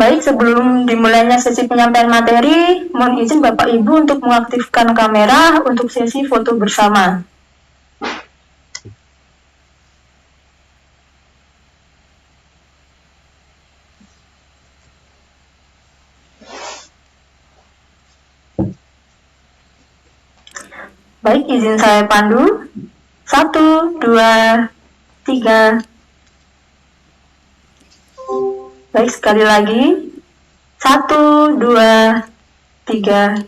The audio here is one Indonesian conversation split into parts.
Baik, sebelum dimulainya sesi penyampaian materi, mohon izin Bapak Ibu untuk mengaktifkan kamera untuk sesi foto bersama. Baik, izin saya pandu. 1, 2, 3. Baik, sekali lagi. 1, 2, 3.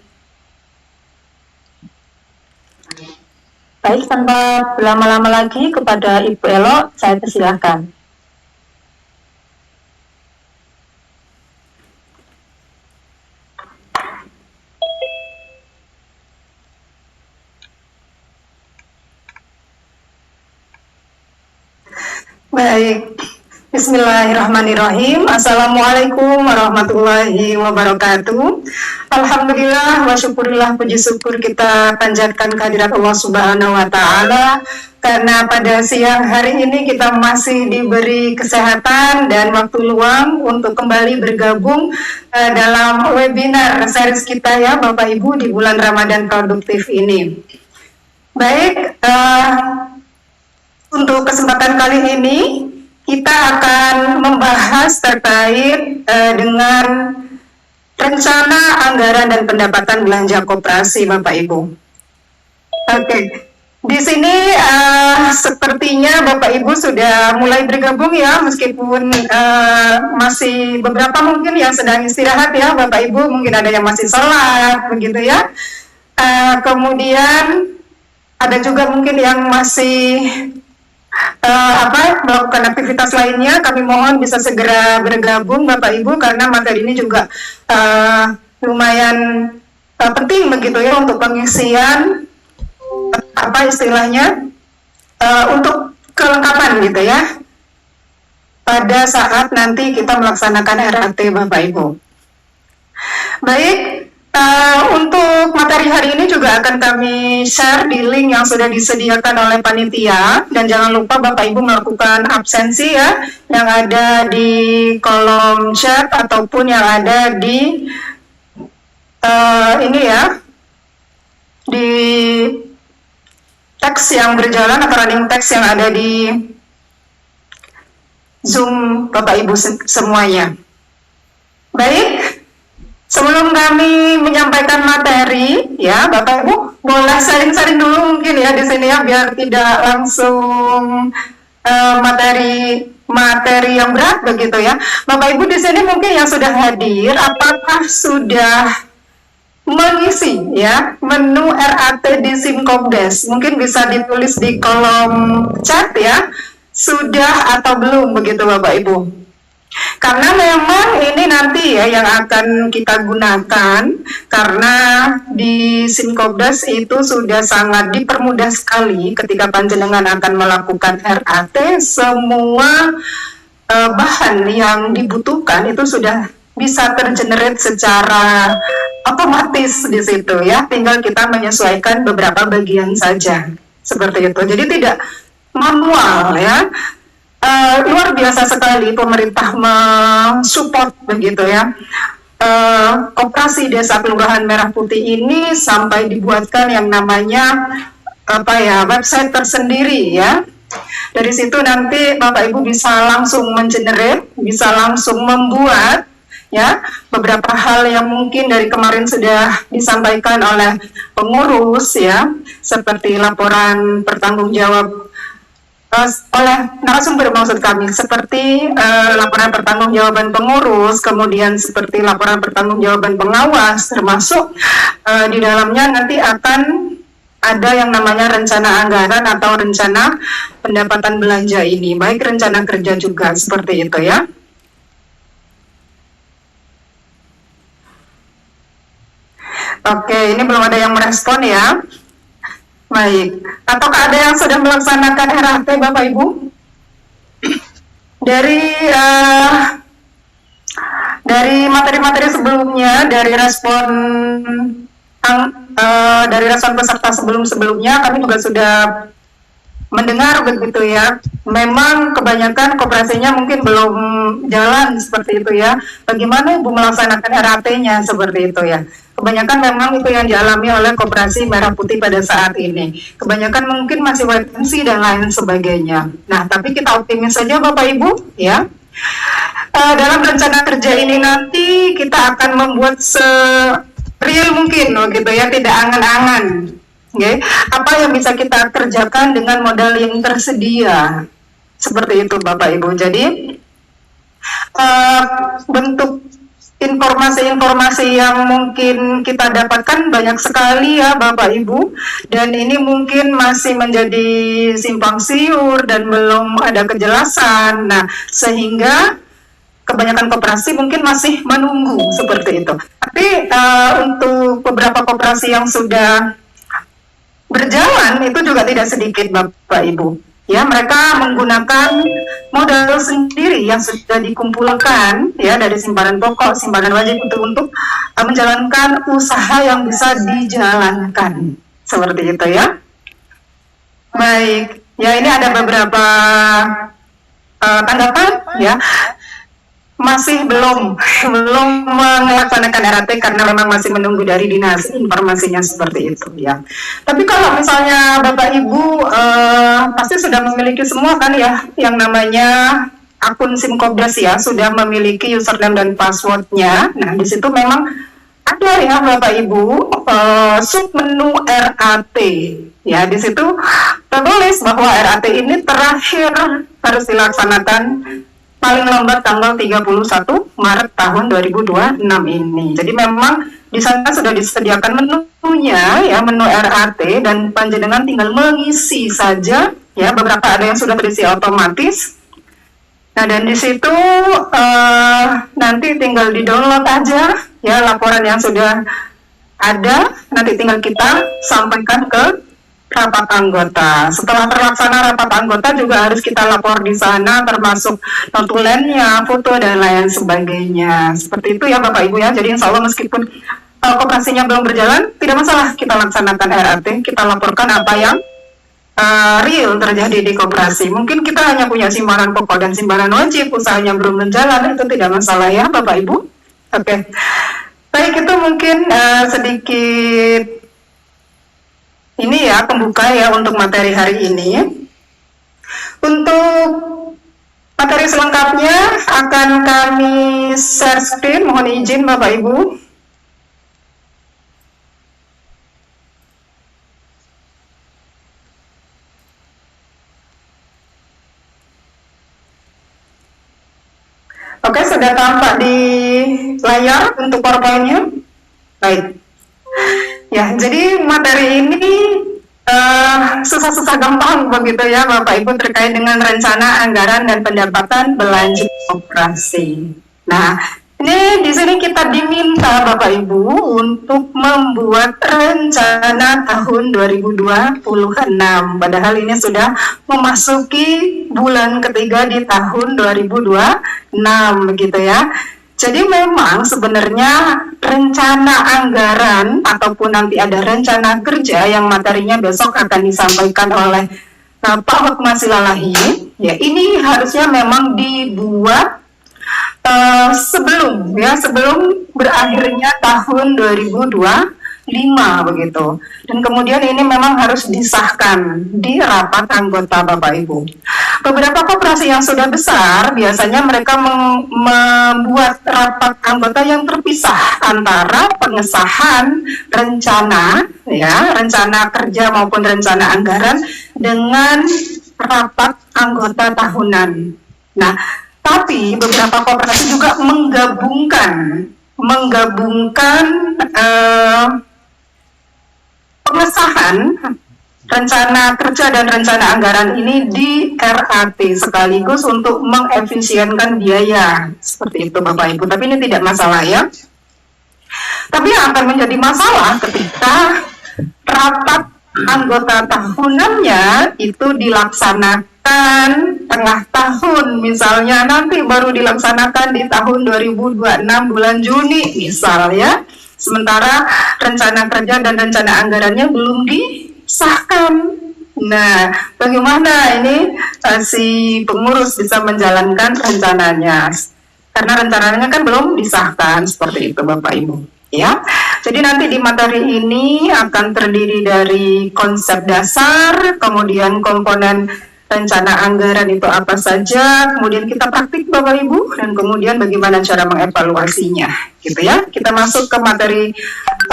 Baik, tanpa berlama-lama lagi kepada Ibu Elo, saya persilahkan. Baik, Bismillahirrahmanirrahim. Assalamualaikum warahmatullahi wabarakatuh. Alhamdulillah wa syukurillah, puji syukur kita panjatkan kehadirat Allah Subhanahu wa Ta'ala, karena pada siang hari ini kita masih diberi kesehatan dan waktu luang untuk kembali bergabung dalam webinar series kita ya Bapak Ibu di bulan Ramadan produktif ini. Baik, untuk kesempatan kali ini kita akan membahas terkait dengan rencana anggaran dan pendapatan belanja koperasi Bapak Ibu. Oke, di sini sepertinya Bapak Ibu sudah mulai bergabung ya, meskipun masih beberapa mungkin yang sedang istirahat ya Bapak Ibu, mungkin ada yang masih sholat begitu ya. Kemudian ada juga mungkin yang masih melakukan aktivitas lainnya. Kami mohon bisa segera bergabung Bapak Ibu, karena materi ini juga lumayan penting begitu ya untuk pengisian istilahnya untuk kelengkapan gitu ya pada saat nanti kita melaksanakan RAT Bapak Ibu. Baik, untuk materi hari ini juga akan kami share di link yang sudah disediakan oleh panitia, dan jangan lupa Bapak Ibu melakukan absensi ya, yang ada di kolom chat ataupun yang ada di ini ya, di teks yang berjalan atau running text yang ada di Zoom Bapak Ibu semuanya. Baik, sebelum kami menyampaikan materi, ya Bapak Ibu boleh sharing-sharing dulu mungkin ya di sini ya, biar tidak langsung materi yang berat begitu ya. Bapak Ibu di sini mungkin yang sudah hadir, apakah sudah mengisi ya menu RAT di Simkobdes? Mungkin bisa ditulis di kolom chat ya, sudah atau belum begitu Bapak Ibu. Karena memang ini nanti ya yang akan kita gunakan, karena di Simkobdes itu sudah sangat dipermudah sekali ketika panjenengan akan melakukan RAT. Semua bahan yang dibutuhkan itu sudah bisa tergenerate secara otomatis di situ ya, tinggal kita menyesuaikan beberapa bagian saja seperti itu, jadi tidak manual ya. Luar biasa sekali pemerintah mensupport begitu ya Koperasi Desa Kelurahan Merah Putih ini, sampai dibuatkan yang namanya website tersendiri ya. Dari situ nanti Bapak Ibu bisa langsung mengenerate, bisa langsung membuat ya beberapa hal yang mungkin dari kemarin sudah disampaikan oleh pengurus ya, seperti laporan pertanggungjawab oleh narasumber, maksud kami seperti laporan pertanggungjawaban pengurus, kemudian seperti laporan pertanggungjawaban pengawas, termasuk di dalamnya nanti akan ada yang namanya rencana anggaran atau rencana pendapatan belanja ini, baik rencana kerja juga seperti itu ya. Oke, ini belum ada yang merespon ya. Baik, ataukah ada yang sudah melaksanakan RAT Bapak Ibu? Dari materi-materi sebelumnya, dari respon peserta sebelum-sebelumnya, kami juga sudah mendengar begitu ya. Memang kebanyakan koperasinya mungkin belum jalan seperti itu ya. Bagaimana Ibu melaksanakan RAT-nya seperti itu ya. Kebanyakan memang itu yang dialami oleh Koperasi Merah Putih pada saat ini. Kebanyakan mungkin masih wait and see dan lain sebagainya. Nah, tapi kita optimis saja Bapak Ibu ya. Dalam rencana kerja ini nanti kita akan membuat real mungkin gitu ya, tidak angan-angan. Okay. Apa yang bisa kita kerjakan dengan modal yang tersedia, seperti itu Bapak Ibu. Jadi bentuk informasi-informasi yang mungkin kita dapatkan banyak sekali ya Bapak Ibu, dan ini mungkin masih menjadi simpang siur dan belum ada kejelasan. Nah, sehingga kebanyakan koperasi mungkin masih menunggu seperti itu. Tapi untuk beberapa koperasi yang sudah berjalan itu juga tidak sedikit Bapak Ibu. Ya, mereka menggunakan modal sendiri yang sudah dikumpulkan ya dari simpanan pokok, simpanan wajib untuk menjalankan usaha yang bisa dijalankan. Seperti itu ya. Baik, ya ini ada beberapa tanggapan ya. Masih belum melaksanakan RAT karena memang masih menunggu dari dinas informasinya seperti itu ya. Tapi kalau misalnya Bapak Ibu pasti sudah memiliki semua kan ya yang namanya akun SIMKOBDAS ya, sudah memiliki username dan passwordnya. Nah di situ memang ada ya Bapak Ibu sub menu RAT ya, di situ tertulis bahwa RAT ini terakhir harus dilaksanakan paling lambat tanggal 31 Maret tahun 2026 ini. Jadi memang di sana sudah disediakan menunya ya, menu RAT, dan panjenengan tinggal mengisi saja ya. Beberapa ada yang sudah terisi otomatis. Nah, dan di situ nanti tinggal di-download aja ya laporan yang sudah ada, nanti tinggal kita sampaikan ke rapat anggota. Setelah terlaksana rapat anggota juga harus kita lapor di sana, termasuk notulennya, foto dan lain sebagainya. Seperti itu ya Bapak Ibu ya. Jadi insya Allah meskipun koperasinya belum berjalan, tidak masalah, kita laksanakan RAT, kita laporkan apa yang real terjadi di koperasi. Mungkin kita hanya punya simpanan pokok dan simpanan wajib, usahanya belum berjalan, itu tidak masalah ya Bapak Ibu. Oke. Baik, itu mungkin sedikit ini ya pembuka ya untuk materi hari ini. Untuk materi selengkapnya akan kami share screen, mohon izin Bapak Ibu. Oke, sudah tampak di layar untuk PowerPoint-nya. Baik. Ya, jadi materi ini susah-susah gampang begitu ya Bapak Ibu terkait dengan rencana anggaran dan pendapatan belanja koperasi. Nah, ini di sini kita diminta Bapak Ibu untuk membuat rencana tahun 2026. Padahal ini sudah memasuki bulan ketiga di tahun 2026 begitu ya. Jadi memang sebenarnya rencana anggaran ataupun nanti ada rencana kerja yang materinya besok akan disampaikan oleh Pak Hokma Silalahi. Ya, ini harusnya memang dibuat sebelum berakhirnya tahun 2025 begitu. Dan kemudian ini memang harus disahkan di rapat anggota Bapak Ibu. Beberapa koperasi yang sudah besar biasanya mereka membuat rapat anggota yang terpisah antara pengesahan rencana ya, rencana kerja maupun rencana anggaran dengan rapat anggota tahunan. Nah, tapi beberapa koperasi juga menggabungkan pengesahan rencana kerja dan rencana anggaran ini di RAT sekaligus untuk mengefisienkan biaya. Seperti itu Bapak Ibu, tapi ini tidak masalah ya. Tapi yang akan menjadi masalah ketika rapat anggota tahunannya itu dilaksanakan tengah tahun, misalnya nanti baru dilaksanakan di tahun 2026 bulan Juni misal ya. Sementara rencana kerja dan rencana anggarannya belum disahkan Nah, bagaimana ini si pengurus bisa menjalankan rencananya? Karena rencananya kan belum disahkan, seperti itu Bapak Ibu. Ya, jadi nanti di materi ini akan terdiri dari konsep dasar, kemudian komponen rencana anggaran itu apa saja, kemudian kita praktik Bapak Ibu, dan kemudian bagaimana cara mengevaluasinya, gitu ya. Kita masuk ke materi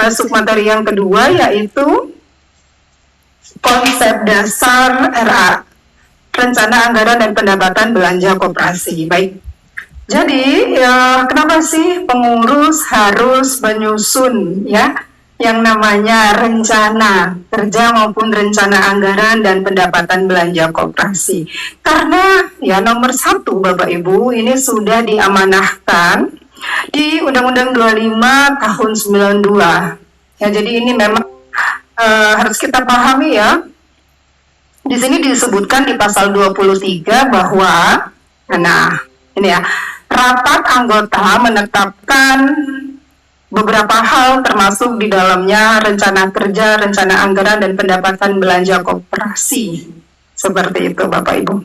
submateri yang kedua, yaitu konsep dasar RA, rencana anggaran dan pendapatan belanja koperasi. Baik. Jadi, kenapa sih pengurus harus menyusun ya yang namanya rencana kerja maupun rencana anggaran dan pendapatan belanja koperasi? Karena ya nomor satu Bapak Ibu, ini sudah diamanahkan di Undang-Undang 25 tahun 92. Ya, jadi ini memang harus kita pahami ya. Di sini disebutkan di pasal 23 bahwa, nah ini ya, rapat anggota menetapkan beberapa hal termasuk di dalamnya rencana kerja, rencana anggaran dan pendapatan belanja koperasi. Seperti itu Bapak Ibu.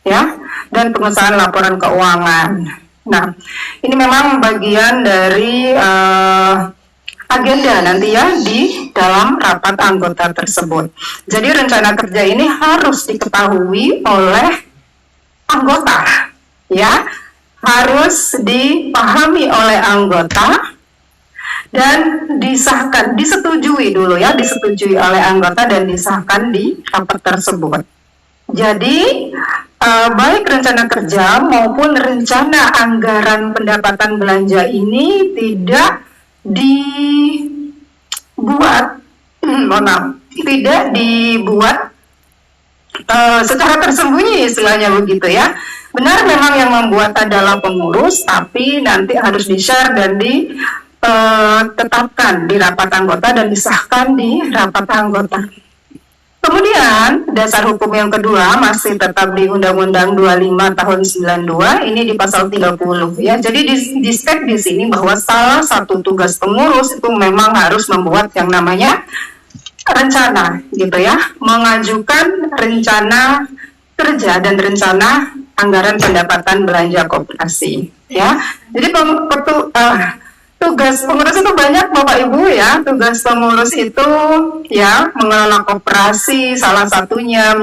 Ya, dan pengesahan laporan keuangan. Nah, ini memang bagian dari agenda nanti ya di dalam rapat anggota tersebut. Jadi rencana kerja ini harus diketahui oleh anggota, ya, harus dipahami oleh anggota dan disahkan, disetujui dulu ya, disetujui oleh anggota dan disahkan di rapat tersebut. Jadi baik rencana kerja maupun rencana anggaran pendapatan belanja ini tidak dibuat, tidak dibuat secara tersembunyi istilahnya begitu ya. Benar memang yang membuat adalah pengurus, tapi nanti harus di-share dan ditetapkan di rapat anggota dan disahkan di rapat anggota. Kemudian dasar hukum yang kedua masih tetap di Undang-Undang 25 tahun 92, ini di pasal 30 ya. Jadi di state di sini bahwa salah satu tugas pengurus itu memang harus membuat yang namanya rencana gitu ya, mengajukan rencana kerja dan rencana anggaran pendapatan belanja koperasi ya. Jadi tugas pengurus itu banyak Bapak Ibu ya. Tugas pengurus itu ya mengelola koperasi, salah satunya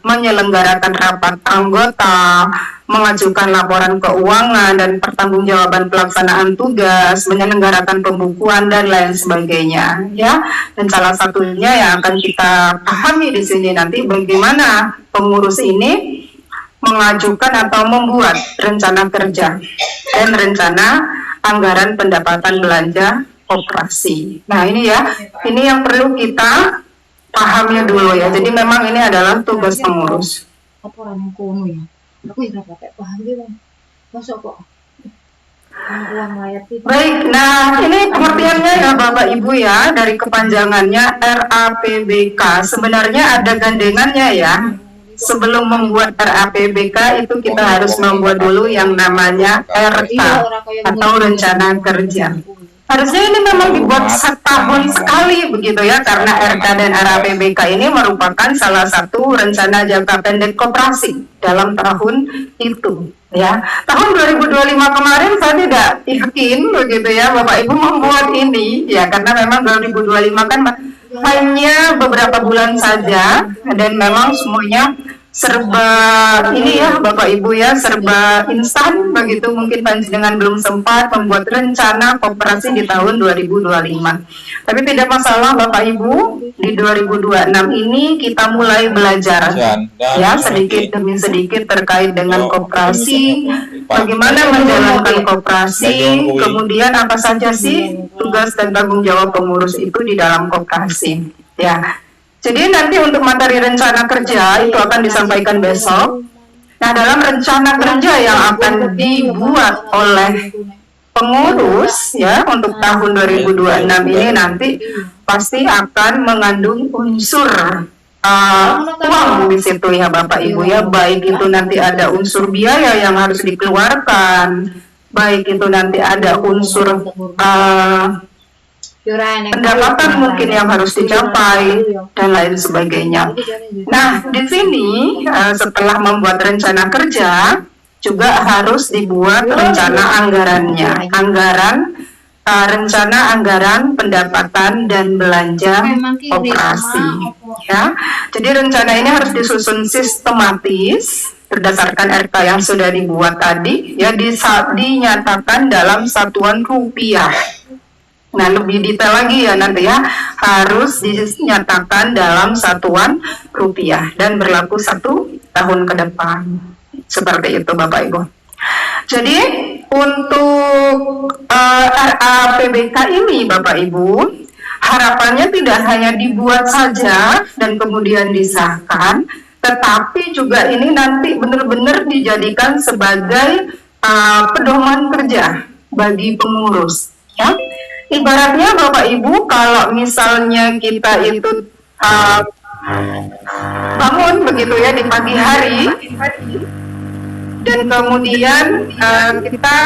menyelenggarakan rapat anggota, mengajukan laporan keuangan dan pertanggungjawaban pelaksanaan tugas, menyelenggarakan pembukuan dan lain sebagainya ya. Dan salah satunya yang akan kita pahami di sini nanti bagaimana pengurus ini mengajukan atau membuat rencana kerja dan rencana anggaran pendapatan belanja koperasi. Nah ini ya, ini yang perlu kita pahami dulu ya. Jadi memang ini adalah tugas pengurus. Laporan yang kono ya. Aku tidak pakai paham gitu. Masuk kok. Uang layar itu. Baik, nah ini pengertiannya ya Bapak Ibu ya, dari kepanjangannya RAPBK. Sebenarnya ada gandengannya ya. Sebelum membuat RAPBK itu kita harus membuat dulu yang namanya RK atau rencana kerja. Harusnya ini memang dibuat setahun sekali begitu ya, karena RK dan RAPBK ini merupakan salah satu rencana jangka pendek koperasi dalam tahun itu ya. Tahun 2025 kemarin saya tidak yakin begitu ya Bapak Ibu membuat ini ya, karena memang 2025 kan hanya beberapa bulan saja dan memang semuanya serba ini ya Bapak Ibu ya, serba instan begitu. Mungkin panjenengan belum sempat membuat rencana koperasi di tahun 2025. Tapi tidak masalah Bapak Ibu, di 2026 ini kita mulai belajar ya sedikit demi sedikit terkait dengan koperasi, bagaimana menjalankan koperasi, kemudian apa saja sih tugas dan tanggung jawab pengurus itu di dalam koperasi ya. Jadi nanti untuk materi rencana kerja itu akan disampaikan besok. Nah, dalam rencana kerja yang akan dibuat oleh pengurus ya untuk tahun 2026 ini nanti pasti akan mengandung unsur uang di situ ya Bapak Ibu ya. Baik itu nanti ada unsur biaya yang harus dikeluarkan, baik itu nanti ada unsur pendapatan mungkin yang harus dicapai dan lain sebagainya. Nah, di sini setelah membuat rencana kerja juga harus dibuat rencana anggarannya, rencana anggaran pendapatan dan belanja operasi. Ya, jadi rencana ini harus disusun sistematis berdasarkan RK yang sudah dibuat tadi, ya dinyatakan dalam satuan rupiah. Nah, lebih detail lagi ya nanti ya, harus dinyatakan dalam satuan rupiah dan berlaku 1 tahun ke depan. Seperti itu Bapak Ibu. Jadi untuk RAPBK ini Bapak Ibu, harapannya tidak hanya dibuat saja dan kemudian disahkan, tetapi juga ini nanti benar-benar dijadikan sebagai pedoman kerja bagi pengurus. Ya. Ibaratnya Bapak Ibu, kalau misalnya kita itu bangun begitu ya di pagi hari, dan kemudian kita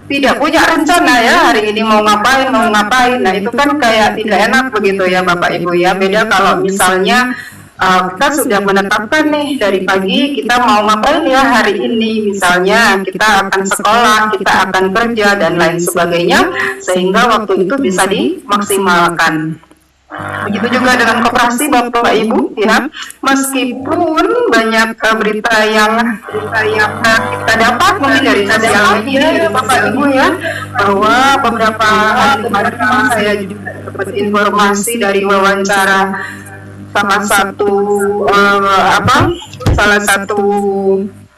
tidak punya rencana ya hari ini mau ngapain. Nah itu kan kayak tidak enak begitu ya Bapak Ibu ya. Beda kalau misalnya kita sudah menetapkan nih dari pagi kita mau ngapain ya hari ini, misalnya kita akan sekolah, kita akan kerja dan lain sebagainya, sehingga waktu itu bisa dimaksimalkan. Begitu juga dengan koperasi Bapak Ibu ya, meskipun banyak berita yang kita dapat mungkin dari sosial media Bapak Ibu ya, bahwa beberapa hari kemarin saya juga dapat informasi dari wawancara salah satu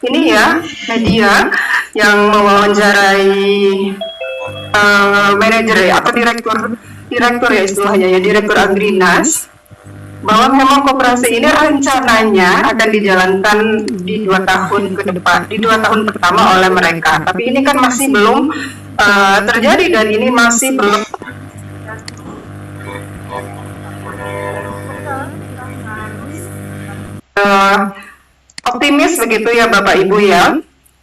ini ya media yang mewawancarai manajer atau direktur ya istilahnya ya, direktur Agrinas, bahwa memang koperasi ini rencananya akan dijalankan di 2 tahun ke depan, di 2 tahun pertama oleh mereka. Tapi ini kan masih belum terjadi dan ini masih belum optimis begitu ya Bapak Ibu ya.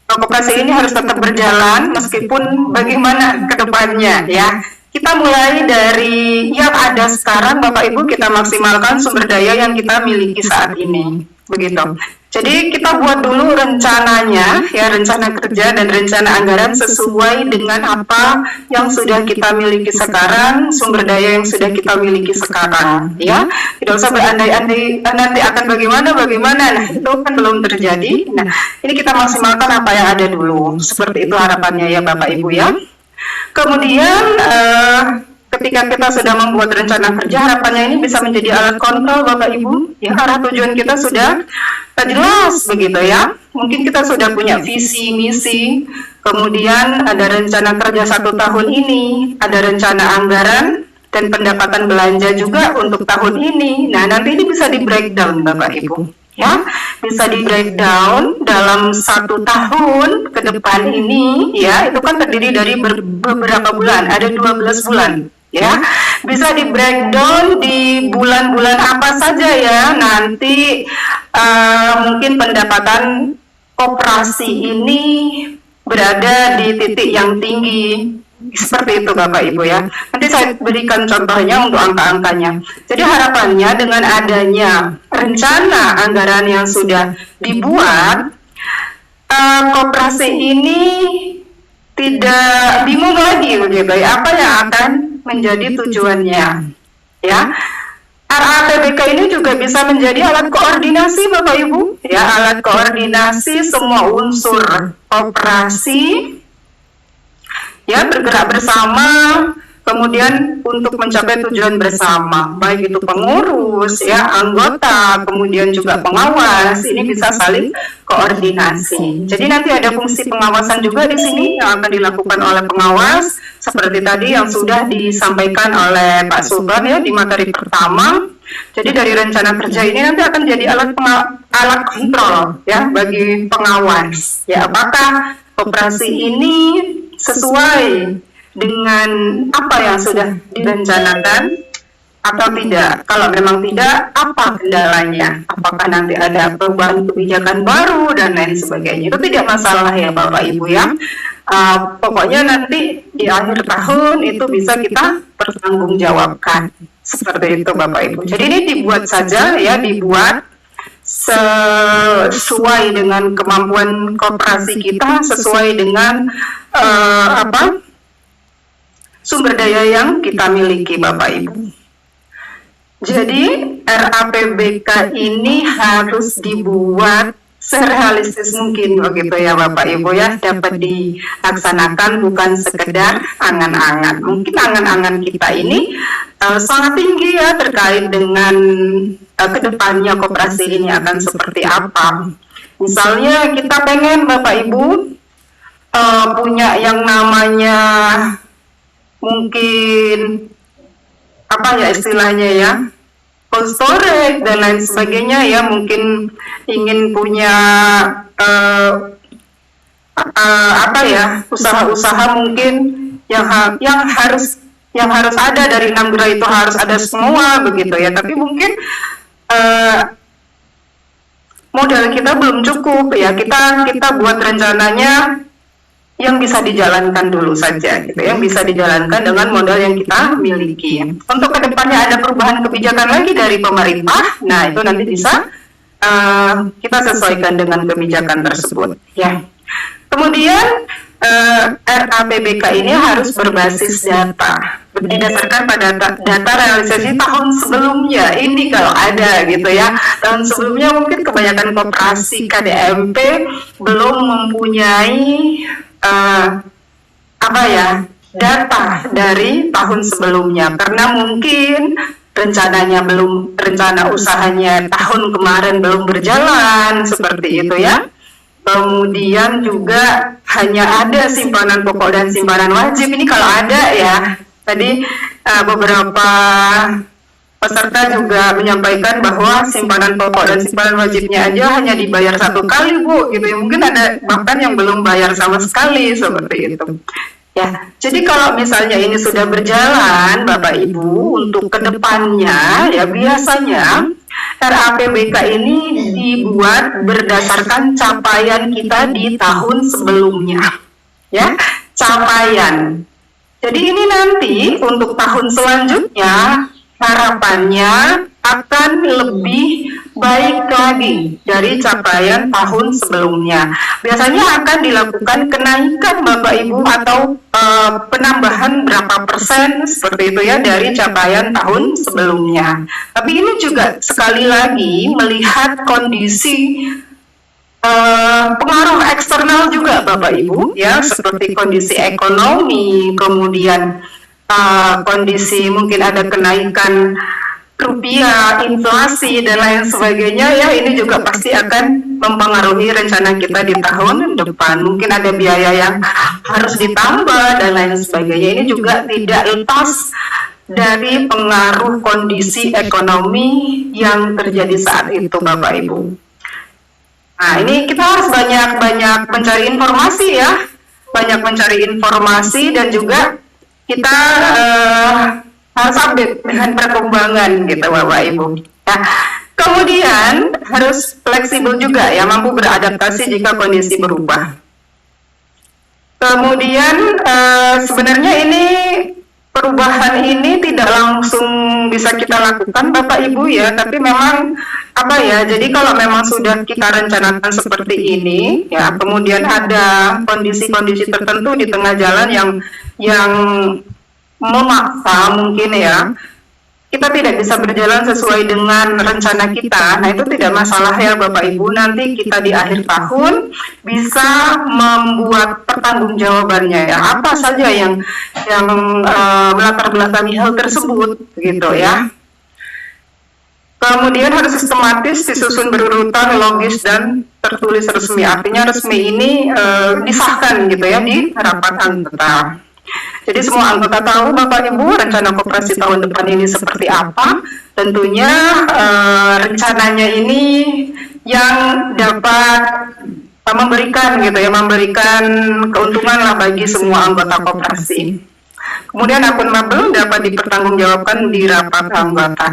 Koperasi ini harus tetap berjalan meskipun bagaimana ke depannya ya. Kita mulai dari yang ada sekarang Bapak Ibu, kita maksimalkan sumber daya yang kita miliki saat ini. Begitu. Jadi kita buat dulu rencananya ya, rencana kerja dan rencana anggaran sesuai dengan apa yang sudah kita miliki sekarang, sumber daya yang sudah kita miliki sekarang ya. Tidak usah berandai-andai nanti akan bagaimana. Nah, itu kan belum terjadi. Nah, ini kita maksimalkan apa yang ada dulu. Seperti itu harapannya ya Bapak Ibu ya. Kemudian ketika kita sudah membuat rencana kerja, harapannya ini bisa menjadi alat kontrol Bapak Ibu ya, arah tujuan kita sudah jelas begitu ya. Mungkin kita sudah punya visi misi, kemudian ada rencana kerja 1 tahun ini, ada rencana anggaran dan pendapatan belanja juga untuk tahun ini. Nah, nanti ini bisa di breakdown Bapak Ibu ya, bisa di breakdown dalam 1 tahun ke depan ini ya. Itu kan terdiri dari beberapa bulan, ada 12 bulan ya, bisa di breakdown di bulan-bulan apa saja ya. Nanti mungkin pendapatan koperasi ini berada di titik yang tinggi, seperti itu Bapak Ibu ya. Nanti saya berikan contohnya untuk angka-angkanya. Jadi harapannya dengan adanya rencana anggaran yang sudah dibuat, koperasi ini tidak bingung lagi begitu ya, apa yang akan menjadi tujuannya ya. RAPBK ini juga bisa menjadi alat koordinasi Bapak Ibu ya, alat koordinasi semua unsur koperasi ya, bergerak bersama, kemudian untuk mencapai tujuan bersama, baik itu pengurus ya, anggota, kemudian juga pengawas, ini bisa saling koordinasi. Jadi nanti ada fungsi pengawasan juga di sini yang akan dilakukan oleh pengawas, seperti tadi yang sudah disampaikan oleh Pak Sugeng ya di materi pertama. Jadi dari rencana kerja ini nanti akan jadi alat kontrol ya bagi pengawas ya, apakah operasi ini sesuai dengan apa yang sudah direncanakan atau tidak? Kalau memang tidak, apa kendalanya? Apakah nanti ada perubahan kebijakan baru dan lain sebagainya? Itu tidak masalah ya Bapak Ibu ya. Pokoknya nanti di akhir tahun itu bisa kita pertanggungjawabkan. Seperti itu Bapak Ibu. Jadi ini dibuat saja ya, dibuat sesuai dengan kemampuan koperasi kita, sesuai dengan sumber daya yang kita miliki Bapak Ibu. Jadi RAPBK ini harus dibuat serealistis mungkin begitu ya Bapak Ibu ya, dapat dilaksanakan bukan sekedar angan-angan. Mungkin angan-angan kita ini sangat tinggi ya terkait dengan kedepannya koperasi ini akan seperti apa. Misalnya kita pengen Bapak Ibu punya yang namanya mungkin apa ya istilahnya ya, cold storage dan lain sebagainya ya, mungkin ingin punya usaha-usaha mungkin yang harus ada dari 6 gerai itu harus ada semua begitu ya, tapi mungkin modal kita belum cukup ya, kita buat rencananya yang bisa dijalankan dulu saja gitu, yang bisa dijalankan dengan modal yang kita miliki. Untuk kedepannya ada perubahan kebijakan lagi dari pemerintah, nah itu nanti bisa kita sesuaikan dengan kebijakan tersebut ya. Kemudian RAPBK ini harus berbasis data, didasarkan pada data realisasi tahun sebelumnya. Ini kalau ada gitu ya, tahun sebelumnya mungkin kebanyakan koperasi KDMP belum mempunyai data dari tahun sebelumnya, karena mungkin rencana usahanya tahun kemarin belum berjalan seperti itu ya. Kemudian juga hanya ada simpanan pokok dan simpanan wajib. Ini kalau ada ya. Tadi beberapa peserta juga menyampaikan bahwa simpanan pokok dan simpanan wajibnya aja hanya dibayar 1 kali Bu, gitu ya. Mungkin ada bahkan yang belum bayar sama sekali seperti itu. Ya, jadi kalau misalnya ini sudah berjalan Bapak Ibu untuk kedepannya ya, biasanya RAPBK ini dibuat berdasarkan capaian kita di tahun sebelumnya ya, capaian. Jadi ini nanti untuk tahun selanjutnya harapannya akan lebih baik lagi dari capaian tahun sebelumnya. Biasanya akan dilakukan kenaikan Bapak Ibu atau penambahan berapa persen seperti itu ya dari capaian tahun sebelumnya. Tapi ini juga sekali lagi melihat kondisi pengaruh eksternal juga Bapak Ibu ya, seperti kondisi ekonomi, kemudian kondisi mungkin ada kenaikan rupiah, inflasi dan lain sebagainya ya, ini juga pasti akan mempengaruhi rencana kita di tahun depan. Mungkin ada biaya yang harus ditambah dan lain sebagainya. Ini juga tidak lepas dari pengaruh kondisi ekonomi yang terjadi saat itu Bapak Ibu. Nah, ini kita harus banyak mencari informasi ya, banyak mencari informasi dan juga kita harus update dengan perkembangan gitu Bapak Ibu. Nah, kemudian harus fleksibel juga ya, mampu beradaptasi jika kondisi berubah. Kemudian sebenarnya ini perubahan ini tidak langsung bisa kita lakukan Bapak Ibu ya, tapi memang jadi kalau memang sudah kita rencanakan seperti ini ya, kemudian ada kondisi-kondisi tertentu di tengah jalan yang memaksa mungkin ya, kita tidak bisa berjalan sesuai dengan rencana kita. Nah, itu tidak masalah ya Bapak Ibu, nanti kita di akhir tahun bisa membuat pertanggungjawabannya ya, apa saja yang melatar belakangi hal tersebut gitu ya. Kemudian harus sistematis, disusun berurutan, logis dan tertulis resmi. Artinya resmi ini disahkan gitu ya di rapat anggota. Jadi semua anggota tahu Bapak Ibu rencana koperasi tahun depan ini seperti apa. Tentunya rencananya ini yang dapat memberikan keuntungan lah bagi semua anggota koperasi. Kemudian akuntabel dapat dipertanggungjawabkan di rapat anggota.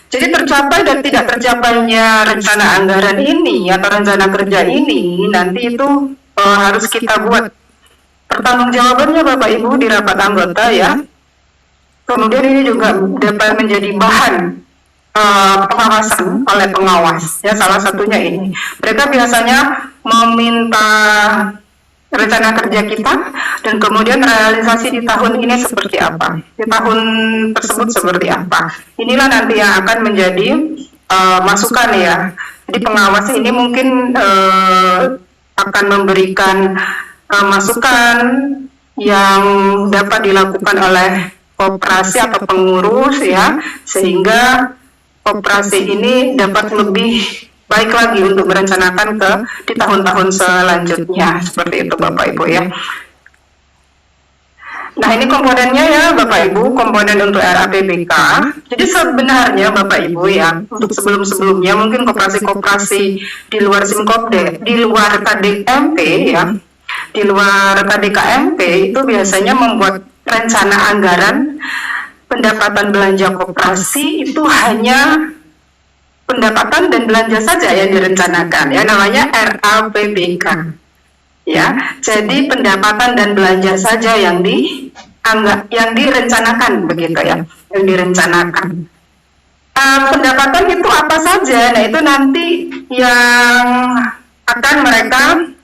Jadi tercapai dan tidak tercapainya rencana anggaran ini atau rencana kerja ini nanti itu harus kita buat pertanggungjawabannya Bapak Ibu di rapat anggota ya. Kemudian ini juga dapat menjadi bahan pengawasan oleh pengawas ya, salah satunya ini. Mereka biasanya meminta rencana kerja kita dan kemudian realisasi di tahun ini seperti apa, di tahun tersebut seperti apa. Inilah nanti yang akan menjadi masukan ya. Jadi pengawas ini mungkin akan memberikan masukan yang dapat dilakukan oleh koperasi atau pengurus ya, sehingga koperasi ini dapat lebih baik lagi untuk merencanakan di tahun-tahun selanjutnya, seperti itu Bapak Ibu ya. Nah ini komponennya ya Bapak Ibu, komponen untuk RAPBK. Jadi sebenarnya Bapak Ibu ya, untuk sebelum-sebelumnya mungkin koperasi-koperasi di luar Simkopdes, di luar KDKMP ya, di luar KDKMP itu biasanya membuat rencana anggaran pendapatan belanja koperasi itu hanya pendapatan dan belanja saja yang direncanakan ya, namanya RAPBK ya. Jadi pendapatan dan belanja saja yang direncanakan begitu ya, yang direncanakan. Pendapatan itu apa saja? Nah itu nanti yang akan mereka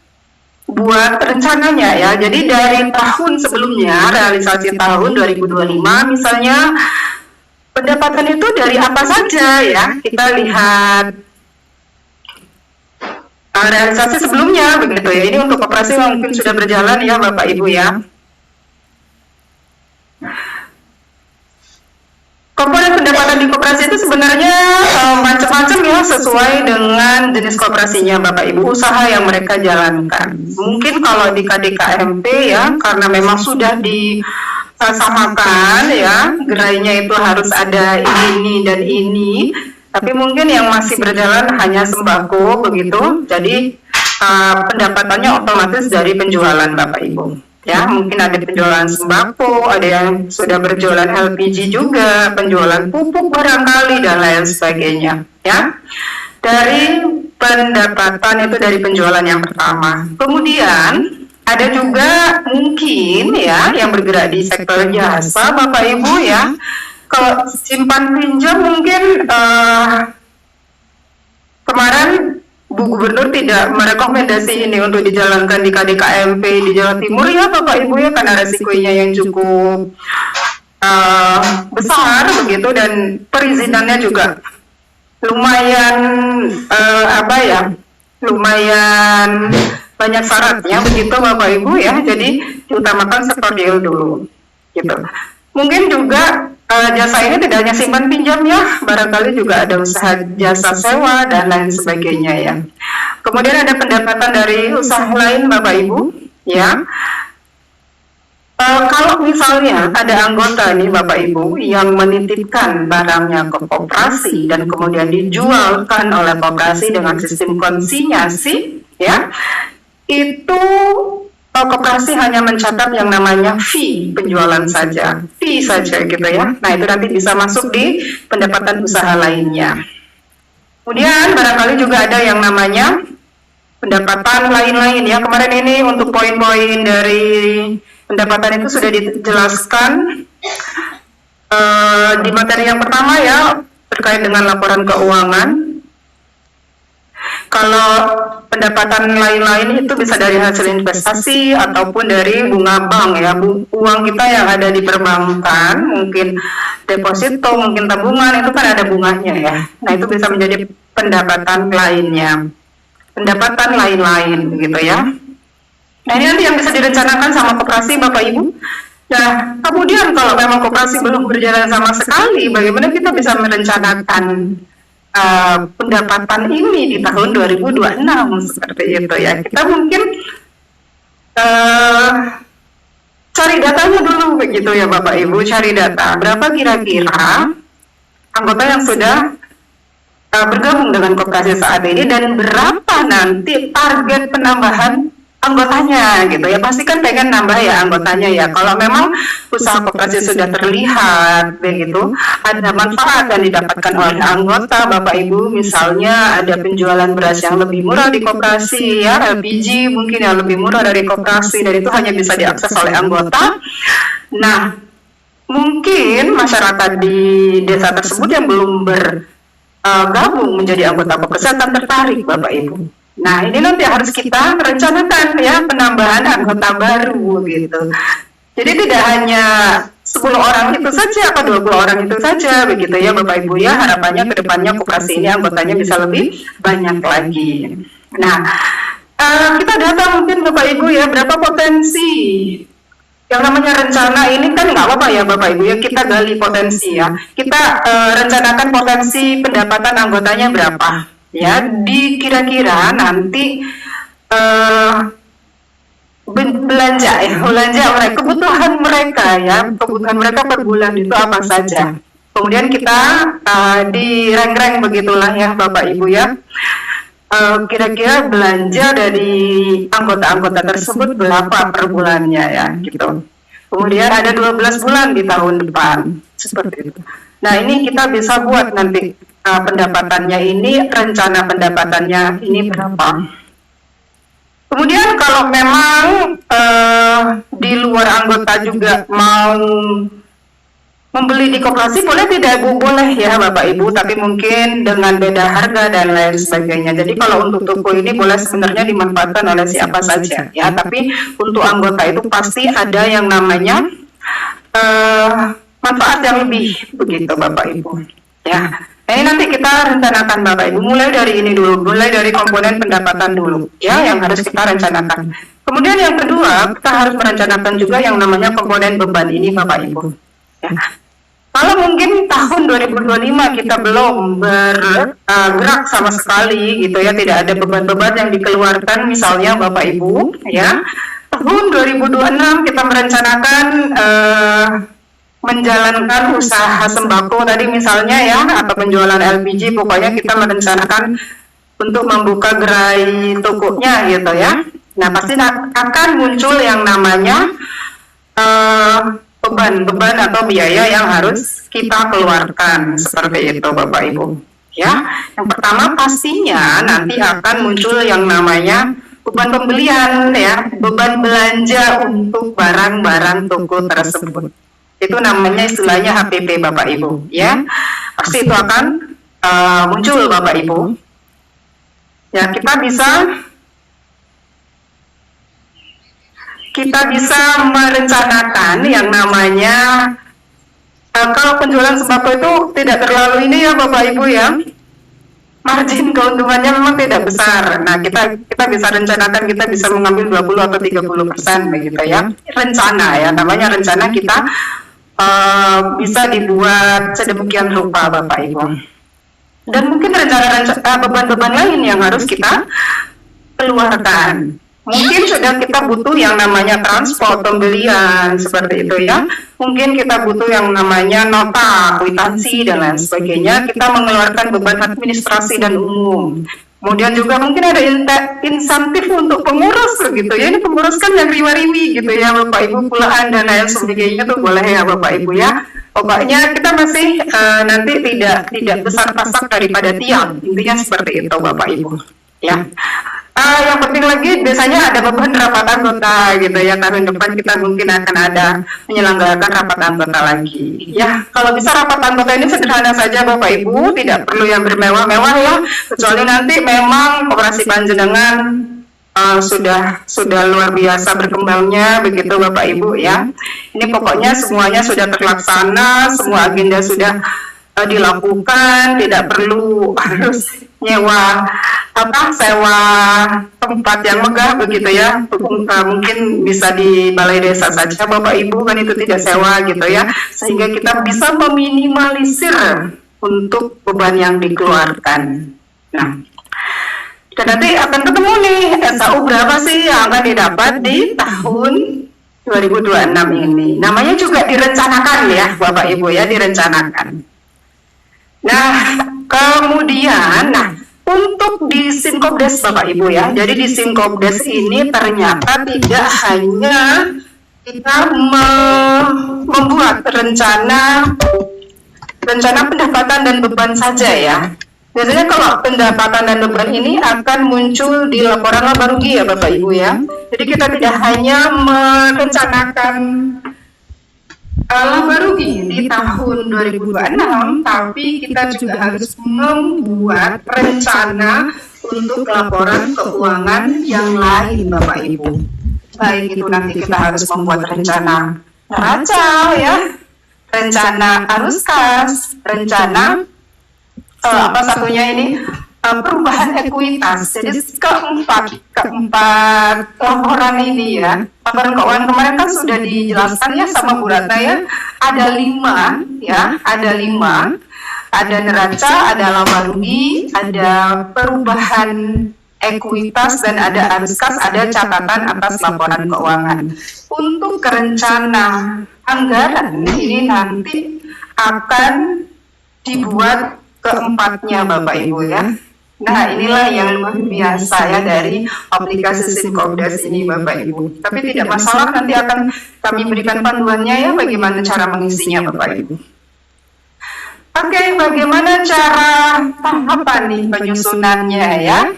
buat rencananya ya. Jadi dari tahun sebelumnya, realisasi tahun 2025 misalnya, pendapatan itu dari apa saja ya, kita lihat realisasi sebelumnya begitu ya. Ini untuk koperasi yang mungkin sudah berjalan ya Bapak Ibu ya. Komponen pendapatan di koperasi itu sebenarnya macam-macam ya, sesuai dengan jenis koperasinya Bapak Ibu, usaha yang mereka jalankan. Mungkin kalau di KDKMP ya, karena memang sudah disamakan ya, gerainya itu harus ada ini dan ini, tapi mungkin yang masih berjalan hanya sembako begitu, jadi pendapatannya otomatis dari penjualan Bapak Ibu. Ya, mungkin ada penjualan sembako, ada yang sudah berjualan LPG juga, penjualan pupuk barangkali dan lain sebagainya. Ya, dari pendapatan itu dari penjualan yang pertama. Kemudian ada juga mungkin ya yang bergerak di sektor jasa, Bapak Ibu ya. Kalau simpan pinjam mungkin kemarin Bu Gubernur tidak merekomendasi ini untuk dijalankan di KDKMP di Jawa Timur ya Bapak Ibu ya, karena resikonya yang cukup besar begitu dan perizinannya juga lumayan lumayan banyak syaratnya begitu Bapak Ibu ya, jadi diutamakan sektor real dulu gitu. Mungkin juga jasa ini tidak hanya simpan pinjam ya, barangkali juga ada usaha jasa sewa dan lain sebagainya ya. Kemudian ada pendapatan dari usaha lain Bapak Ibu ya. Kalau misalnya ada anggota nih Bapak Ibu yang menitipkan barangnya ke koperasi dan kemudian dijualkan oleh koperasi dengan sistem konsinyasi ya, itu koperasi hanya mencatat yang namanya fee penjualan saja, fee saja gitu ya. Nah itu nanti bisa masuk di pendapatan usaha lainnya. Kemudian barangkali juga ada yang namanya pendapatan lain-lain ya. Kemarin ini untuk poin-poin dari pendapatan itu sudah dijelaskan di materi yang pertama ya, terkait dengan laporan keuangan. Kalau pendapatan lain-lain itu bisa dari hasil investasi ataupun dari bunga bank ya, uang kita yang ada di perbankan, mungkin deposito, mungkin tabungan, itu kan ada bunganya ya. Nah itu bisa menjadi pendapatan lainnya, pendapatan lain-lain gitu ya. Nah ini nanti yang bisa direncanakan sama koperasi Bapak Ibu. Nah kemudian kalau memang koperasi belum berjalan sama sekali, bagaimana kita bisa merencanakan pendapatan ini di tahun 2026 seperti itu ya. Kita mungkin cari datanya dulu begitu ya Bapak Ibu, cari data berapa kira-kira anggota yang sudah bergabung dengan koperasi saat ini dan berapa nanti target penambahan anggotanya gitu ya, pasti kan pengen nambah ya anggotanya ya. Kalau memang usaha koperasi sudah terlihat begitu ada manfaat yang didapatkan oleh anggota Bapak Ibu, misalnya ada penjualan beras yang lebih murah di koperasi ya, LPG mungkin yang lebih murah dari koperasi, dan itu hanya bisa diakses oleh anggota. Nah, mungkin masyarakat di desa tersebut yang belum bergabung menjadi anggota koperasi akan tertarik Bapak Ibu. Nah, ini nanti harus kita rencanakan ya penambahan anggota baru gitu. Jadi tidak hanya 10 orang itu saja atau 20 orang itu saja begitu ya Bapak Ibu ya. Harapannya ke depannya koperasi ini anggotanya bisa lebih banyak lagi. Nah, kita data mungkin Bapak Ibu ya berapa potensi yang namanya rencana ini, kan nggak apa-apa ya Bapak Ibu ya, kita gali potensi ya. Kita rencanakan potensi pendapatan anggotanya berapa. Ya, kira-kira nanti belanja mereka, kebutuhan mereka per bulan itu apa saja. Kemudian kita di rank begitulah ya Bapak Ibu ya. Kira-kira belanja dari anggota-anggota tersebut berapa per bulannya ya gitu. Kemudian ada 12 bulan di tahun depan seperti itu. Nah, ini kita bisa buat nanti pendapatannya ini, rencana pendapatannya ini berapa. Kemudian kalau memang di luar anggota juga mau membeli di koperasi, boleh tidak Bu? Boleh ya Bapak Ibu, tapi mungkin dengan beda harga dan lain sebagainya. Jadi kalau untuk toko ini boleh sebenarnya dimanfaatkan oleh siapa saja ya, tapi untuk anggota itu pasti ada yang namanya manfaat yang lebih begitu Bapak Ibu ya. Ini nanti kita rencanakan Bapak Ibu, mulai dari ini dulu, mulai dari komponen pendapatan dulu ya yang harus kita rencanakan. Kemudian yang kedua, kita harus merencanakan juga yang namanya komponen beban ini Bapak Ibu ya. Kalau mungkin tahun 2025 kita belum bergerak sama sekali gitu ya, tidak ada beban-beban yang dikeluarkan misalnya Bapak Ibu ya, tahun 2026 kita merencanakan menjalankan usaha sembako tadi misalnya ya, atau penjualan LPG, pokoknya kita merencanakan untuk membuka gerai tokonya gitu ya. Nah, pasti akan muncul yang namanya beban-beban atau biaya yang harus kita keluarkan seperti itu Bapak Ibu ya. Yang pertama pastinya nanti akan muncul yang namanya beban pembelian ya, beban belanja untuk barang-barang toko tersebut. Itu namanya istilahnya HPP Bapak Ibu ya. Pasti itu akan muncul Bapak Ibu ya. Kita bisa merencanakan yang namanya kalau penjualan sembako itu tidak terlalu ini ya Bapak Ibu ya, margin keuntungannya memang tidak besar. Nah, kita bisa rencanakan, kita bisa mengambil 20 atau 30% begitu ya. Rencana ya, namanya rencana kita bisa dibuat sedemikian rupa Bapak Ibu. Dan mungkin rencana beban-beban lain yang harus kita keluarkan. Mungkin sudah kita butuh yang namanya transport pembelian seperti itu ya. Mungkin kita butuh yang namanya nota, kwitansi dan lain sebagainya. Kita mengeluarkan beban administrasi dan umum. Kemudian juga mungkin ada insentif untuk pengurus gitu ya. Ini pengurus kan yang riwa-riwi gitu ya Bapak Ibu, pulaan dan lain sebagainya tuh boleh ya Bapak Ibu ya. Pokoknya kita masih nanti tidak besar pasak daripada tiang. Intinya seperti itu Bapak Ibu ya. Yang penting lagi biasanya ada beban rapat anggota gitu ya. Tahun depan kita mungkin akan ada menyelenggarakan rapat anggota lagi ya. Kalau bisa rapat anggota ini sederhana saja Bapak Ibu, tidak perlu yang bermewah-mewah ya, kecuali nanti memang koperasi panjenengan sudah luar biasa berkembangnya begitu Bapak Ibu ya. Ini pokoknya semuanya sudah terlaksana, semua agenda sudah dilakukan, tidak perlu harus sewa tempat yang megah begitu ya. Mungkin bisa di balai desa saja Bapak Ibu, kan itu tidak sewa gitu ya, sehingga kita bisa meminimalisir untuk beban yang dikeluarkan. Nah, dan nanti akan ketemu nih SAU berapa sih yang akan didapat di tahun 2026 ini. Namanya juga direncanakan ya Bapak Ibu ya, direncanakan. Nah, kemudian, Untuk di Simkobdes Bapak Ibu ya, jadi di Simkobdes ini ternyata tidak hanya kita membuat rencana pendapatan dan beban saja ya. Biasanya kalau pendapatan dan beban ini akan muncul di laporan laba rugi ya Bapak Ibu ya. Jadi kita tidak hanya merencanakan laba rugi di tahun 2026, tapi kita juga harus membuat rencana untuk laporan keuangan yang lain Bapak Ibu. Baik itu nanti kita harus membuat rencana neraca ya, rencana arus kas, rencana apa satunya ini perubahan ekuitas. Jadi keempat laporan ini ya, laporan keuangan kemarin kan sudah dijelaskan ya sama Bu Ratna ya, ada 5 ya, ada neraca, ada laba rugi, ada perubahan ekuitas, dan ada arus kas, ada catatan atas laporan keuangan. Untuk rencana anggaran ini nanti akan dibuat keempatnya Bapak Ibu ya. Nah inilah yang luar biasa ya dari aplikasi Simkobdes ini Bapak Ibu. Tapi tidak masalah, nanti akan kami berikan panduannya ya bagaimana cara mengisinya Bapak Ibu. Oke, bagaimana cara tahapan nih penyusunannya ya.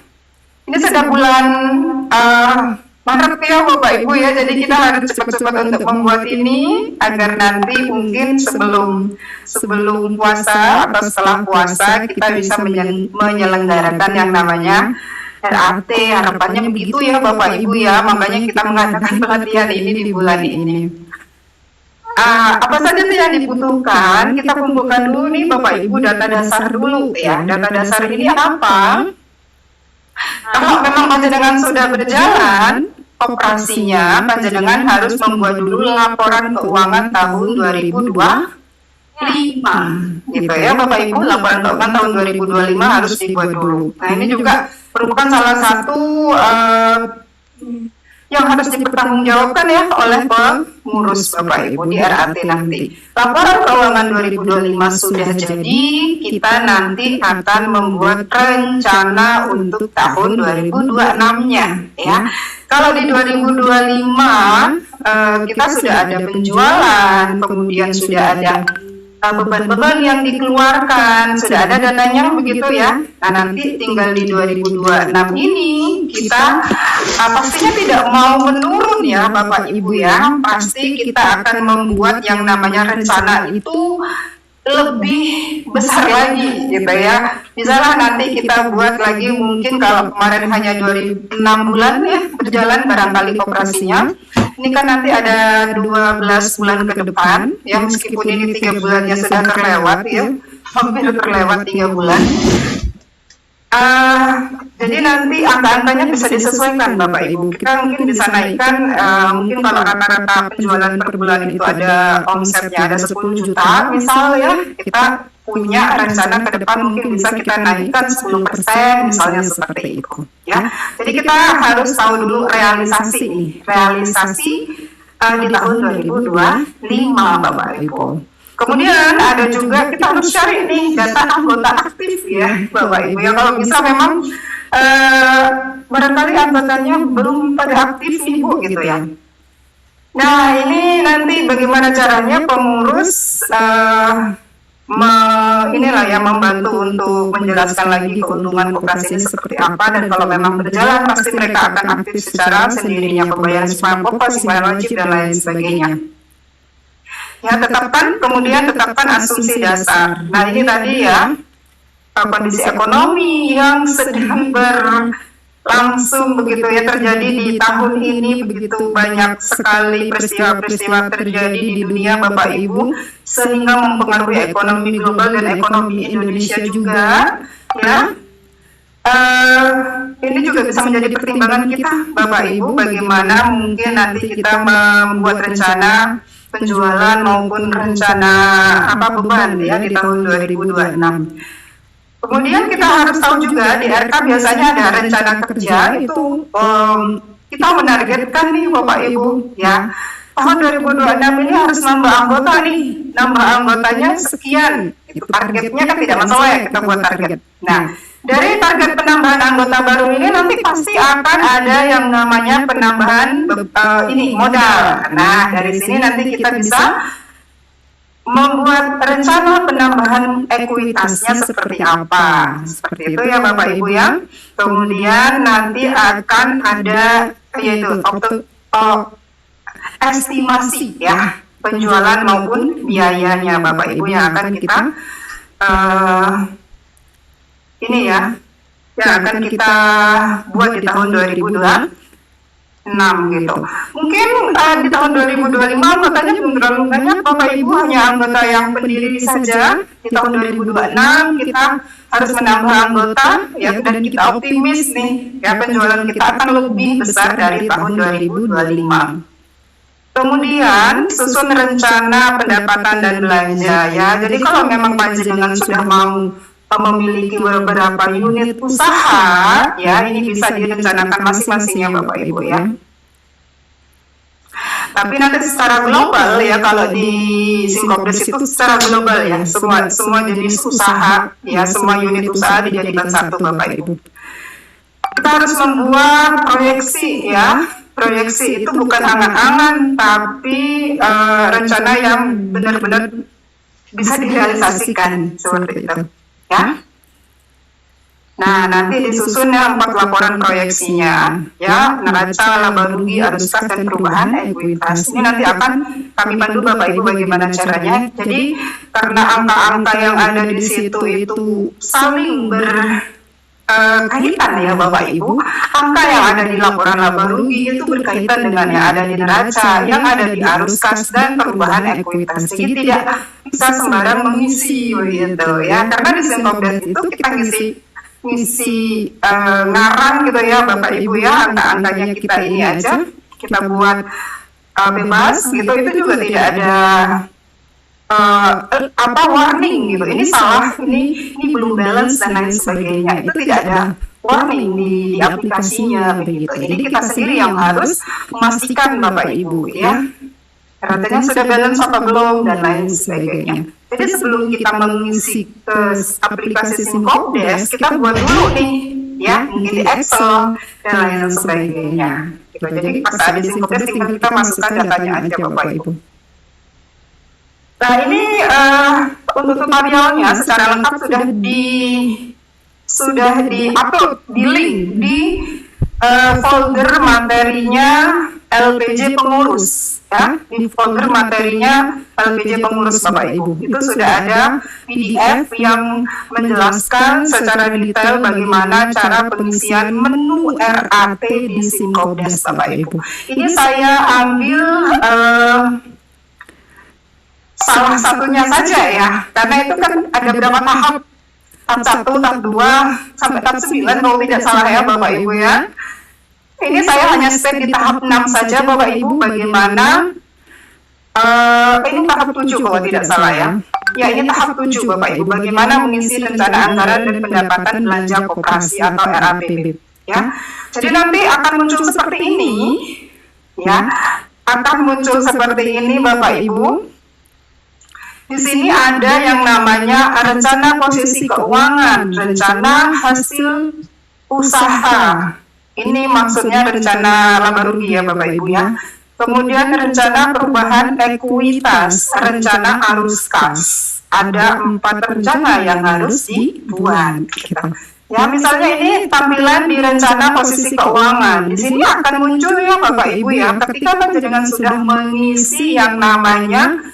Ini sudah bulan Maret ya Bapak Ibu ya, jadi kita harus cepat-cepat untuk membuat ini agar nanti mungkin sebelum puasa atau setelah puasa kita bisa menyelenggarakan yang namanya RAT. Harapannya begitu ya Bapak Ibu ya, makanya kita mengadakan pelatihan ini di bulan ini. Apa saja sih yang dibutuhkan? Kita kumpulkan dulu nih Bapak Ibu data dasar dulu ya. Data dasar ini apa? Kalau memang panjenengan sudah berjalan operasinya, panjenengan harus membuat dulu laporan keuangan tahun 2025 gitu ya Bapak Ibu. Laporan keuangan tahun 2025 harus dibuat dulu. Nah ini juga merupakan salah satu yang harus dipertanggungjawabkan ya oleh pengurus Bapak Ibu di RAT nanti. Laporan keuangan 2025 sudah jadi, kita nanti akan membuat rencana untuk tahun 2026-nya ya. Kalau di 2025 kita sudah ada penjualan, kemudian sudah ada beban-beban yang dikeluarkan, sudah ada datanya begitu ya. Nah nanti tinggal di 2026 ini kita pastinya tidak mau menurun ya Bapak Ibu ya. Pasti kita akan membuat yang namanya rencana itu lebih besar lagi gitu ya. Misalnya nanti kita buat lagi, mungkin kalau kemarin hanya 6 bulan ya berjalan barangkali operasinya, ini kan nanti ada 12 bulan ke depan ya, meskipun ini 3 bulannya sudah terlewat ya, hampir terlewat 3 bulan. Jadi nanti angka-angkanya bisa disesuaikan Bapak Ibu. Kita mungkin bisa naikkan, mungkin kalau rata-rata penjualan per bulan itu ada omsetnya ada 10 juta misal ya, kita punya rencana ke depan mungkin bisa kita naikkan 10% misalnya seperti itu ya. Jadi kita harus tahu dulu realisasi di tahun 2025 Bapak Ibu. Kemudian ada juga kita harus cari nih data anggota aktif ya Bapak Ibu ya. Kalau bisa memang barangkali anggotanya belum pada aktif nih Bu gitu ya. Nah ini nanti bagaimana caranya pengurus membantu untuk menjelaskan lagi keuntungan koperasi ini seperti apa, dan kalau memang berjalan pasti mereka akan aktif secara sendirinya, pembayaran simpan pokok, simpan wajib dan lain sebagainya. Ya, tetapkan asumsi dasar. Nah ini tadi ya kondisi ekonomi yang sedang berlangsung begitu ya, terjadi di tahun ini, begitu banyak sekali peristiwa-peristiwa terjadi di dunia Bapak Ibu sehingga mempengaruhi ekonomi global dan ekonomi Indonesia juga ya. Ini juga bisa menjadi pertimbangan kita Bapak Ibu, bagaimana mungkin nanti kita membuat rencana penjualan maupun rencana beban ya di tahun 2026. Kemudian kita harus tahu juga di RK biasanya ada rencana kerja itu, kita menargetkan nih Bapak Ibu ya, tahun 2026 ini harus nambah anggota nih, nambah anggotanya sekian. Itu targetnya kan tidak masalah ya, kita buat target. Nah Dari target penambahan anggota baru ini nanti pasti akan ada yang namanya penambahan ini modal. Nah, dari sini nanti kita bisa membuat rencana penambahan ekuitasnya seperti apa. Seperti itu ya Bapak Ibu ya. Kemudian nanti akan ada yaitu estimasi ya, penjualan maupun biayanya Bapak Ibu yang akan kita ini ya, yang akan kita buat di tahun 2026 gitu. Mungkin di tahun 2025 anggotanya belum terlalu banyak Bapak Ibu, hanya anggota yang pendiri saja. Di tahun 2026 kita harus menambah anggota ya, dan kita optimis nih ya, penjualan kita akan lebih besar dari tahun 2025. Kemudian susun rencana pendapatan dan belanja ya. Jadi kalau memang panjenengan sudah mau memiliki beberapa unit usaha ya, ini bisa direncanakan masing-masing ya Bapak Ibu ya. Tapi nanti secara global ya, kalau di Simkobdes itu secara global ya, semua jenis usaha ya, semua unit usaha dijadikan satu Bapak Ibu. Kita harus membuat proyeksi ya. Proyeksi itu bukan angan-angan, tapi rencana yang benar-benar bisa direalisasikan seperti itu ya. Nah, nanti disusun 4 laporan proyeksinya ya, neraca, laba rugi, arus kas, dan perubahan ekuitas. Ini nanti akan kami pandu Bapak Ibu bagaimana caranya. Jadi karena angka-angka yang ada di situ itu saling berkaitan ya Bapak Ibu, angka yang ada di laporan laba rugi itu berkaitan dengan yang ada di neraca, yang ada di arus kas, dan perubahan ekuitas. Jadi tidak bisa sembarang mengisi begitu ya, karena di Simkobdes itu kita ngisi ngarang gitu ya Bapak Ibu ya, angka-angkanya kita ini aja kita buat bebas gitu, itu juga tidak ada warning gitu, ini salah, ini belum balance dan lain sebagainya, itu tidak ada warning di aplikasinya begitu. Jadi kita sendiri yang harus memastikan Bapak Ibu ya, ratanya sudah balance apa belum dan lain sebagainya. Jadi sebelum kita mengisi ke aplikasi Simkobdes, kita buat dulu nih ya, mungkin di Excel dan lain sebagainya gitu. Jadi pas ada di Simkobdes tinggal kita masukkan datanya aja Bapak Ibu. Nah, ini untuk tutorialnya secara lengkap sudah di-upload di link di folder materinya LPJ pengurus ya, di folder materinya LPJ pengurus Bapak Ibu. Itu sudah ada PDF yang menjelaskan secara detail bagaimana cara pengisian menu RAT di Simkobdes Bapak Ibu. Ini saya ambil salah satunya saja ya, karena itu kan ada berapa tahap, tahap 1, tahap 2, sampai tahap 9 kalau tidak salah ya Bapak Ibu ya. Ini saya hanya stay di tahap 6 saja Bapak Ibu, bagaimana ini tahap 7 kalau tidak salah ya. Ya, ini tahap 7 Bapak Ibu, bagaimana mengisi rencana anggaran dan pendapatan belanja koperasi atau RAPB ya. Jadi nanti akan muncul seperti ini ya, akan muncul seperti ini Bapak Ibu. Di sini ada yang namanya rencana posisi keuangan, rencana hasil usaha. Ini maksudnya rencana laba rugi ya Bapak Ibu ya. Kemudian rencana perubahan ekuitas, rencana arus kas. Ada 4 rencana yang harus dibuat gitu. Ya, misalnya ini tampilan di rencana posisi keuangan. Di sini akan muncul ya Bapak Ibu ya, ketika panjenengan sudah mengisi yang namanya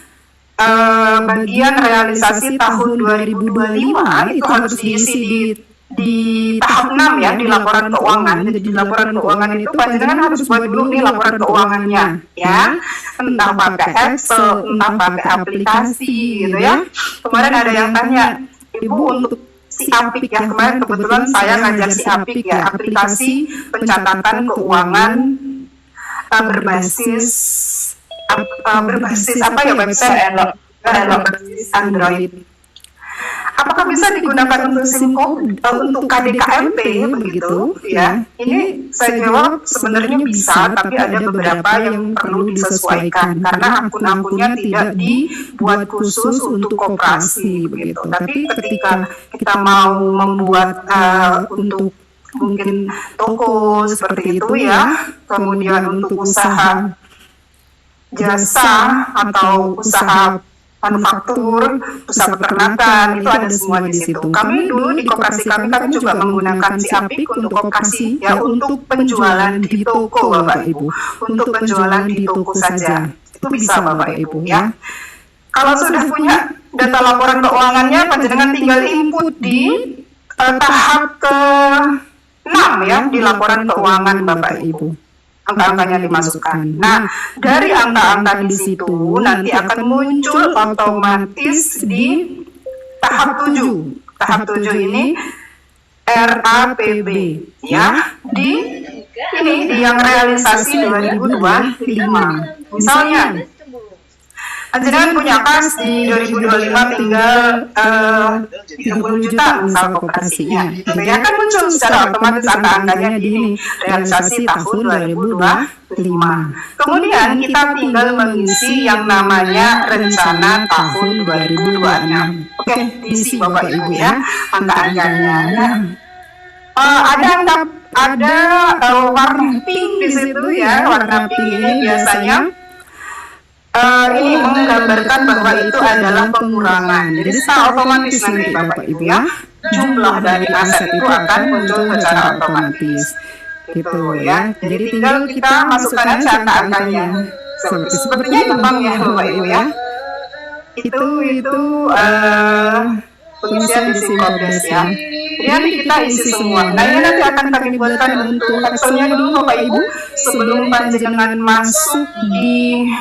bagian realisasi tahun 2025, itu harus diisi di tahap 6 ya, di laporan keuangan. Jadi di laporan keuangan itu panjenengan harus buat dulu nih laporan keuangannya ya, entah pakai Excel, entah pakai aplikasi gitu ya. Kemarin ada yang tanya, Ibu untuk si Apik ya, kemarin kebetulan saya ngajar si Apik ya, aplikasi pencatatan keuangan berbasis apa ya, website berbasis Android. Apakah bisa digunakan untuk untuk KDKMP begitu ya? Ini saya jawab sebenarnya bisa, tapi ada beberapa yang perlu disesuaikan karena akun-akunnya tidak dibuat khusus untuk koperasi begitu. Tapi ketika kita mau membuat untuk mungkin toko seperti itu ya, kemudian untuk usaha jasa atau usaha manufaktur, usaha peternakan, itu ada semua di situ. Kami dulu di koperasi kami juga menggunakan si Apik untuk koperasi ya, untuk penjualan di toko Bapak Ibu, untuk penjualan di toko saja. Itu bisa Bapak Ibu ya. Kalau sudah punya data laporan keuangannya, panjenengan tinggal input di tahap ke-6 ya, di laporan keuangan Bapak Ibu. Angka-angkanya dimasukkan. Nah, dari angka-angka di situ nanti akan muncul otomatis di tahap 7. Tahap 7 ini RAPB ya, di yang realisasi 2025. Misalnya panjenengan punya kas di 2025 tinggal 30 juta misal koperasinya, gitu ya, kan muncul secara otomatis angka-angkanya di ini realisasi tahun 2025. Kemudian kita tinggal mengisi yang namanya rencana tahun 2026. Oke, diisi Bapak Ibu ya angka-angkanya. Ada warna pink di situ ya, warna pink ini biasanya ini menggambarkan bahwa itu adalah pengurangan. Jadi secara otomatis nanti Bapak Ibu ya, jumlah dari aset itu akan muncul secara otomatis gitu ya. Jadi tinggal kita masukkan aja angka-angkanya. Sepertinya gampang ya Bapak Ibu ya. Itu pengisian di Simkobdes ya. Jadi nanti kita isi semua. Nah, ini nanti akan kami buatkan untuk Excelnya dulu Bapak Ibu sebelum panjenengan masuk di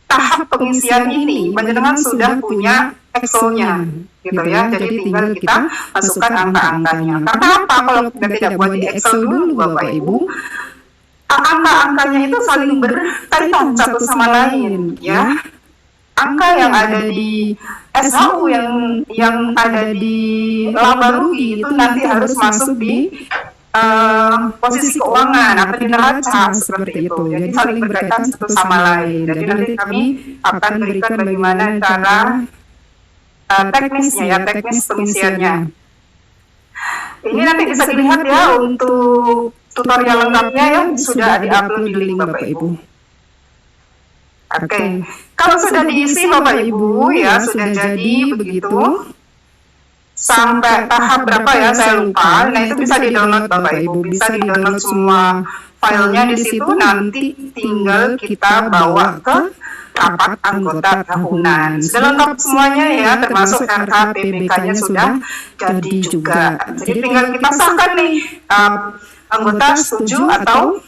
tahap pengisian ini. Panjenengan sudah punya Excelnya gitu ya. Jadi tinggal kita masukkan angka-angkanya. Karena apa kalau kita tidak buat di Excel dulu Bapak Ibu? Angka-angkanya itu saling berkaitan satu sama lain ya. Angka yang ada di SHU yang ada di laba rugi itu nanti harus masuk di posisi keuangan atau di neraca seperti itu. Jadi saling berkaitan satu sama lain. Jadi nanti kami akan berikan bagaimana cara teknisnya ya, teknis pengisiannya. Ini nanti bisa dilihat ya untuk tutorial lengkapnya yang sudah diupload di link Bapak Ibu. Oke, kalau sudah diisi Bapak Ibu ya sudah jadi begitu. Sampai tahap berapa ya saya lupa. Nah itu bisa di-download Bapak Ibu, bisa di-download semua filenya di situ. Nanti tinggal kita bawa ke rapat anggota tahunan. Sudah lengkap semuanya ya, termasuk RKPBK-nya sudah jadi juga. Jadi tinggal kita sahkan nih anggota setuju atau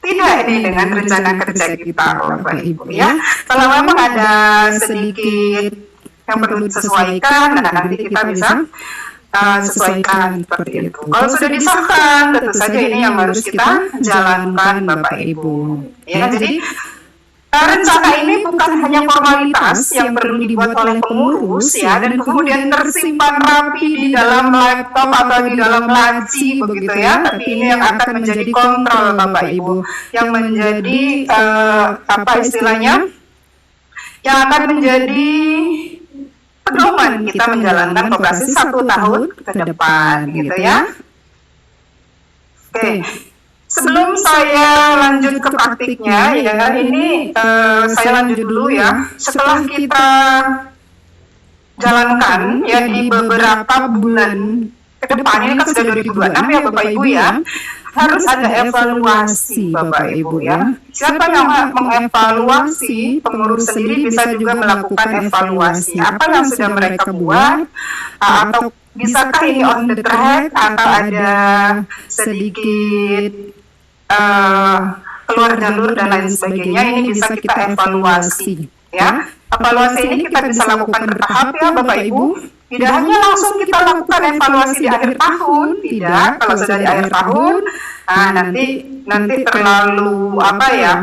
tidak ini dengan rencana kerja kita Bapak Ibu ya. Kalau memang ada sedikit yang perlu disesuaikan, nah nanti kita bisa sesuaikan seperti itu. Kalau sudah disahkan, tentu saja ini yang harus kita jalankan Bapak Ibu. Ya, jadi rencana ini bukan hanya formalitas yang perlu dibuat oleh pengurus ya, dan kemudian tersimpan rapi di dalam laptop atau di dalam laci begitu ya, tapi ini yang akan menjadi kontrol Bapak Ibu, yang menjadi apa istilahnya, yang akan menjadi pedoman kita menjalankan koperasi 1 tahun ke depan gitu ya. Oke. Sebelum saya lanjut ke praktiknya, ya ini saya lanjut dulu ya. Setelah kita jalankan ya di beberapa bulan ke depan, ini kan sudah 2026 ya Bapak Ibu ya, harus ada evaluasi Bapak Ibu ya. Siapa yang mengevaluasi? Pengurus sendiri bisa juga melakukan evaluasi. Apa yang sudah mereka buat, atau bisakah ini on the track, atau ada sedikit keluar jalur dan lain sebagainya. Ini bisa kita evaluasi ya. Evaluasi ini kita bisa lakukan bertahap ya Bapak Ibu. Tidak hanya langsung kita lakukan evaluasi di akhir tahun, tidak. Kalau sudah di akhir tahun, nanti terlalu apa ya,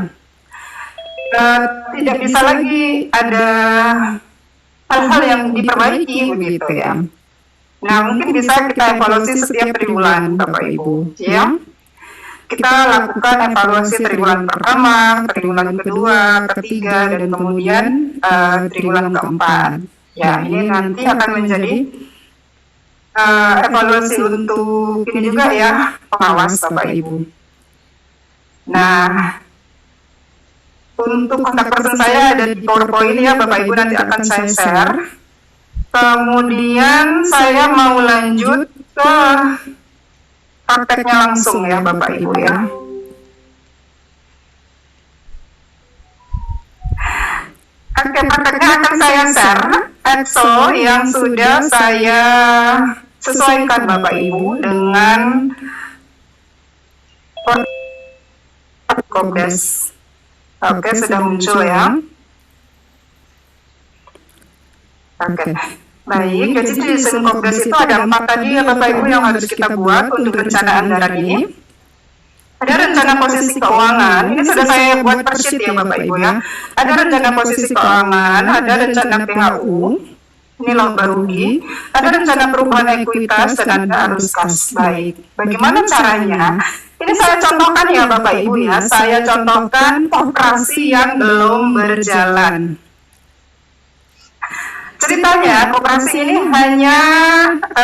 tidak bisa lagi ada hal-hal yang diperbaiki begitu ya. Nah, mungkin bisa kita evaluasi setiap triwulan Bapak Ibu ya. Kita lakukan evaluasi triwulan pertama, triwulan kedua, ketiga, dan kemudian triwulan keempat. Ya, ini nanti akan menjadi evaluasi untuk ini juga ya, pengawas Bapak Ibu. Nah, untuk kontak person saya ada di PowerPoint ya Bapak Ibu, nanti akan saya share. Kemudian saya mau lanjut ke prakteknya langsung ya Bapak Ibu ya. Oke, prakteknya akan saya share Excel yang sudah saya sesuaikan Bapak Ibu dengan Kopdes. Oke, sudah muncul ya. Oke. Baik, jadi di Zoom Kopdes itu ada 4 tadi ya Bapak Ibu yang harus kita buat untuk rencana anggaran ini. Ada rencana posisi keuangan, ini sudah saya buat per sheet ya Bapak Ibu ya. Ada rencana posisi keuangan, ada rencana PHU, ini laba rugi, ada rencana perubahan ekuitas, dan ada arus kas. Baik, bagaimana caranya? Ini saya contohkan ya Bapak Ibu ya, saya contohkan koperasi yang belum berjalan. Ceritanya, koperasi ini hanya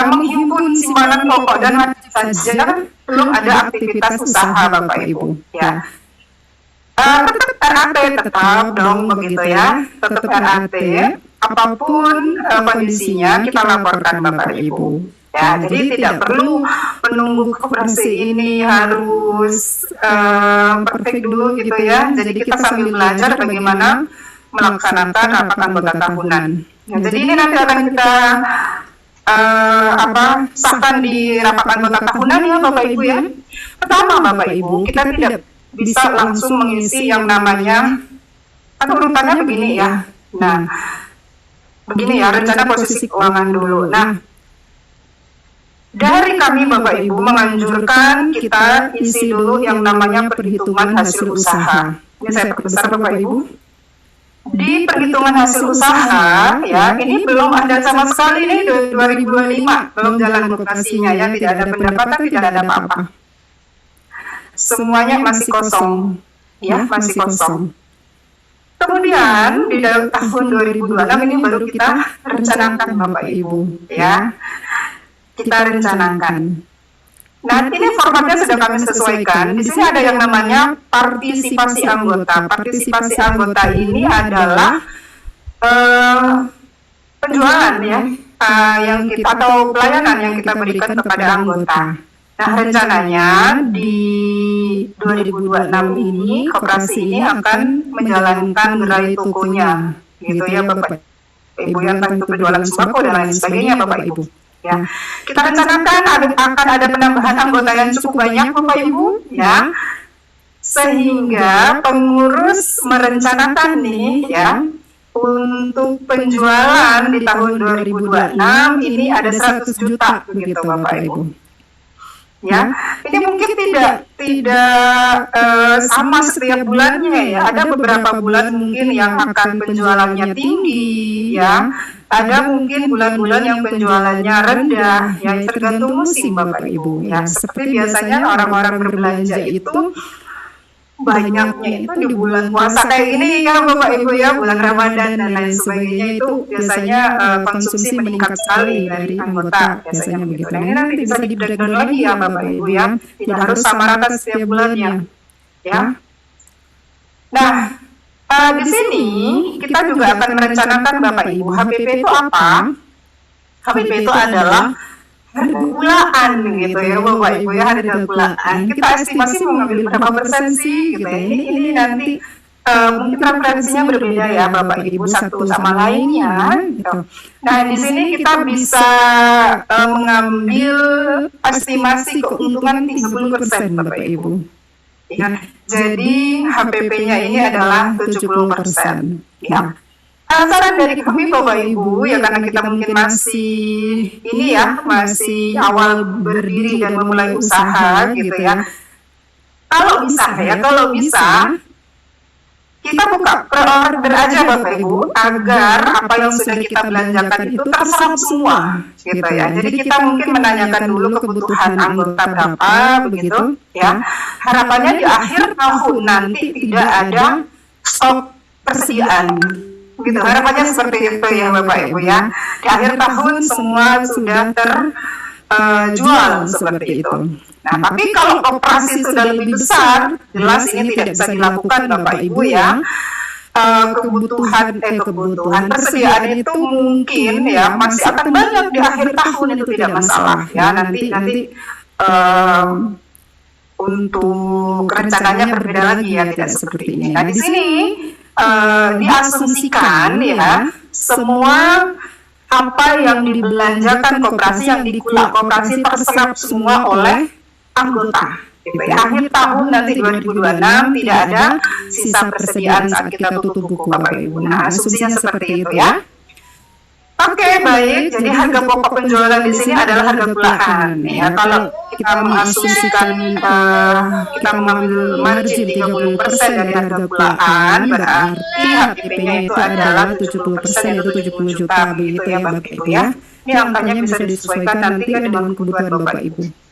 menghimpun simpanan pokok dan wajib saja, belum ada aktivitas usaha Bapak Ibu. Ya. Tetap RAT, tetap dong begitu ya, tetap RAT, apapun kondisinya kita laporkan Bapak Ibu. Ya, jadi tidak perlu menunggu koperasi ini harus perfect dulu gitu ya. Jadi kita sambil belajar bagaimana melaksanakan rapat anggota tahunan. Ya, jadi ini nanti akan kita sahkan di rapat anggota tahunan ya Bapak Ibu ya. Pertama Bapak Ibu, kita tidak bisa langsung mengisi yang namanya, atau urutannya begini ya. Nah, begini ya, rencana posisi keuangan dulu. Nah, dari kami Bapak Ibu menganjurkan kita isi dulu yang namanya perhitungan hasil usaha. Ini saya perbesar Bapak Ibu. Di perhitungan hasil usaha ya, ini belum ada sama sekali nih 2025, belum jalan operasinya ya, tidak ada pendapatan, tidak ada apa-apa. Semuanya masih kosong ya, masih kosong. Kemudian di dalam tahun 2026 ini baru kita rencanakan Bapak Ibu ya. Kita rencanakan. Nah, ini formatnya sudah kami sesuaikan. Di sini ada yang namanya partisipasi anggota. Partisipasi anggota ini adalah penjualan ya, yang kita atau pelayanan yang kita berikan kepada anggota. Nah, rencananya di 2026 ini koperasi ini akan menjalankan gerai tokonya, gitu ya Bapak Ibu, yang tentu penjualan sembako dan lain sebagainya Bapak Ibu. Ya, kita rencanakan akan ada penambahan anggota yang cukup banyak Bapak Ibu ya, sehingga pengurus merencanakan nih ya, untuk penjualan di tahun 2026 ini ada 100 juta begitu Bapak Ibu ya. Ini mungkin tidak sama setiap bulannya ya, ada beberapa bulan mungkin yang akan penjualannya tinggi ya, ada mungkin bulan-bulan yang penjualannya rendah ya, tergantung musim Bapak Ibu ya. Seperti biasanya orang-orang berbelanja itu banyaknya itu di bulan puasa kayak ini ya Bapak Ibu ya, bulan Ramadan dan lain sebagainya, itu biasanya konsumsi meningkat sekali dari anggota biasanya begitu. Nah, ini nanti bisa di breakdown lagi ya Bapak Ibu ya, tidak harus sama rata setiap bulannya ya. Nah, di sini kita juga akan merencanakan Bapak Ibu, HPP itu apa? HPP itu adalah harga bulaan gitu ya Bapak Ibu ya, harga bulaan. Kita estimasi mau ngambil berapa persen sih gitu ya. Ini nanti mungkin referensinya berbeda ya Bapak Ibu satu sama lainnya gitu. Nah, di sini kita bisa mengambil estimasi keuntungan 30% Bapak Ibu. Ya, jadi HPP-nya ini adalah 70% ya. Saran dari kami Bapak Ibu ya, karena kita mungkin masih ini ya, masih awal berdiri dan memulai usaha gitu ya. Kalau bisa kita buka pre-order aja Bapak Ibu agar apa yang sudah kita belanjakan itu terserap semua gitu ya. Jadi kita mungkin menanyakan dulu kebutuhan anggota berapa begitu ya. Harapannya di akhir tahun nanti tidak ada stok persediaan. Gitu, harapannya seperti itu ya Bapak Ibu ya. Di akhir tahun semua sudah terjual seperti itu. Nah, tapi kalau operasi sudah lebih besar, jelas ini tidak bisa dilakukan Bapak Ibu ya. Kebutuhan persediaan itu mungkin ya masih akan banyak di akhir tahun, itu tidak masalah ya. Nanti untuk rencananya berbeda lagi ya, tidak seperti ini. Nah, di sini diasumsikan ya semua apa yang dibelanjakan koperasi, yang dikulak koperasi terserap semua oleh anggota. Gitu ya. Akhir tahun nanti 2026 tidak ada sisa persediaan saat kita tutup buku Bapak Ibu. Nah, asumsinya seperti itu ya. Oke, baik. Jadi harga pokok penjualan di sini adalah harga kulaan. Ya, kalau kita mengasumsikan kita mengambil margin 30% dari harga kulaan, berarti HPP-nya itu adalah 70%, yaitu 70 juta begitu ya Bapak Ibu ya. Ini angkanya bisa disesuaikan nanti dengan kebutuhan Bapak Ibu.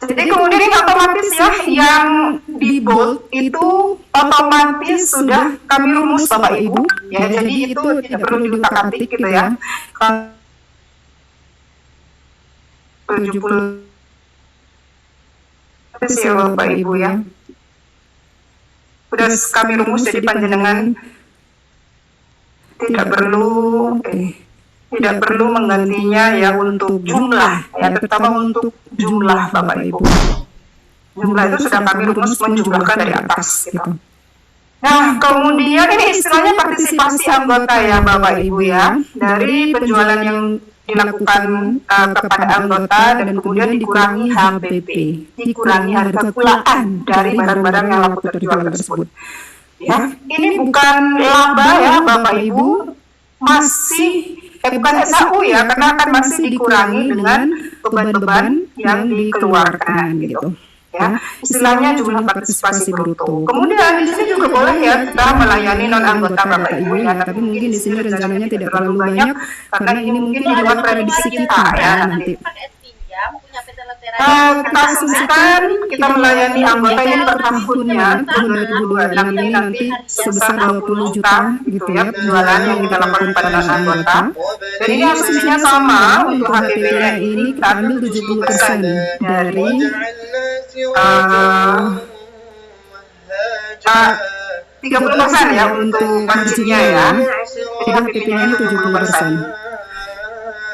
Jadi kemudian ini otomatis ya, yang di bold itu otomatis sudah kami rumus Bapak Ibu ya, jadi itu tidak perlu diutak-atik gitu ya. 70 ya Bapak Ibu ya, sudah kami rumus, jadi panjenengan tidak perlu menggantinya ya untuk jumlah ya, terutama untuk jumlah Bapak Ibu. Jumlah itu sudah kami rumus menjumlahkan dari atas gitu. Nah, kemudian ini istilahnya partisipasi anggota ya Bapak Ibu ya, dari penjualan yang dilakukan kepada anggota dan kemudian dikurangi HPP, dikurangi harga kulaan dari barang-barang yang laku terjual tersebut. Ya, ini bukan laba ya Bapak Ibu, masih bukan SAU ya, karena akan masih dikurangi dengan beban-beban yang dikeluarkan gitu ya. Istilahnya jumlah partisipasi bruto. Kemudian di sini juga boleh ya kita melayani non anggota Bapak Ibu ya, tapi mungkin di sini rencananya tidak terlalu banyak karena ini mungkin di luar prediksi kita ya nanti. Kita asumsikan kita melayani anggota ini per tahunnya, tahun 2026 ini nanti sebesar 20 juta gitu ya penjualan yang kita lakukan pada non anggota. Dan ini asumsinya sama, untuk HPP-nya ini kita ambil 70% dari 30% ya untuk marginnya ya. Jadi HPP-nya ini 70%.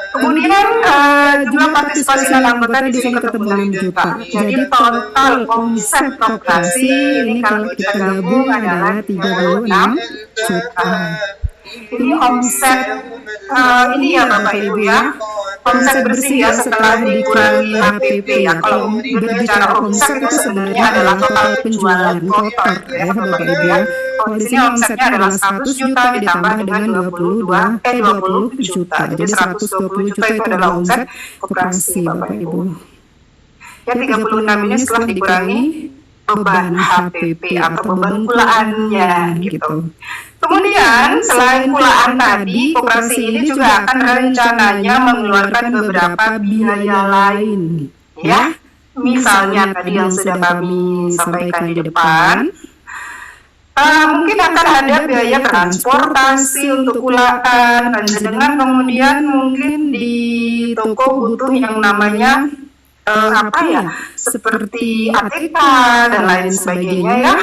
Kemudian jumlah partisipasi non anggota di sini ketemu 6 juta. Jadi total omset koperasi ini kalau kita gabung adalah 36 juta. Ini omset ini ya Bapak Ibu ya, omset bersih ya setelah dikurangi HPP ya. Kalau berbicara omset itu sebenarnya adalah total penjualan kotor ya Bapak Ibu ya. Kalau di sini omsetnya adalah 100 juta ditambah dengan 20 juta. Jadi 120 juta itu adalah omset koperasi Bapak Ibu. Ya 36 ini setelah dikurangi beban HPP atau beban kulaannya gitu. Kemudian selain kulaan tadi, koperasi ini juga akan rencananya mengeluarkan beberapa biaya lain ya. Misalnya tadi yang sudah kami sampaikan di depan, mungkin akan ada biaya transportasi untuk kulaan, dengan kemudian mungkin di toko butuh yang namanya seperti ATK dan lain sebagainya ya.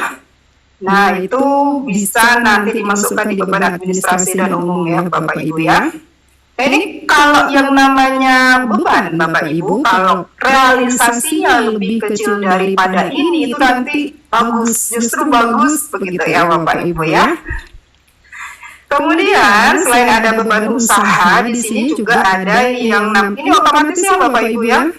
Nah, itu bisa nanti dimasukkan di beban administrasi dan umum ya Bapak Ibu ya. Nah, ini kalau yang namanya beban Bapak Ibu, kalau realisasinya lebih kecil daripada ini, itu nanti bagus, justru bagus begitu ya Bapak Ibu ya. Kemudian selain ada beban usaha, di sini juga ada yang ini otomatis ya Bapak Ibu ya.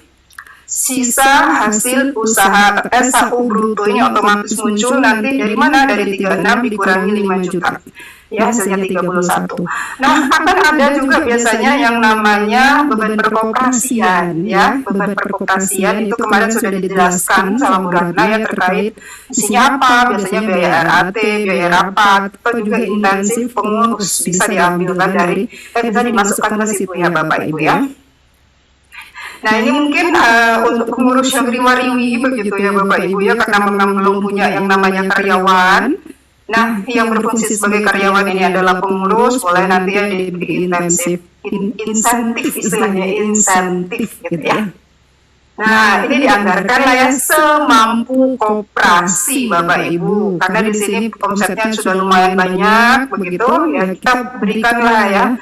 sisa hasil usaha SHU brutonya otomatis muncul nanti dari mana? Dari 36 dikurangi 5 juta. Ya, hasilnya 31. Nah, akan ada juga biasanya yang namanya beban perkoperasian, ya. Beban perkoperasian itu kemarin sudah dijelaskan sama Bu Ratna ya, terkait isinya apa, biasanya biaya RAT, biaya rapat, atau juga intensif pengurus bisa diambilkan dari, bisa dimasukkan ke situ ya Bapak Ibu ya. Nah, ini mungkin untuk pengurus yang riwa-riwi begitu ya Bapak Ibu ya, karena memang belum punya yang namanya karyawan. Nah, yang berfungsi sebagai karyawan ini adalah pengurus, boleh nanti ya diberi insentif istilahnya, insentif gitu ya. Nah, ini dianggarkan lah ya semampu koperasi Bapak Ibu, karena di sini omsetnya sudah lumayan banyak begitu ya, kita berikanlah ya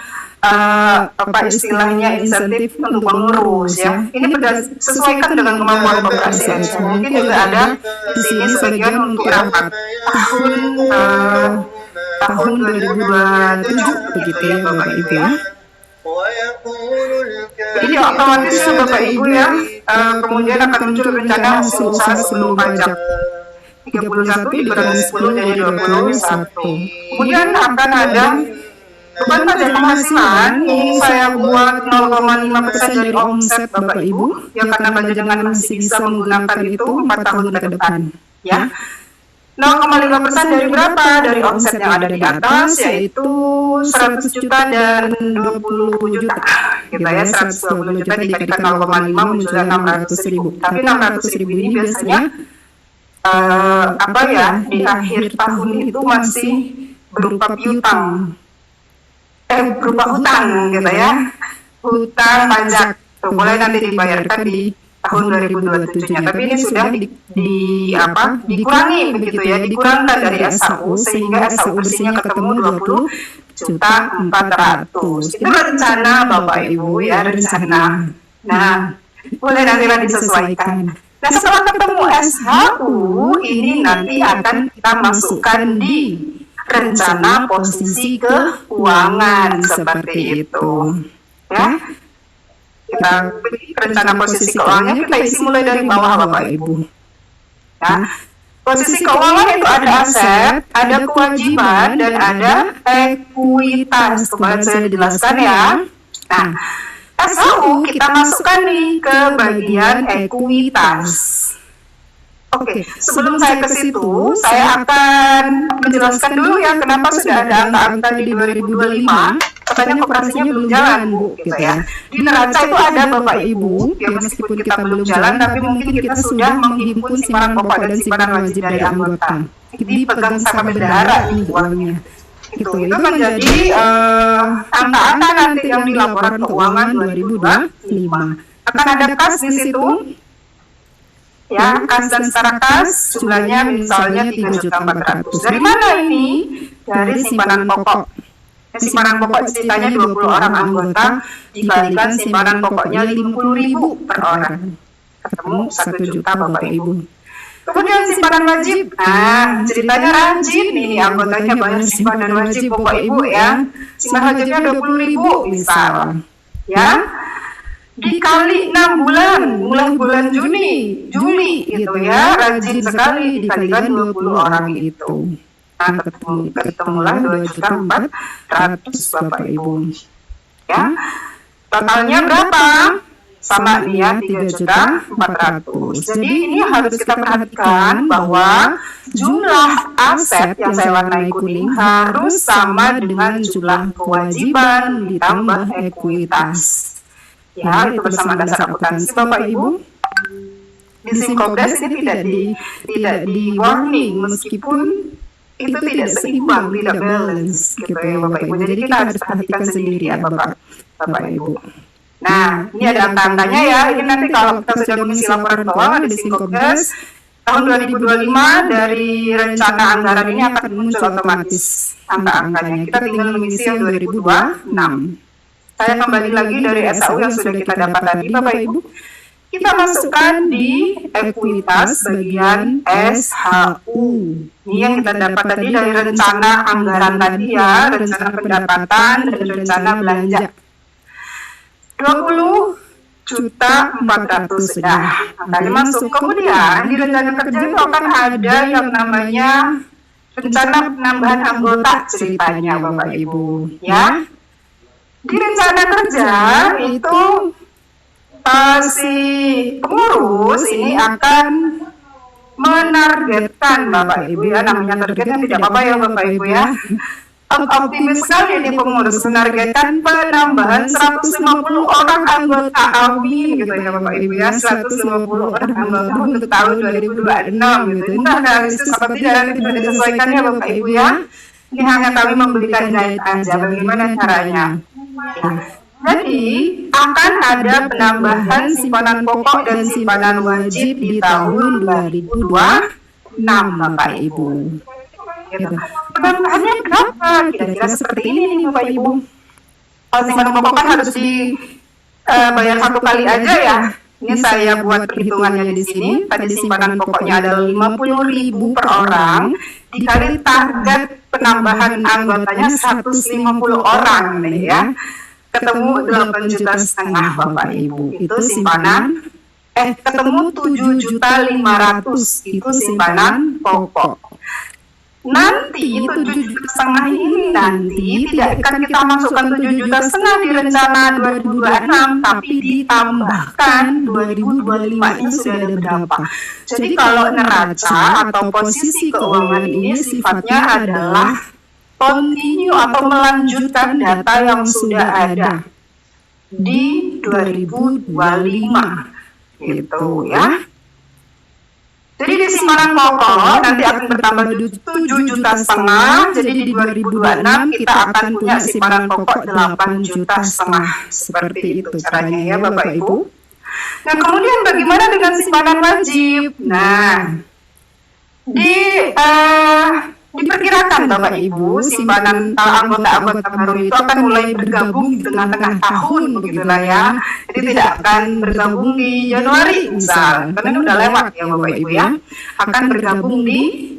apa istilahnya insentif untuk pengurus ya. Ini sesuaikan dengan kemampuan koperasi aja. Mungkin juga ada di sini sebagian untuk rapat tahun 2027 begitu ya Bapak Ibu ya. Jadi otomatis Bapak Ibu ya, kemudian akan muncul rencana hasil usaha sebelum pajak 31 dikurangi 10 dari 21. Kemudian akan ada beban pajak penghasilan, ini saya buat 0,5% dari omset Bapak Ibu, ya karena Bajajangan masih bisa menggunakan itu 4 tahun ke depan, ya. 0,5% dari berapa? Dari omset yang ada di atas, yaitu 100 juta dan 20 juta, gitu ya, 120 juta dikalikan 0,5 munculnya 600.000. Tapi 600.000 ini biasanya apa ya, di akhir tahun itu masih berupa piutang. Berupa hutang gitu ya, hutang pajak tuh boleh nanti dibayarkan di tahun 2027-nya, tapi ini sudah dikurangi begitu ya, dikurangkan dari SHU sehingga SHU bersihnya ketemu 20.400.000. Itu rencana Bapak Ibu ya, rencana. Nah, boleh nanti disesuaikan. Nah, setelah ketemu SHU ini nanti akan kita masukkan di rencana posisi keuangan seperti itu ya. Kita rencana posisi keuangannya kita isi mulai dari bawah Bapak Ibu ya. Posisi keuangan itu ada aset, ada kewajiban, dan ada ekuitas. Kemarin saya jelaskan ya. Nah, SHU kita masukkan nih ke bagian ekuitas. Oke, sebelum saya ke situ, saya akan menjelaskan dulu ya kenapa sudah ada angka-angka di 2025. Katanya koperasinya belum jalan, Bu, gitu ya. Di neraca itu ada Bapak Ibu, ya meskipun kita belum jalan, tapi mungkin kita sudah menghimpun simpanan pokok dan simpanan wajib dari anggota. Dipegang sama bendahara ini uangnya. Itu menjadi angka-angka nanti yang di laporan keuangan 2025. Akan ada kas di situ. Ya, kas dan setara kas jumlahnya misalnya 3.400.000. Dari mana ini? Dari simpanan pokok. Simpanan pokok ceritanya 20 orang anggota dikalikan simpanan pokoknya 50.000 per orang. Ketemu 1 juta Bapak Ibu. Kemudian simpanan wajib. Nah, ceritanya rajin nih anggotanya bayar simpanan wajib Bapak Ibu ya. Simpanan wajibnya 20.000 misal. Ya. Dikali 6 bulan, mulai bulan Juli gitu ya, rajin sekali dikalikan 20 orang itu. Nah, ketemulah 2.400.000 Bapak Ibu. Ya, totalnya berapa? Sama nih ya, 3.400.000. Jadi ini harus kita perhatikan bahwa jumlah aset yang saya warnai kuning harus sama dengan jumlah kewajiban ditambah ekuitas. Ya, itu bersama dasar akuntansi Bapak Ibu. Di Simkobdes ini tidak di warning meskipun itu tidak seimbang, tidak balance gitu ya Bapak Ibu. Jadi kita harus perhatikan sendiri ya Bapak Ibu. Nah, ini ada angka-angkanya ya. Ini nanti kalau kita sudah mengisi laporan keuangan di Simkobdes tahun 2025 dari rencana anggaran ini akan muncul otomatis angka-angkanya. Kita tinggal mengisi yang 2026. Saya kembali lagi dari SHU yang sudah kita dapat tadi Bapak Ibu. Kita masukkan di ekuitas bagian SHU. Ini yang kita dapat tadi dari rencana anggaran tadi ya, rencana pendapatan dan rencana belanja. 20 5.400.000. Nah, angkanya masuk. Kemudian di rencana kerja itu akan ada yang namanya rencana penambahan anggota ceritanya Bapak Ibu, ya. Di rencana kerja itu si pengurus ini akan menargetkan Bapak Ibu ya, namanya targetnya tidak apa-apa ya Bapak Ibu ya. Optimis sekali ini pengurus menargetkan penambahan 150 orang anggota AWI gitu ya Bapak Ibu ya, 150 orang anggota untuk tahun 2026 gitu. Entah realistis apa tidak nanti bisa disesuaikan ya Bapak Ibu ya. Ini hanya kami memberikan guide aja bagaimana caranya. Jadi akan ada penambahan simpanan pokok dan simpanan wajib di tahun 2026 Bapak Ibu. Gitu. Penambahannya berapa? Kira-kira seperti ini nih Bapak Ibu. Kalau simpanan pokok kan harus dibayar satu kali aja ya. Ini saya buat perhitungannya di sini. Tadi simpanan pokoknya ada 50.000 per orang, dikali target penambahan anggotanya 150 orang nih ya. Ketemu 8,5 juta Bapak Ibu. Itu simpanan ketemu 7.500.000 itu simpanan pokok. Nanti 7,5 juta ini nanti tidak akan kita masukkan 7,5 juta di rencana 2026, tapi ditambahkan 2025 ini sudah ada berapa. Jadi kalau neraca atau posisi keuangan ini sifatnya adalah continue atau melanjutkan data yang sudah ada di 2025 gitu ya. Jadi di simpanan pokok nanti akan bertambah 7,5 juta. Jadi di 2026 kita akan punya simpanan pokok 8,5 juta. Seperti itu caranya ya Bapak Ibu. Nah kemudian bagaimana dengan simpanan wajib? Nah diperkirakan Bapak Ibu simpanan anggota-anggota baru itu akan mulai bergabung di tengah-tengah tahun begitulah ya. Jadi tidak akan bergabung di Januari misal, karena ini udah lewat ya Bapak Ibu ya. Akan bergabung di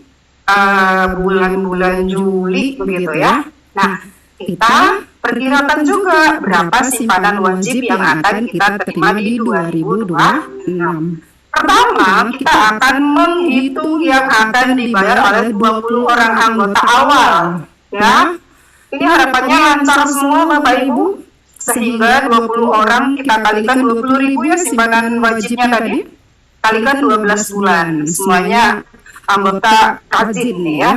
bulan-bulan Juli begitu ya. Nah kita perkirakan juga berapa simpanan wajib yang akan kita terima di 2026. Pertama, kita akan menghitung yang akan dibayar oleh 20 orang anggota awal, ya. Ini harapannya lancar semua Bapak Ibu, sehingga 20 orang kita kalikan 20.000 ya simpanan wajibnya tadi, kalikan 12 bulan, semuanya anggota rajin nih ya.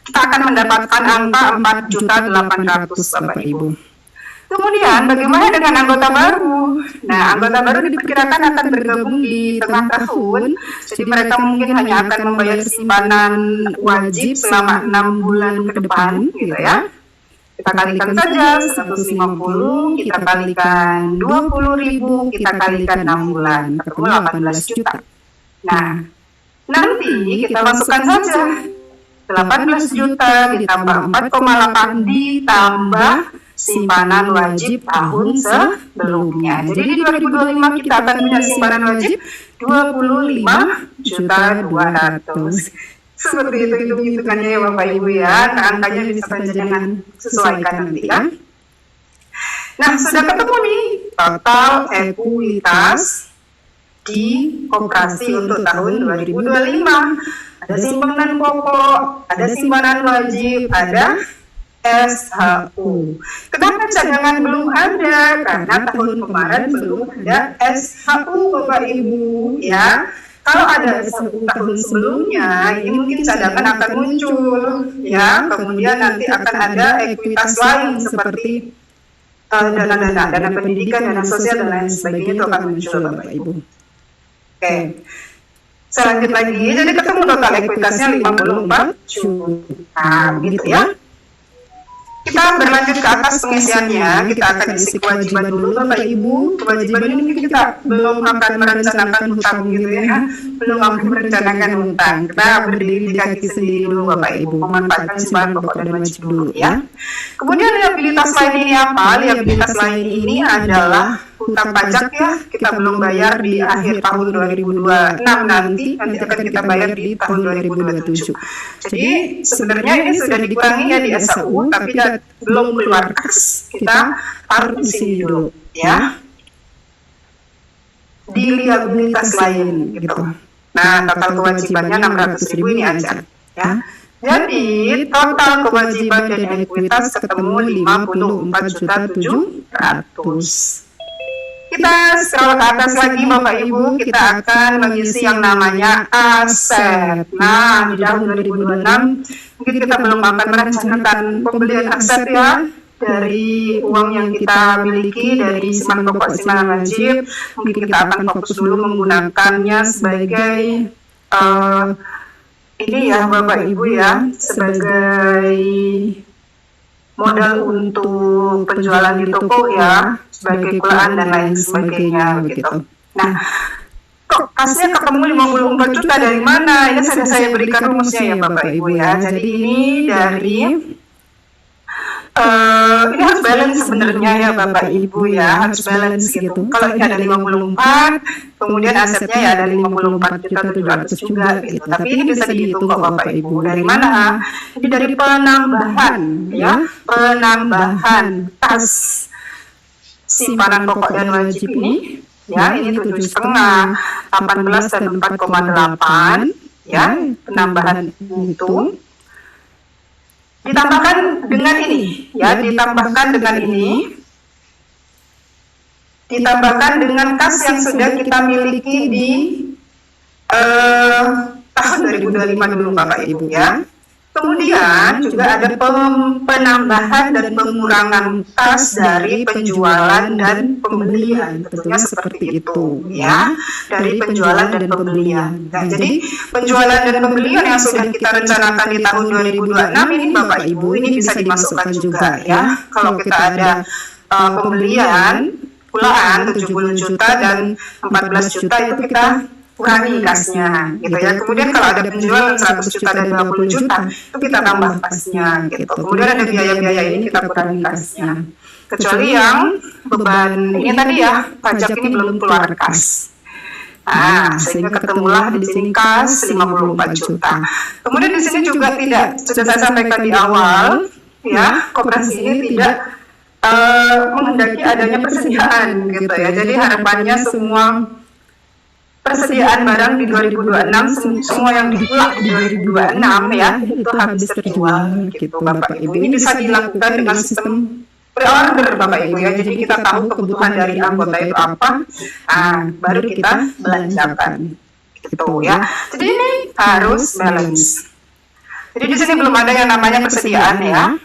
Kita akan mendapatkan angka 4.800.000 Bapak Ibu. Kemudian bagaimana dengan anggota baru? Nah, anggota baru diperkirakan akan bergabung di tengah tahun. Jadi mereka mungkin hanya akan membayar simpanan wajib selama 6 bulan ke depan, gitu ya. Kita kalikan saja 150, kita kalikan 20.000, kita kalikan 6 bulan, ketemu 18 juta. Nah, nanti kita masukkan saja 18 juta ditambah 4,8 ditambah simpanan wajib tahun sebelumnya. Jadi di 2025 kita akan punya simpanan wajib 25.200.000. Seperti itu hitung-hitungannya ya Bapak Ibu ya. Nah, angkanya bisa panjenengan sesuaikan nanti ya. Nah, sudah ketemu nih total ekuitas di koperasi untuk tahun 2025. Ada simpanan pokok, ada simpanan wajib, ada SHU. Kenapa cadangan belum ada? Karena tahun kemarin belum ada SHU Bapak Ibu ya. Kalau ada SHU tahun sebelumnya, ini mungkin cadangan akan muncul ya. Kemudian nanti akan ada ekuitas lain seperti dana pendidikan, dana sosial dan lain sebagainya itu akan muncul Bapak Ibu. Oke. Selanjut lagi, jadi ketemu total ekuitasnya 54 juta gitu ya. Kita berlanjut ke atas pengisiannya, kita akan isi kewajiban dulu Bapak Ibu. Kewajiban ini mungkin kita belum akan merencanakan hutang gitu ya, belum akan merencanakan hutang. Kita berdiri di kaki sendiri dulu Bapak Ibu, memanfaatkan simpanan pokok dan wajib dulu ya. Kemudian liabilitas lain ini apa? Liabilitas lain ini adalah hutang pajak ya, kita belum bayar di akhir tahun 2026 nanti akan kita bayar di tahun 2027. Jadi sebenarnya ini sudah dikurangi ya di SHU, tapi belum keluar kas, kita taruh di sini dulu ya. di liabilitas lain gitu. Nah, total kewajibannya 600.000 ini aja ya. Jadi total kewajiban dan ekuitas ketemu 54.700.000. Kita scroll ke atas lagi Bapak Ibu, kita akan mengisi yang namanya aset. Nah, di tahun 2026 mungkin kita belum akan merencanakan pembelian aset ya, dari uang yang kita miliki, dari simpanan pokok, simpanan wajib. Mungkin kita akan fokus dulu menggunakannya sebagai ini ya Bapak Ibu ya, sebagai modal untuk penjualan di toko ya, sebagai kulaan dan lain sebagainya begitu. Nah, kok kasnya ketemu 54 juta dari mana? Ini sudah saya berikan rumusnya ya Bapak Ibu ya. Jadi ini dari ini harus balance sebenarnya ya Bapak Ibu ya, harus balance gitu. Kalau ini ada 54, kemudian asetnya ya ada 54.700.000 juga gitu. Tapi ini bisa dihitung kok Bapak Ibu. Dari mana? Ini dari penambahan ya, penambahan kas simpanan pokok dan wajib ini ya, ini 7,5, 18 dan 4,8 ya, penambahan itu ditambahkan dengan ini ya, ditambahkan dengan ini, ditambahkan dengan kas yang sudah kita miliki di tahun 2025 dulu Bapak Ibu ya. Kemudian juga ada penambahan dan pengurangan kas dari penjualan dan pembelian, tentunya seperti itu ya, dari penjualan dan pembelian. Nah, jadi penjualan dan pembelian yang sudah kita rencanakan di tahun 2026 ini Bapak Ibu, ini bisa dimasukkan juga ya. Kalau kita ada pembelian kulaan 70 juta dan 14 juta itu kita kurangi kasnya gitu ya. Kemudian kalau ada penjualan 100 juta dan 20 juta itu kita tambah kasnya gitu. Kemudian ada biaya-biaya ini kita kurangi kasnya. Kecuali yang beban ini tadi ya, pajak ini belum keluar kas. Nah, sehingga ketemulah di sini kas 54 juta. Kemudian di sini juga tidak, sudah saya sampaikan di awal ya, koperasi ini tidak menghendaki adanya persediaan gitu ya. Jadi harapannya semua persediaan barang di 2026 semua yang dibuat di 2026 ya itu habis terjual gitu Bapak Ibu. Ini bisa dilakukan dengan sistem pre-order Bapak Ibu ya. Jadi kita tahu kebutuhan dari anggota itu apa, baru kita belanjakan gitu ya. Jadi ini harus balance. Jadi di sini belum ada yang namanya persediaan ya.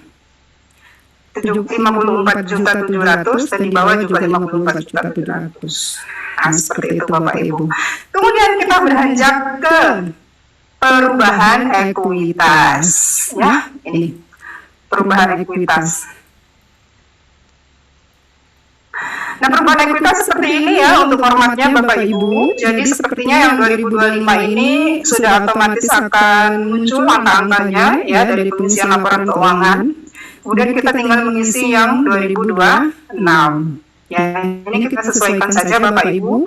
54.700.000 dan di bawah juga 54.700.000. Nah, seperti itu Bapak Ibu. Kemudian kita beranjak ke perubahan ekuitas ya. Ini perubahan ekuitas. Nah, perubahan ekuitas seperti ini ya untuk formatnya Bapak Ibu. Jadi sepertinya yang 2025 ini sudah otomatis akan muncul angka-angkanya ya dari pengisian laporan keuangan. Kemudian kita tinggal mengisi yang 2026. Ya, ini kita sesuaikan saja Bapak Ibu.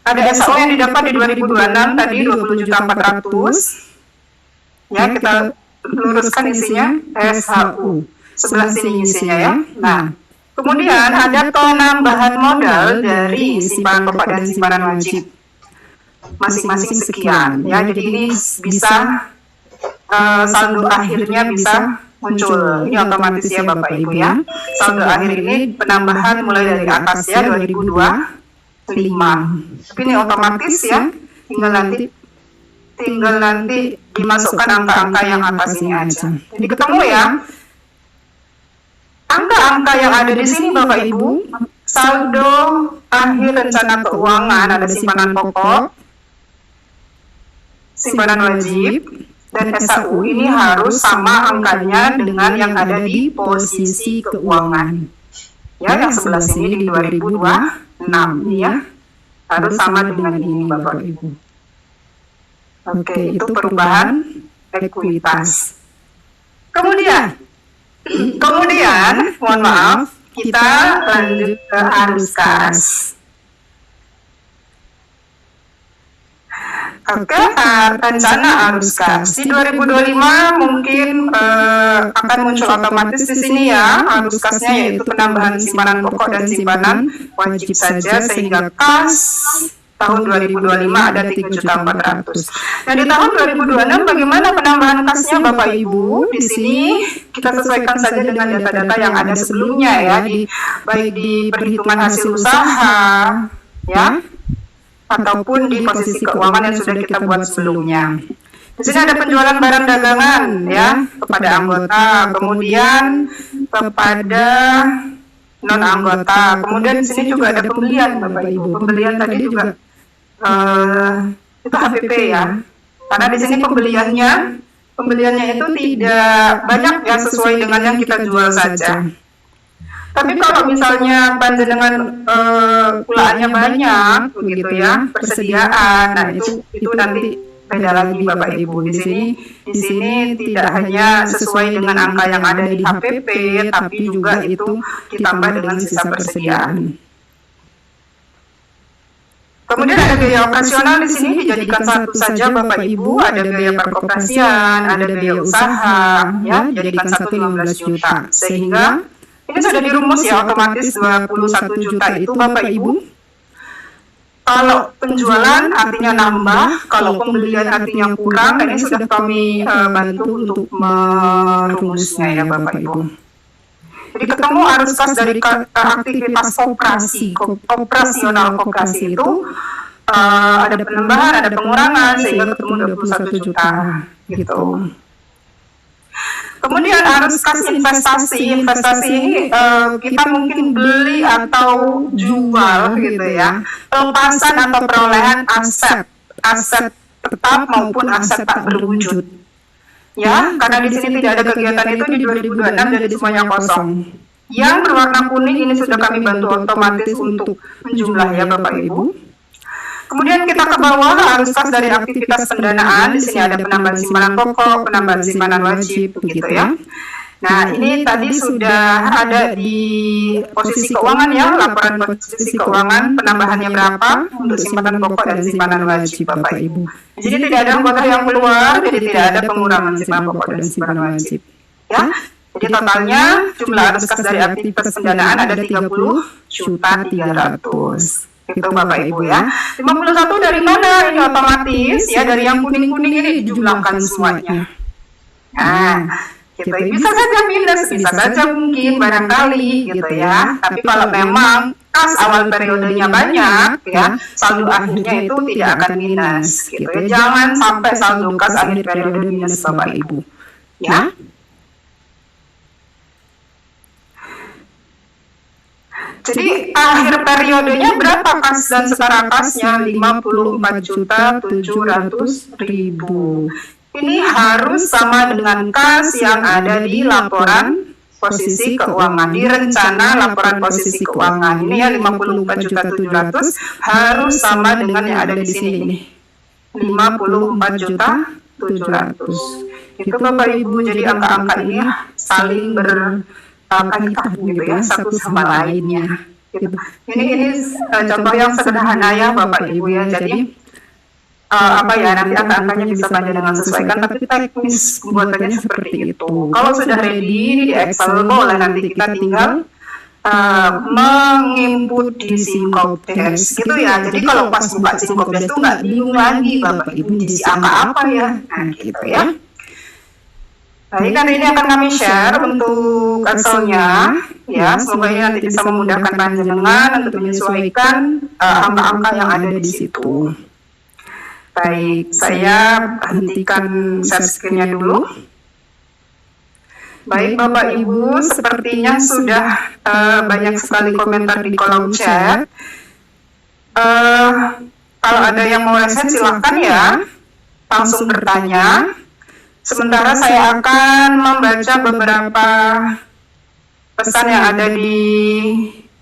Ada SAU yang didapat di 2026 tadi 20.400. Ya, kita luruskan isinya SHU. Sebelah sini isinya ya. Nah, kemudian ada penambahan modal dari simpanan pokok dan simpanan wajib. Masing-masing sekian ya. Jadi ini bisa saldo akhirnya bisa muncul. Ini otomatis ya Bapak Ibu ya. Saldo akhir ini penambahan mulai dari atas ya 2025. Tapi ini otomatis ya. Tinggal nanti dimasukkan angka-angka yang atas ini aja. Jadi ketemu ya. Angka-angka yang ada di sini Bapak Ibu, saldo akhir rencana keuangan ada simpanan pokok, simpanan wajib, dan SAU ini harus sama angkanya dengan yang ada di posisi keuangan. Ya, yang sebelah sini di 2026 ya. Harus sama dengan ini Bapak Ibu. Oke, itu perubahan ekuitas. Kemudian, mohon maaf, kita lanjut ke arus kas. Oke, rencana arus kas di 2025 mungkin akan muncul otomatis di sini ya. Arus kasnya yaitu penambahan simpanan pokok dan simpanan wajib saja, sehingga kas tahun 2025 ada 3.400.000. Nah, di tahun 2026 bagaimana penambahan kasnya Bapak Ibu? Di sini kita sesuaikan saja dengan data-data yang ada sebelumnya ya, baik di perhitungan hasil usaha ya, ataupun di posisi keuangan yang sudah kita buat sebelumnya. Di sini ada penjualan barang dagangan ya kepada anggota, kemudian kepada non anggota. Kemudian di sini juga ada pembelian Bapak Ibu. Pembelian tadi juga itu HPP ya. Karena di sini pembeliannya itu tidak banyak ya, sesuai dengan yang kita jual saja. Tapi kalau misalnya panjenengan pulaannya banyak begitu ya, persediaan, nah itu nanti beda lagi Bapak Ibu. Di sini tidak hanya sesuai dengan angka yang ada di HPP, tapi juga itu ditambah dengan sisa persediaan. Kemudian ada biaya operasional di sini dijadikan satu saja Bapak Ibu, ada biaya perkoperasian, ada biaya usaha, ya, dijadikan satu 15 juta. Sehingga ini sudah dirumus ya, otomatis 21 juta itu Bapak Ibu. Kalau penjualan artinya nambah, kalau pembelian artinya kurang, dan ini sudah kami bantu untuk merumusnya ya Bapak Ibu. Jadi ketemu arus kas dari aktivitas operasional koperasi itu ada penambahan, ada pengurangan, sehingga ketemu 21 juta gitu. Kemudian arus kas investasi ini kita mungkin beli atau jual gitu ya, pelepasan atau perolehan aset tetap maupun aset tak berwujud. Ya, karena di sini tidak ada kegiatan itu di 2026, jadi semuanya kosong. Yang berwarna kuning ini sudah kami bantu otomatis untuk menjumlah ya Bapak Ibu. Kemudian kita ke bawah arus kas dari aktivitas pendanaan. Di sini ada penambahan simpanan pokok, penambahan simpanan wajib, begitu ya. Nah, ini tadi sudah ada di posisi keuangan ya, laporan posisi keuangan penambahannya berapa untuk simpanan pokok dan simpanan wajib Bapak Ibu. Jadi tidak ada anggota yang keluar, jadi tidak ada pengurangan simpanan pokok dan simpanan wajib. Ya, jadi totalnya jumlah arus kas dari aktivitas pendanaan ada 30.300.000. Itu Bapak Ibu ya. 51 dari mana? Ini otomatis ya, dari yang kuning-kuning ini dijumlahkan semuanya. Nah, gitu. Bisa saja minus, bisa saja mungkin barangkali gitu ya. Tapi kalau memang kas awal periodenya banyak ya, saldo akhirnya itu tidak akan minus gitu ya. Jangan sampai saldo kas akhir periode minus Bapak Ibu. Ya. Jadi akhir periodenya berapa kas dan setara kasnya? 54.700.000. Ini harus sama dengan kas yang ada di laporan posisi keuangan, di rencana laporan posisi keuangan. Ini ya 54.700.000 harus sama dengan yang ada di sini nih. 54.700.000. Itu Bapak Ibu, jadi angka-angka ini saling berkaitan gitu ya, satu sama lainnya. Gitu. Ini contoh yang sederhana ya Bapak Ibu ya. Jadi nanti angka-angkanya bisa panjenengan sesuaikan, tapi teknis pembuatannya seperti itu. Kalau sudah ready di Excel, boleh nanti kita tinggal menginput di Simcopdes gitu ya. Jadi kalau pas buka Simcopdes itu nggak bingung lagi Bapak Ibu di angka apa ya, nah gitu ya. Baik, nanti ini akan kami share untuk Excelnya ya. Semoga ini nanti bisa memudahkan panjenengan untuk menyesuaikan angka-angka yang ada di situ. Baik, saya hentikan share screen-nya dulu. Baik Bapak Ibu, sepertinya sudah banyak sekali komentar di kolom chat. Kalau ada yang mau reset silahkan ya, langsung bertanya. Sementara saya akan membaca beberapa pesan yang ada di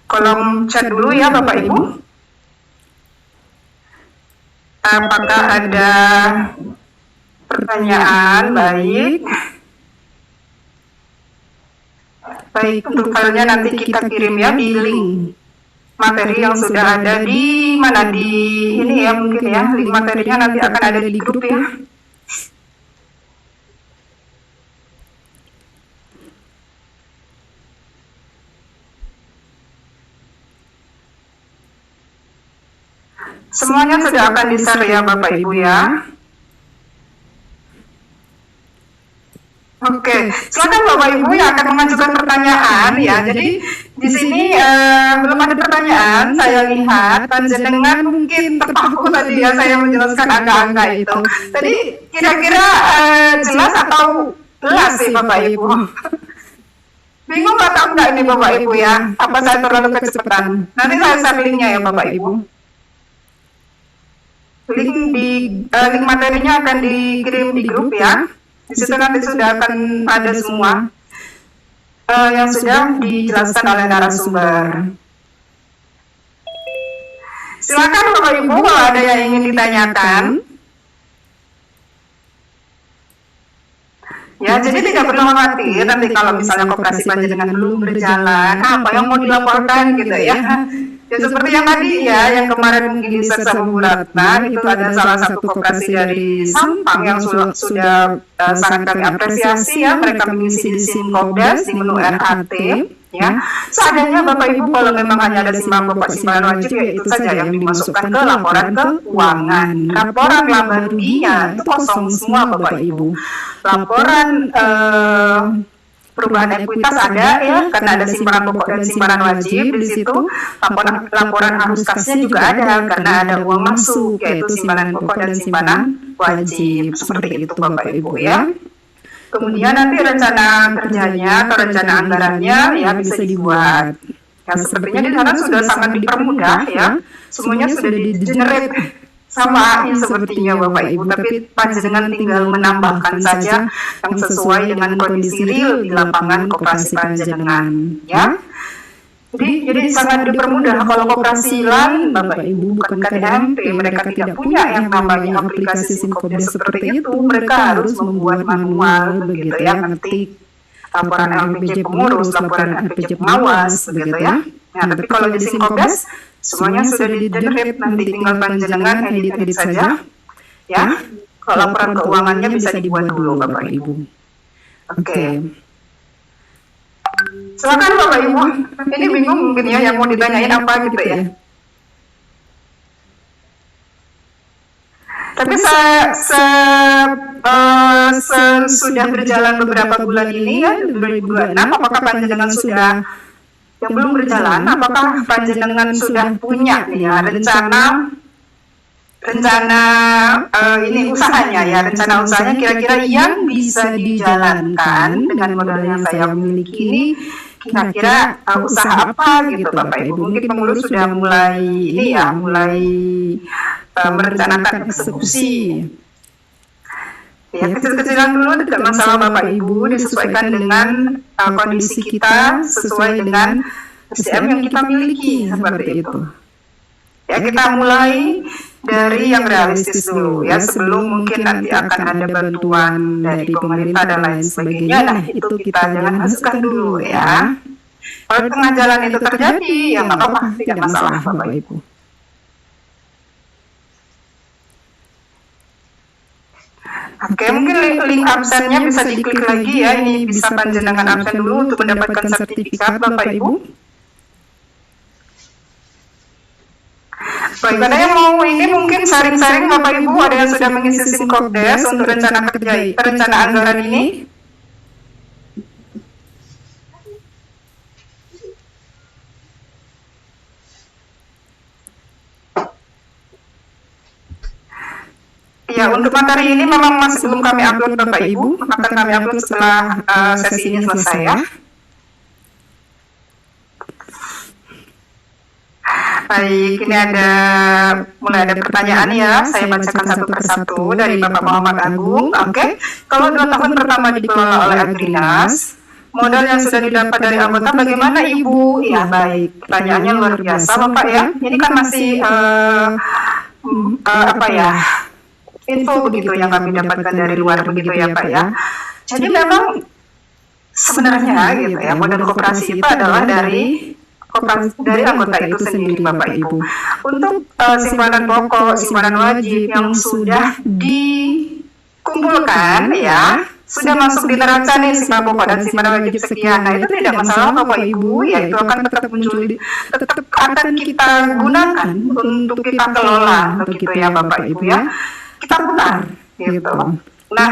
kolom chat dulu ya Bapak Ibu. Apakah ada pertanyaan? Baik. Baik, untuk filenya nanti kita kirim ya di link materi yang sudah ada di mana, di ini ya mungkin ya, link materinya nanti akan ada di grup ya. Semuanya sudah akan di-share ya Bapak Ibu ya. Oke, silakan Bapak Ibu yang akan mengajukan pertanyaan ya. Jadi di sini belum ada pertanyaan. Saya lihat panjenengan mungkin terpaku tadi ya saya menjelaskan angka-angka itu. Tadi kira-kira jelas atau jelas sih Bapak Ibu? Bingung atau enggak ini Bapak Ibu ya? Apa saya terlalu kecepatan? Nanti saya share linknya ya Bapak Ibu. Link materinya akan dikirim di grup ya. Di situ nanti sudah akan ada semua yang sudah dijelaskan oleh narasumber. Silakan Bapak Ibu kalau ada yang ingin ditanyakan. Ya, jadi tidak perlu khawatir nanti kalau misalnya koperasi panjenengan belum berjalan, apa yang mau dilaporkan gitu ya. Ya seperti yang tadi ya, yang kemarin mungkin di sama Bu Ratna, itu ada salah satu koperasi dari Sampang yang sudah sangat kami apresiasi ya, mereka mengisi di Simkobdes di menu RAT ya. Seadanya Bapak Ibu kalau memang hanya ada simpanan pokok simpanan wajib ya itu saja yang dimasukkan ke laporan keuangan. Laporan laba ruginya itu kosong semua Bapak Ibu. Laporan perubahan ekuitas ada ya, karena ada simpanan pokok dan simpanan wajib di situ. Laporan arus kasnya juga ada karena ada uang masuk, yaitu simpanan pokok dan simpanan wajib. Seperti itu Bapak Ibu ya. Kemudian nanti rencana kerjanya atau rencana anggarannya ya bisa dibuat. Ya sepertinya di sana sudah sangat dipermudah ya. Semuanya sudah di-generate sama AI sepertinya Bapak Ibu, tapi panjenengan tinggal menambahkan saja yang sesuai dengan kondisi real di lapangan koperasi panjenengan ya. Jadi sangat dipermudah. Kalau koperasi lain Bapak Ibu bukan KDMP, mereka tidak punya yang namanya aplikasi Simkobdes seperti itu, mereka harus membuat manual begitu ya, ngetik laporan LPJ pengurus, laporan LPJ pengawas begitu ya. Nah, tapi kalau di Simkobdes semuanya sudah di-generate, nanti tinggal panjenengan edit-edit saja ya. Kalau laporan keuangannya bisa dibuat dulu Bapak Ibu. Oke. Silakan Bapak Ibu. Ini bingung mungkin ya yang mau ditanyain apa gitu ya. Tapi sudah berjalan beberapa bulan ini ya, 2026, apakah panjenengan sudah yang belum berjalan, apakah panjenengan sudah punya ya rencana ini usahanya ya, rencana usahanya kira-kira yang bisa dijalankan dengan modal yang saya miliki ini, kira-kira usaha apa gitu Bapak Ibu. Mungkin pengurus sudah mulai ini ya, mulai merencanakan eksekusi. Ya, kecil-kecilan dulu tidak masalah Bapak Ibu, disesuaikan dengan kondisi kita, sesuai dengan SDM yang kita miliki, seperti itu. Ya, kita mulai dari yang realistis dulu ya, sebelum mungkin nanti akan ada bantuan dari pemerintah dan lain sebagainya. Nah, itu kita jangan masukkan dulu ya. Kalau tengah jalan itu terjadi, ya nggak apa-apa, tidak masalah Bapak Ibu. Oke, mungkin link absennya bisa diklik lagi ya. Ini bisa panjenengan absen dulu untuk mendapatkan sertifikat Bapak Ibu. Baik, ada yang mau ini mungkin sharing-sharing Bapak Ibu, ada yang sudah mengisi Simkobdes untuk rencana anggaran ini? Ya, untuk materi ini memang masih belum kami upload Bapak Ibu, akan kami upload setelah sesi ini selesai ya. Baik, ini mulai ada pertanyaan ya, saya bacakan satu persatu dari Bapak Muhammad Agung. Oke, kalau 2 tahun pertama dikelola oleh Agrinas, modal yang sudah didapat dari anggota bagaimana Ibu? Ya baik, pertanyaannya luar biasa Bapak ya. Ini kan masih apa ya, info begitu yang kami dapatkan dari luar begitu ya Pak ya. Jadi memang sebenarnya gitu ya, modal koperasi itu adalah dari anggota itu sendiri Bapak Ibu. Untuk simpanan pokok, simpanan wajib yang sudah dikumpulkan ya, sudah masuk di neraca nih simpanan pokok dan simpanan wajib sekian. Nah, itu tidak masalah Bapak Ibu, ya itu akan tetap muncul, tetap akan kita gunakan untuk kita kelola begitu ya Bapak Ibu ya. Kita putar gitu. Nah,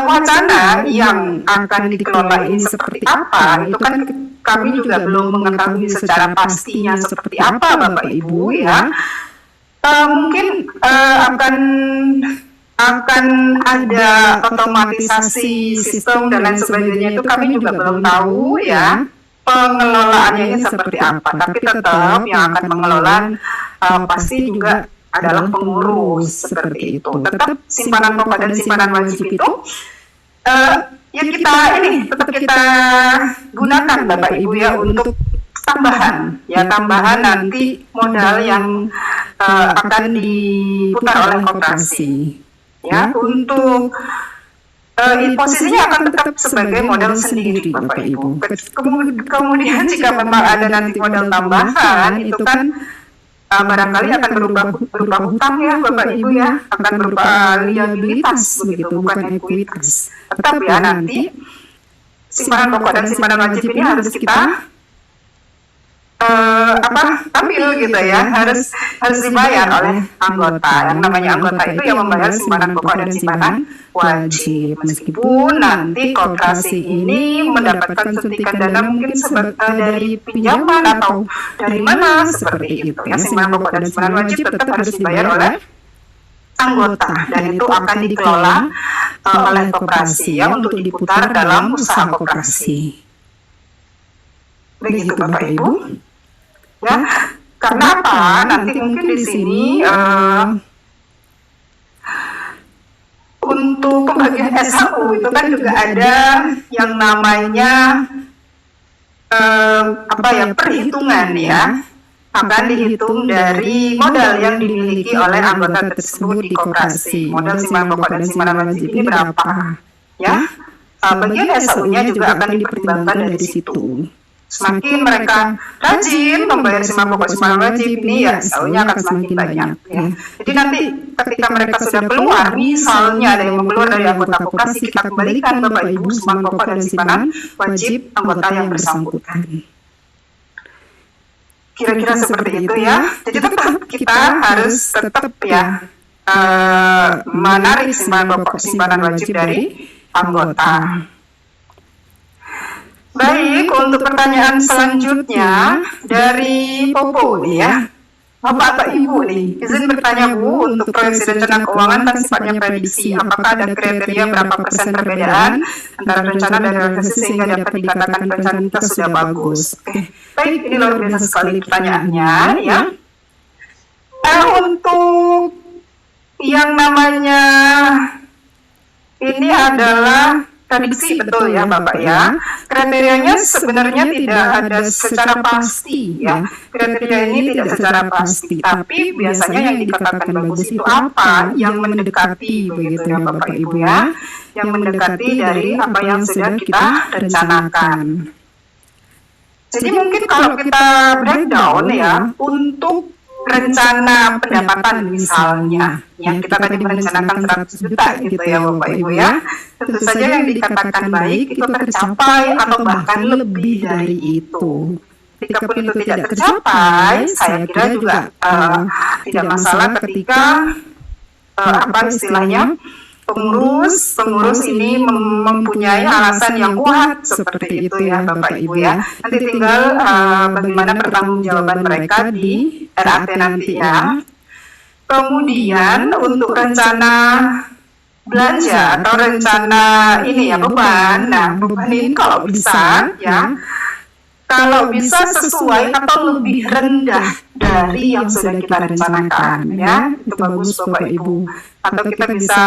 wacana yang akan dikelola ini seperti apa, itu kan kami juga belum mengetahui secara pastinya seperti apa Bapak Ibu ya. Mungkin akan ada otomatisasi sistem dan lain sebagainya, itu kami juga belum tahu ya pengelolaannya ini seperti apa. Tapi tetap yang akan mengelola pasti juga adalah pengurus seperti itu. Tetap simpanan pokok dan simpanan wajib itu ya tetap kita gunakan Bapak Ibu ya untuk tambahan nanti modal yang akan diputar oleh koperasi ya. Untuk posisinya akan tetap sebagai modal sendiri Bapak Ibu. Kemudian jika memang ada nanti modal tambahan itu kan barangkali akan berupa hutang ya Bapak Ibu ya, akan berupa liabilitas begitu, bukan ekuitas. Tetap ya nanti simpanan pokok dan simpanan wajib ini harus kita ambil gitu ya, harus dibayar oleh anggota. Yang namanya anggota itu yang membayar simpanan pokok dan simpanan wajib. Meskipun nanti koperasi ini mendapatkan suntikan dana mungkin dari pinjaman atau dari mana seperti itu ya, simpanan pokok dan simpanan wajib tetap harus dibayar oleh anggota dan itu akan dikelola oleh koperasi ya untuk diputar dalam usaha koperasi. Begitu Bapak Ibu. Ya, karena apa? Nanti mungkin di sini untuk pembagian SHU itu kan juga ada yang namanya perhitungan ya, akan dihitung dari modal yang dimiliki oleh anggota tersebut di koperasi. Modal simpanan pokok dan simpanan wajib ini berapa? Ya, bagian SHU-nya juga akan dipertimbangkan dari situ. Semakin mereka rajin membayar simpanan pokok simpanan wajib ini ya SHU-nya akan semakin banyak ya. Jadi nanti ketika mereka sudah keluar, misalnya ada yang mau keluar dari anggota koperasi, kita kembalikan Bapak Ibu simpanan pokok dan simpanan wajib anggota yang bersangkutan. Kira-kira seperti itu ya. Jadi tetap kita harus tetap ya menarik simpanan pokok simpanan wajib dari anggota. Baik, untuk pertanyaan selanjutnya dari Popo nih ya. Bapak atau Ibu nih, izin bertanya Bu, untuk proyeksi rencana keuangan kan sifatnya prediksi. Apakah ada kriteria berapa persen perbedaan antara rencana dan realisasi sehingga dapat dikatakan rencana kita sudah bagus? Oke, baik, ini luar biasa sekali pertanyaannya ya. Untuk yang namanya ini adalah prediksi, betul ya Bapak ya. Kriterianya sebenarnya tidak ada secara pasti ya. Kriteria ini tidak secara pasti, tapi biasanya yang dikatakan bagus itu apa? Yang mendekati begitu ya Bapak Ibu ya. Yang mendekati dari apa yang sudah kita rencanakan. Jadi mungkin kalau kita breakdown ya, untuk rencana pendapatan misalnya, yang kita tadi merencanakan 100 juta gitu ya Bapak Ibu ya, tentu saja yang dikatakan baik itu tercapai atau bahkan lebih dari itu. Jika pun itu tidak tercapai, saya kira juga tidak masalah ketika istilahnya pengurus ini mempunyai alasan yang kuat seperti itu ya Bapak Ibu ya. Nanti tinggal bagaimana pertanggungjawaban mereka di RAT nanti ya. Kemudian untuk rencana belanja atau rencana ini ya beban. Nah, beban ini kalau bisa ya, kalau bisa sesuai atau lebih rendah dari yang sudah kita rencanakan ya, itu bagus Bapak Ibu. Atau kita bisa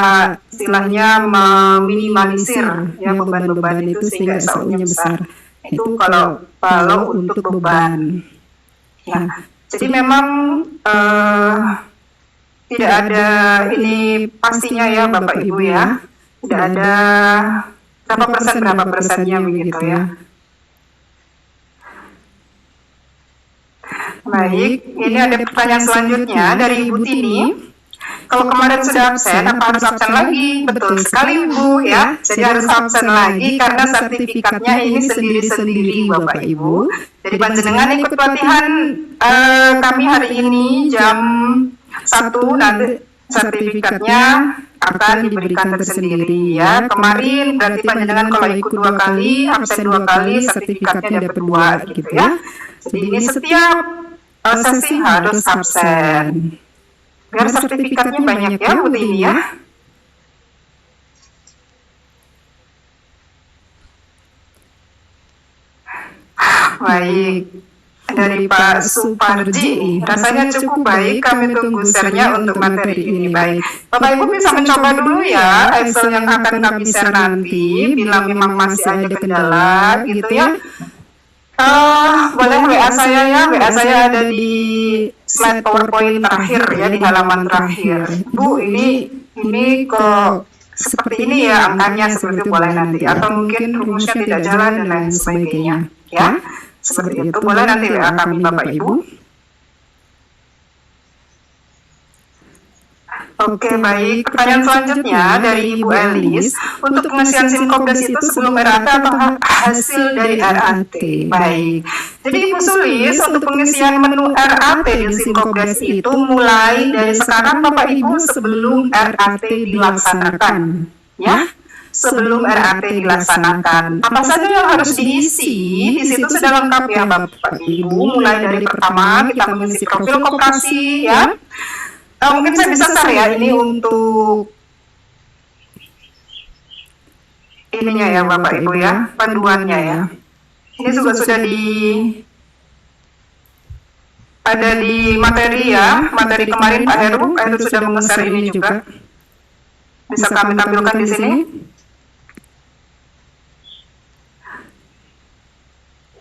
istilahnya meminimalisir ya beban-beban itu sehingga SHU-nya besar. Itu kalau untuk beban. Ya, jadi memang tidak ada ini pastinya ya Bapak Ibu ya. Tidak ada berapa persennya begitu ya. Baik, ini ada pertanyaan selanjutnya dari Ibu Tini. Kalau kemarin sudah absen, apa harus absen lagi? Betul sekali Ibu ya. Jadi harus absen lagi karena sertifikatnya ini sendiri-sendiri Bapak Ibu. Jadi panjenengan ikut pelatihan kami hari ini jam 1, nanti sertifikatnya akan diberikan tersendiri ya. Kemarin berarti panjenengan kalau ikut 2 kali, absen 2 kali, sertifikatnya dapat 2 gitu ya. Jadi ini setiap sesi harus absen. Biar sertifikatnya banyak ya Bu Tini ya. Baik, dari Pak Suparji, rasanya cukup baik, kami tunggu share-nya untuk materi ini. Baik, Bapak Ibu bisa mencoba dulu ya Excel yang akan kami share nanti, bila memang masih ada kendala gitu ya. Boleh WA saya ya, WA saya ada di slide PowerPoint terakhir ya, di halaman terakhir. Bu, ini kok seperti ini ya angkanya, seperti itu boleh nanti, atau mungkin rumusnya tidak jalan dan lain sebagainya ya. Seperti itu boleh nanti WA kami Bapak Ibu. Oke, baik. Pertanyaan selanjutnya dari Ibu Elis, untuk pengisian Simkobdes itu sebelum RAT atau hasil dari RAT? Baik. Jadi Ibu Sulis, untuk pengisian menu RAT di Simkobdes itu mulai dari sekarang Bapak Ibu sebelum RAT dilaksanakan, ya. Sebelum RAT dilaksanakan, apa saja yang harus diisi? Di situ sudah lengkap ya Bapak Ibu. Mulai dari pertama kita mengisi profil koperasi ya. Mungkin saya bisa share ya ini untuk ininya ya Bapak Ibu ya, panduannya ya. Ini juga sudah ada di materi ya, materi kemarin Pak Heru sudah meng-share ini juga. Bisa kami tampilkan di sini.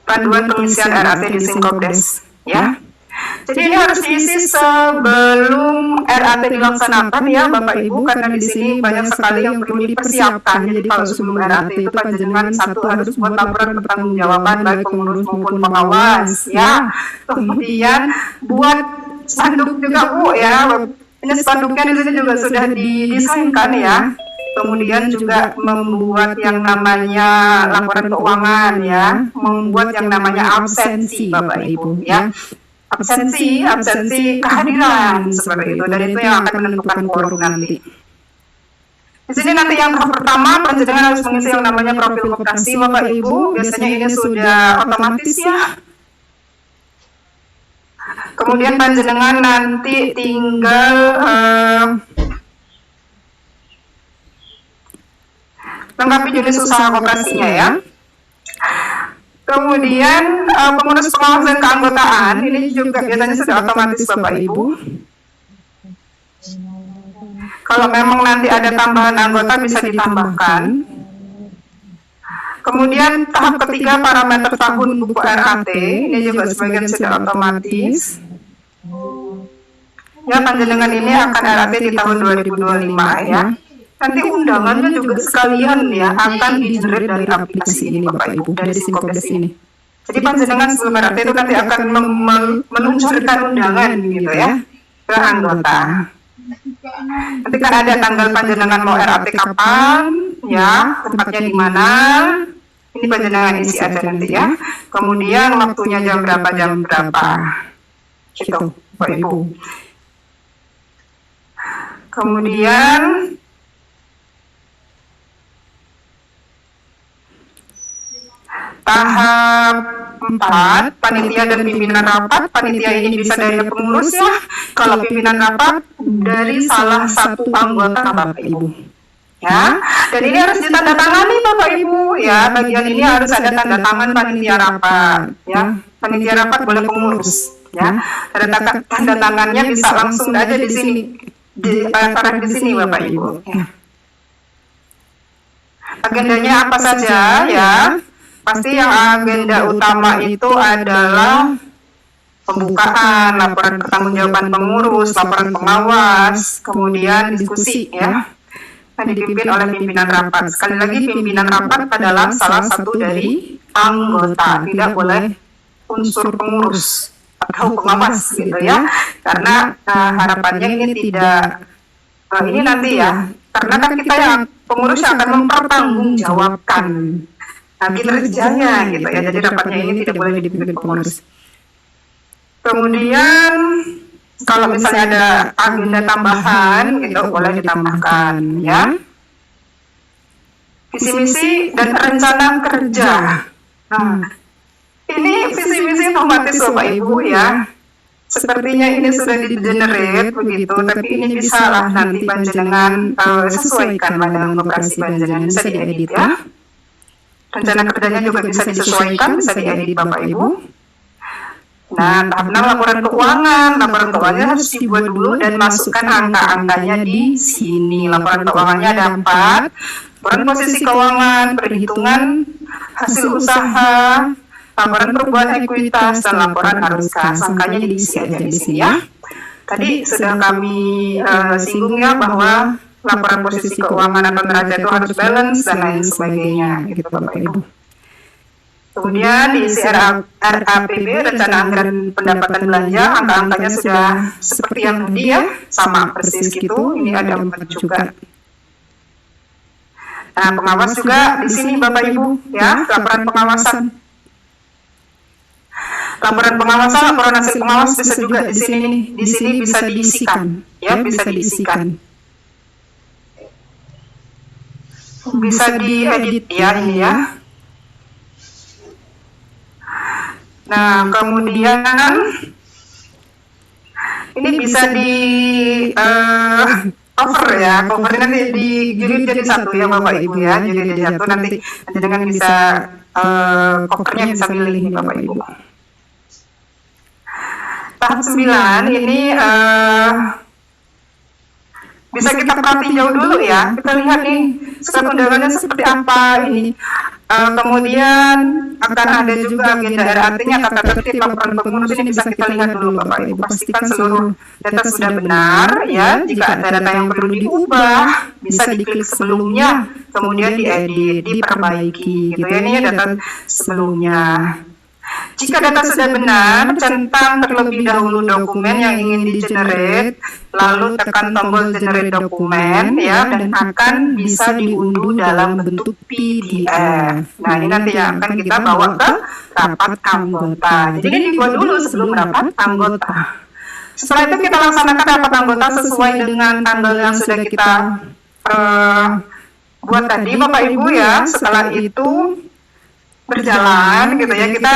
Panduan pengisian RAT di Simkobdes ya. Jadi ini harus diisi sebelum RAT dilaksanakan ya Bapak Ibu, karena di sini banyak sekali yang perlu dipersiapkan. Jadi kalau sebelum RAT itu panjenengan satu harus buat laporan pertanggungjawaban baik pengurus maupun pengawas ya. Kemudian buat spanduk juga Bu ya. Ini spanduknya di sini juga sudah didesainkan ya. Kemudian juga membuat yang namanya laporan keuangan ya, membuat yang namanya absensi Bapak Ibu ya. Absensi kehadiran seperti itu, dan itu yang akan menentukan quorum nanti. Di sini nanti yang tahap pertama panjenengan harus mengisi yang namanya profil koperasi Bapak Ibu. Biasanya ini sudah otomatis ya. Kemudian panjenengan nanti tinggal lengkapi jenis usaha koperasinya ya. Kemudian pengurus pengawas dan keanggotaan ini juga biasanya sudah otomatis Bapak Ibu. Kalau memang nanti ada tambahan anggota bisa ditambahkan. Kemudian tahap ketiga parameter tahun buku RAT ini juga sebagian sudah otomatis. Ya, panjenengan ini akan RAT di tahun 2025 ya. Nanti undangannya juga sekalian ya akan di-generate dari aplikasi ini Bapak Ibu, dari Simkobdes ini. Jadi panjenengan sebelum RAT itu nanti akan meluncurkan undangan gitu ya ke anggota. Nanti kan ada tanggal panjenengan mau RAT kapan ya, tempatnya di mana. Ini panjenengan isi aja nanti ya. Kemudian waktunya jam berapa gitu Bapak Ibu. Kemudian tahap 4, panitia dan pimpinan rapat. Panitia ini bisa dari pengurus ya. Kalau pimpinan rapat dari salah satu anggota Bapak Ibu. Ya, dan ini harus ditandatangani Bapak Ibu ya. Bagian ini harus ada tanda tangan panitia rapat ya. Panitia rapat boleh pengurus ya. Tanda tangannya bisa langsung aja di sini, ditaruh di sini Bapak Ibu. Ya. Agendanya apa saja ya? Pasti yang agenda utama itu adalah pembukaan, laporan pertanggungjawaban pengurus, laporan pengawas, kemudian diskusi ya. Yang dipimpin oleh pimpinan rapat. Sekali lagi pimpinan rapat adalah salah satu dari anggota, tidak boleh unsur pengurus atau pengawas gitu ya. Karena harapannya ini tidak Nah, ini nanti ya, karena kan kita yang pengurus yang akan mempertanggungjawabkan kinerjanya gitu ya. Jadi rapatnya ini tidak boleh dipimpin pengurus. Kemudian kalau misalnya ada agenda tambahan gitu boleh ditambahkan ya. Visi misi dan rencana kerja. Nah, ini visi misi otomatis Bapak Ibu ya. Sepertinya ini sudah di-generate begitu, tapi ini bisa lah nanti panjenengan sesuaikan dengan koperasi panjenengan, bisa diedit ya. Rencana kerjanya juga bisa disesuaikan, bisa diedit Bapak Ibu. Nah, tahap 6 laporan keuangan. Laporan keuangannya harus dibuat dulu dan masukkan angka-angkanya di sini. Laporan keuangannya ada 4. Laporan posisi keuangan, perhitungan hasil usaha, laporan perubahan ekuitas, dan laporan arus kas. Angkanya diisi aja di sini ya. Tadi sudah kami singgung ya bahwa laporan posisi keuangan atau neraca itu harus balance dan lain sebagainya gitu Bapak Ibu. Kemudian diisi RAPB, rencana anggaran pendapatan belanja, angka-angkanya sudah seperti yang tadi ya, sama persis gitu. Ini ada 4 juga. Nah, pengawas juga di sini Bapak Ibu ya, laporan pengawasan. Laporan pengawasan, laporan hasil pengawas bisa juga di sini nih. Di sini bisa diisikan, ya bisa diisikan. Bisa diedit ya ini ya. Nah, kemudian ini bisa di cover ya, cover nanti dijilid jadi satu ya Bapak Ibu ya, jadi jadi satu nanti dengan bisa covernya bisa pilih nih Bapak Ibu. Tahap 9 ini bisa kita perhatiin jauh dulu ya, kita lihat nih surat undangannya seperti apa ini. Kemudian akan ada juga agenda RAT-nya, tata tertib laporan pengurus ini bisa kita lihat dulu Bapak Ibu. Pastikan seluruh data sudah benar ya. Jika ada data yang perlu diubah, bisa diklik sebelumnya, kemudian diedit, diperbaiki gitu ya. Ini data sebelumnya. Jika data sudah benar, centang terlebih dahulu dokumen yang ingin di-generate, lalu tekan tombol generate dokumen ya, dan akan bisa diunduh dalam bentuk PDF. Nah, ini nanti yang akan kita bawa ke rapat anggota. Jadi ini dibuat dulu sebelum rapat anggota. Setelah itu kita laksanakan rapat anggota sesuai dengan tanggal yang sudah kita buat tadi Bapak Ibu ya. Setelah itu berjalan gitu ya, kita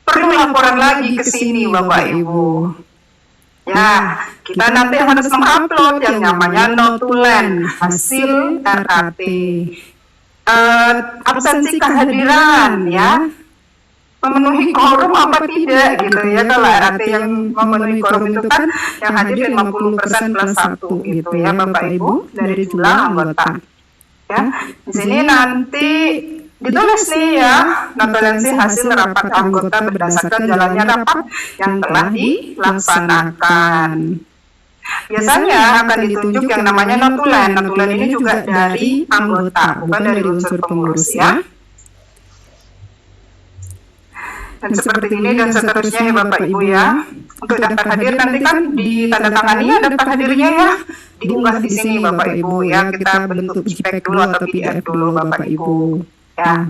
perlu laporan lagi ke sini Bapak Ibu ya. Kita nanti harus mengupload yang namanya notulen hasil RAT, absensi kehadiran ya, memenuhi quorum apa tidak gitu ya. Kalau RAT yang memenuhi quorum itu kan yang hadir 50% plus 1 gitu ya Bapak Ibu dari jumlah anggota ya. Di sini nanti ditulis nih ya, notulensi hasil rapat anggota berdasarkan jalannya rapat yang telah dilaksanakan. Biasanya akan ditunjuk yang namanya notulen. Notulen ini juga dari anggota, bukan dari unsur pengurus ya. Dan seperti ini dan seterusnya ya Bapak Ibu ya. Untuk daftar hadir nanti kan ditandatangani ya daftar hadirnya ya, diunggah di sini Bapak Ibu ya. Kita bentuk JPEG dulu atau PDF dulu Bapak Ibu. Ya.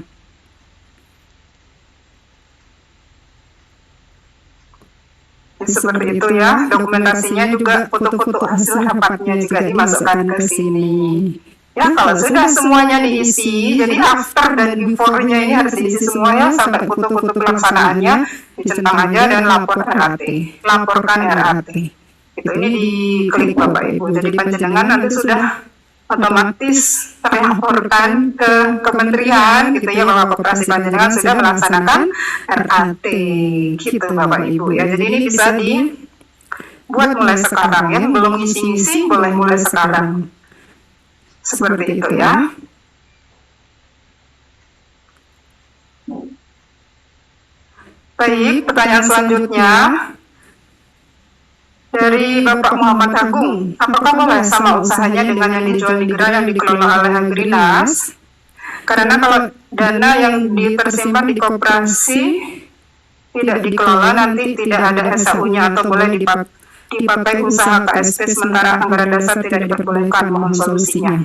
Seperti itu ya, dokumentasinya juga foto-foto hasil rapatnya juga dimasukkan ke sini. Ya, kalau sudah semuanya diisi, jadi after dan before-nya ini harus diisi semuanya sampai foto-foto pelaksanaannya dicentang aja dan lapor RAT. Laporkan RAT. Itu ini diklik Bapak Ibu. Jadi panjenengan nanti sudah otomatis terlaporkan ke kementerian gitu ya bahwa koperasi panjenengan sudah melaksanakan RAT gitu Bapak Ibu ya. Jadi ini bisa dibuat mulai sekarang ya, belum ngisi-ngisi boleh mulai sekarang seperti itu ya. Baik, pertanyaan selanjutnya dari Bapak Muhammad Agung, apakah boleh sama usahanya dengan yang dijual di gerai yang dikelola oleh Agrinas? Karena kalau dana yang tersimpan di koperasi tidak dikelola nanti tidak ada SAU-nya atau boleh dipakai usaha KSP sementara anggaran dasar tidak diperbolehkan, mohon solusinya.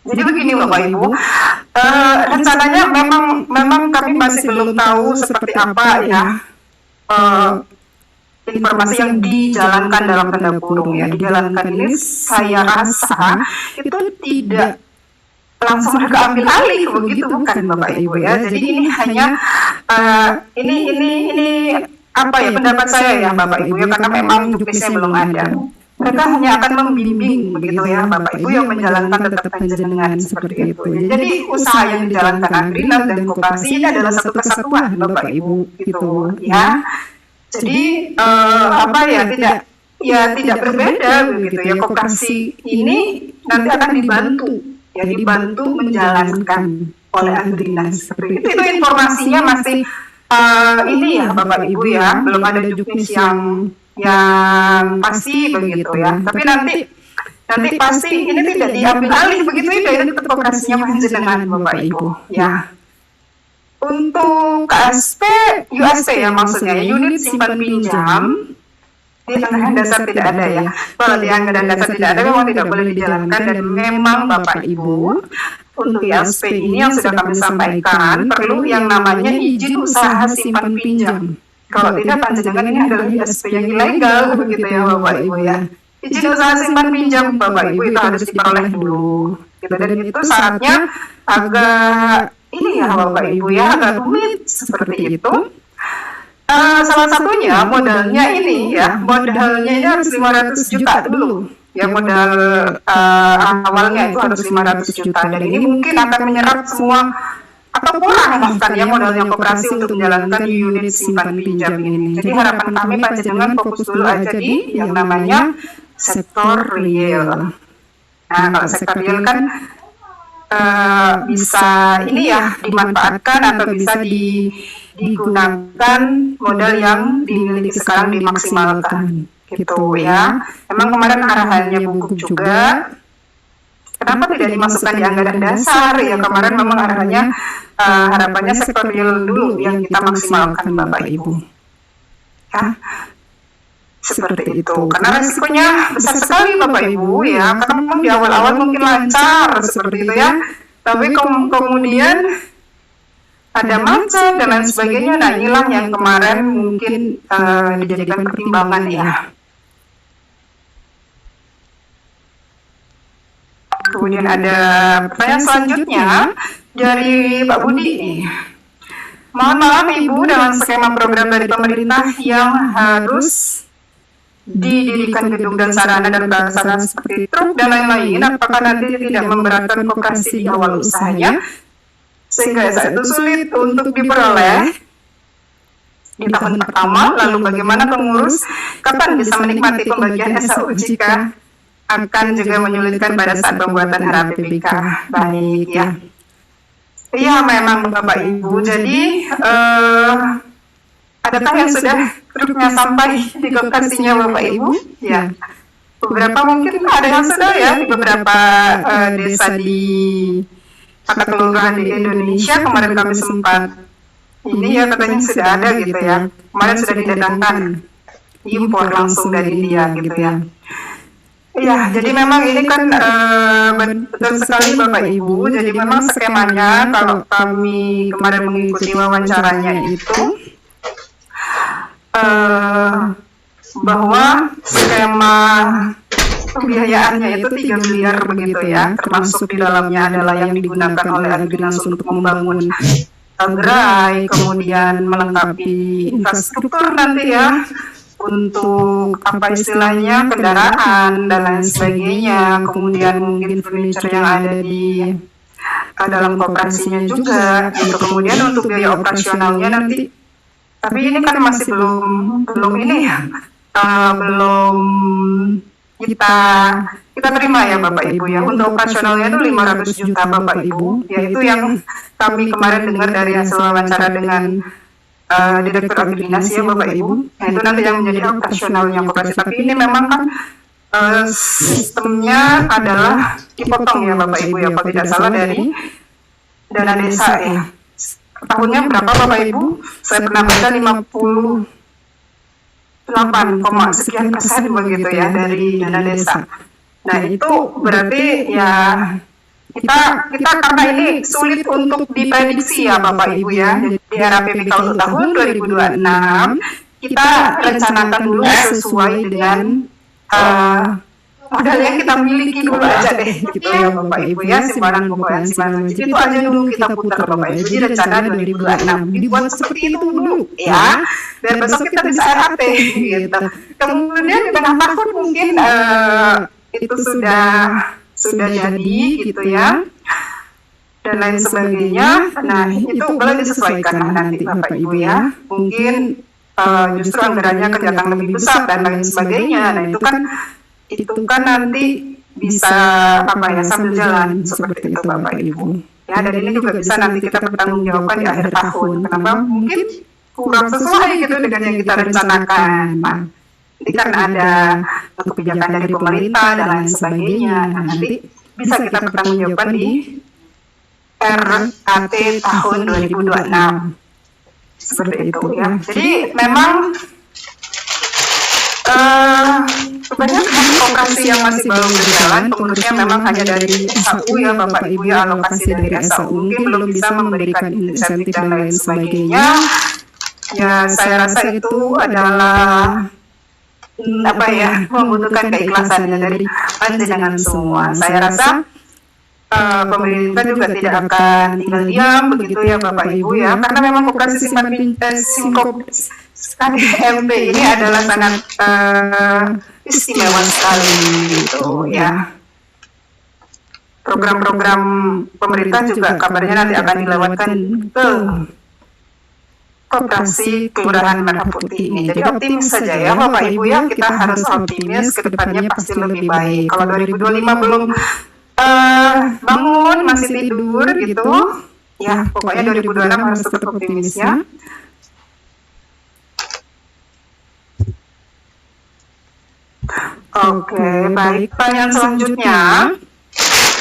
Jadi begini Bapak Ibu, rencananya memang kami masih belum tahu seperti apa ya informasi yang dijalankan dalam tanda kurung ya. Dijalankan ini saya rasa itu tidak langsung diambil alih begitu, bukan Bapak Ibu ya. Jadi ini hanya ini apa ya pendapat saya ya Bapak Ibu ya, karena memang juknisnya belum ada. Mereka hanya akan membimbing begitu ya Bapak Ibu yang menjalankan tetap panjenengan seperti itu. Jadi usaha yang dijalankan Agrinas dan koperasi ini adalah satu kesatuan Bapak Ibu gitu ya. Jadi apa ya tidak berbeda begitu ya. Koperasi ini nanti akan dibantu menjalankan oleh Agrinas seperti itu. Itu informasinya masih ini ya Bapak Ibu ya, belum ada juknis yang pasti begitu ya. Tapi nanti pasti ini tidak diambil alih begitu ya, ini tetap koperasinya panjenengan Bapak Ibu ya. Untuk KSP, USP ya maksudnya, unit simpan pinjam di anggaran dasar tidak ada ya. Kalau di anggaran dasar tidak ada memang tidak boleh dijalankan, dan memang Bapak Ibu untuk USP ini yang sudah kami sampaikan perlu yang namanya izin usaha simpan pinjam. Kalau tidak panjenengan ini adalah USP yang ilegal begitu ya Bapak Ibu ya. Izin usaha simpan pinjam Bapak Ibu itu harus diperoleh dulu. Gitu. Dan itu syaratnya agak ini ya Bapak Ibu ya, agak rumit seperti itu. Salah satunya modalnya ini ya, modalnya ini harus 500 juta dulu. Ya modal awalnya itu harus 500 juta, dan ini mungkin akan menyerap semua atau kurang bahkan ya modalnya koperasi untuk menjalankan unit simpan pinjam ini. Jadi harapan kami panjenengan fokus dulu aja di yang namanya sektor real. Nah kalau sektor real kan bisa ini ya dimanfaatkan atau bisa digunakan modal yang dimiliki sekarang dimaksimalkan gitu ya. Memang kemarin arahannya Bungkup juga, kenapa tidak dimasukkan di anggaran dasar ya, kemarin memang arahannya harapannya sektor real dulu yang kita maksimalkan Bapak Ibu ya. Seperti itu, karena resikonya besar sekali Bapak Ibu ya, karena memang di awal-awal mungkin lancar seperti itu ya, tapi kemudian ada macet dan lain sebagainya. Nah inilah yang kemarin mungkin dijadikan pertimbangan ya. Kemudian ada pertanyaan selanjutnya dari Pak Budi. Mohon maaf Ibu, dalam skema program dari pemerintah yang harus didirikan gedung dan sarana dan prasarana seperti truk dan lain-lain, apakah nanti tidak memberatkan koperasi di awal usahanya sehingga saat itu sulit untuk diperoleh di tahun pertama? Lalu bagaimana pengurus kapan bisa menikmati pembagian SAU jika akan juga menyulitkan pada saat pembuatan HRPBK? Baik ya. Iya memang Bapak Ibu, jadi adakah yang sudah truknya sampai di lokasinya Bapak Ibu? Ya, beberapa mungkin ada yang sudah ya di beberapa desa di atau kelurahan di Indonesia. Kemarin kami sempat ini ya katanya sudah ada gitu ya. Kemarin sudah didatangkan impor langsung dari India gitu ya. Iya, jadi memang ini kan betul sekali Bapak Ibu. Jadi memang skemanya kalau kami kemarin mengikuti wawancaranya itu bahwa skema pembiayaannya itu 3 miliar begitu ya, termasuk di dalamnya adalah yang digunakan oleh Agrinas untuk membangun gerai, kemudian melengkapi infrastruktur nanti ya, untuk apa istilahnya kendaraan dan lain sebagainya, kemudian mungkin furniture yang ada di dalam koperasinya juga, gitu. Kemudian untuk biaya operasionalnya nanti, tapi ini kan masih belum ini ya, belum kita terima ya Bapak Ibu ya. Untuk operasionalnya itu 500 juta Bapak Ibu, yaitu yang kami kemarin dengar dari hasil wawancara dengan Direktur Agrinas ya Bapak Ibu. Nah itu nanti yang menjadi operasionalnya koperasi. Tapi ini memang kan sistemnya adalah dipotong ya Bapak Ibu ya, kalau tidak salah dari dana desa ya. Tahunnya berapa Bapak Ibu? Saya pernah baca 50 8,sekian% begitu ya dari dana desa. Nah itu berarti ya kita karena ini sulit untuk diprediksi ya Bapak Ibu ya. Jadi di era PPK untuk tahun 2026 kita rencanakan dulu sesuai dengan modal yang kita miliki dulu aja deh gitu ya Bapak Ibu ya. Simpanan pokok dan simpanan wajib itu aja dulu kita putar Bapak Ibu. Jadi rencana 2026 dibuat seperti itu dulu ya. Dan besok kita bisa RAT gitu. Kemudian di tengah tahun mungkin itu sudah jadi gitu ya, dan lain sebagainya. Nah itu boleh disesuaikan nanti Bapak Ibu ya. Mungkin justru anggarannya kelihatan lebih besar dan lain sebagainya. Nah itu kan nanti bisa sambil jalan seperti itu Bapak Ibu ya. Dan ini juga bisa nanti kita bertanggungjawabkan di akhir tahun. Kenapa mungkin kurang sesuai gitu dengan yang kita rencanakan. Nah, ini kan ada kebijakan dari pemerintah dan lain sebagainya. Nah, nanti bisa kita pertanggungjawabkan di RAT tahun 2026 seperti itu ya. Jadi memang kebanyakan operasi yang masih belum berjalan pengurusnya memang hanya dari SAU ya Bapak Ibu ya. Alokasi dari SAU mungkin belum bisa memberikan insentif dan lain sebagainya ya. Saya rasa itu adalah membutuhkan keikhlasan dari panjenengan semua. Saya rasa pemerintah juga tidak akan tinggal diam begitu ya Bapak Ibu ya, karena memang operasi simpan KDMP ini adalah sangat istimewa sekali gitu ya. Program-program pemerintah juga kabarnya nanti akan dilewatkan ke Koperasi Kelurahan Merah Putih ini. Jadi optimis saja ya Bapak Ibu ya, kita harus optimis, ke depannya pasti lebih baik. Kalau 2025 belum bangun, masih tidur gitu ya, pokoknya 2026 harus tetap optimis ya. Oke, baik. Pertanyaan selanjutnya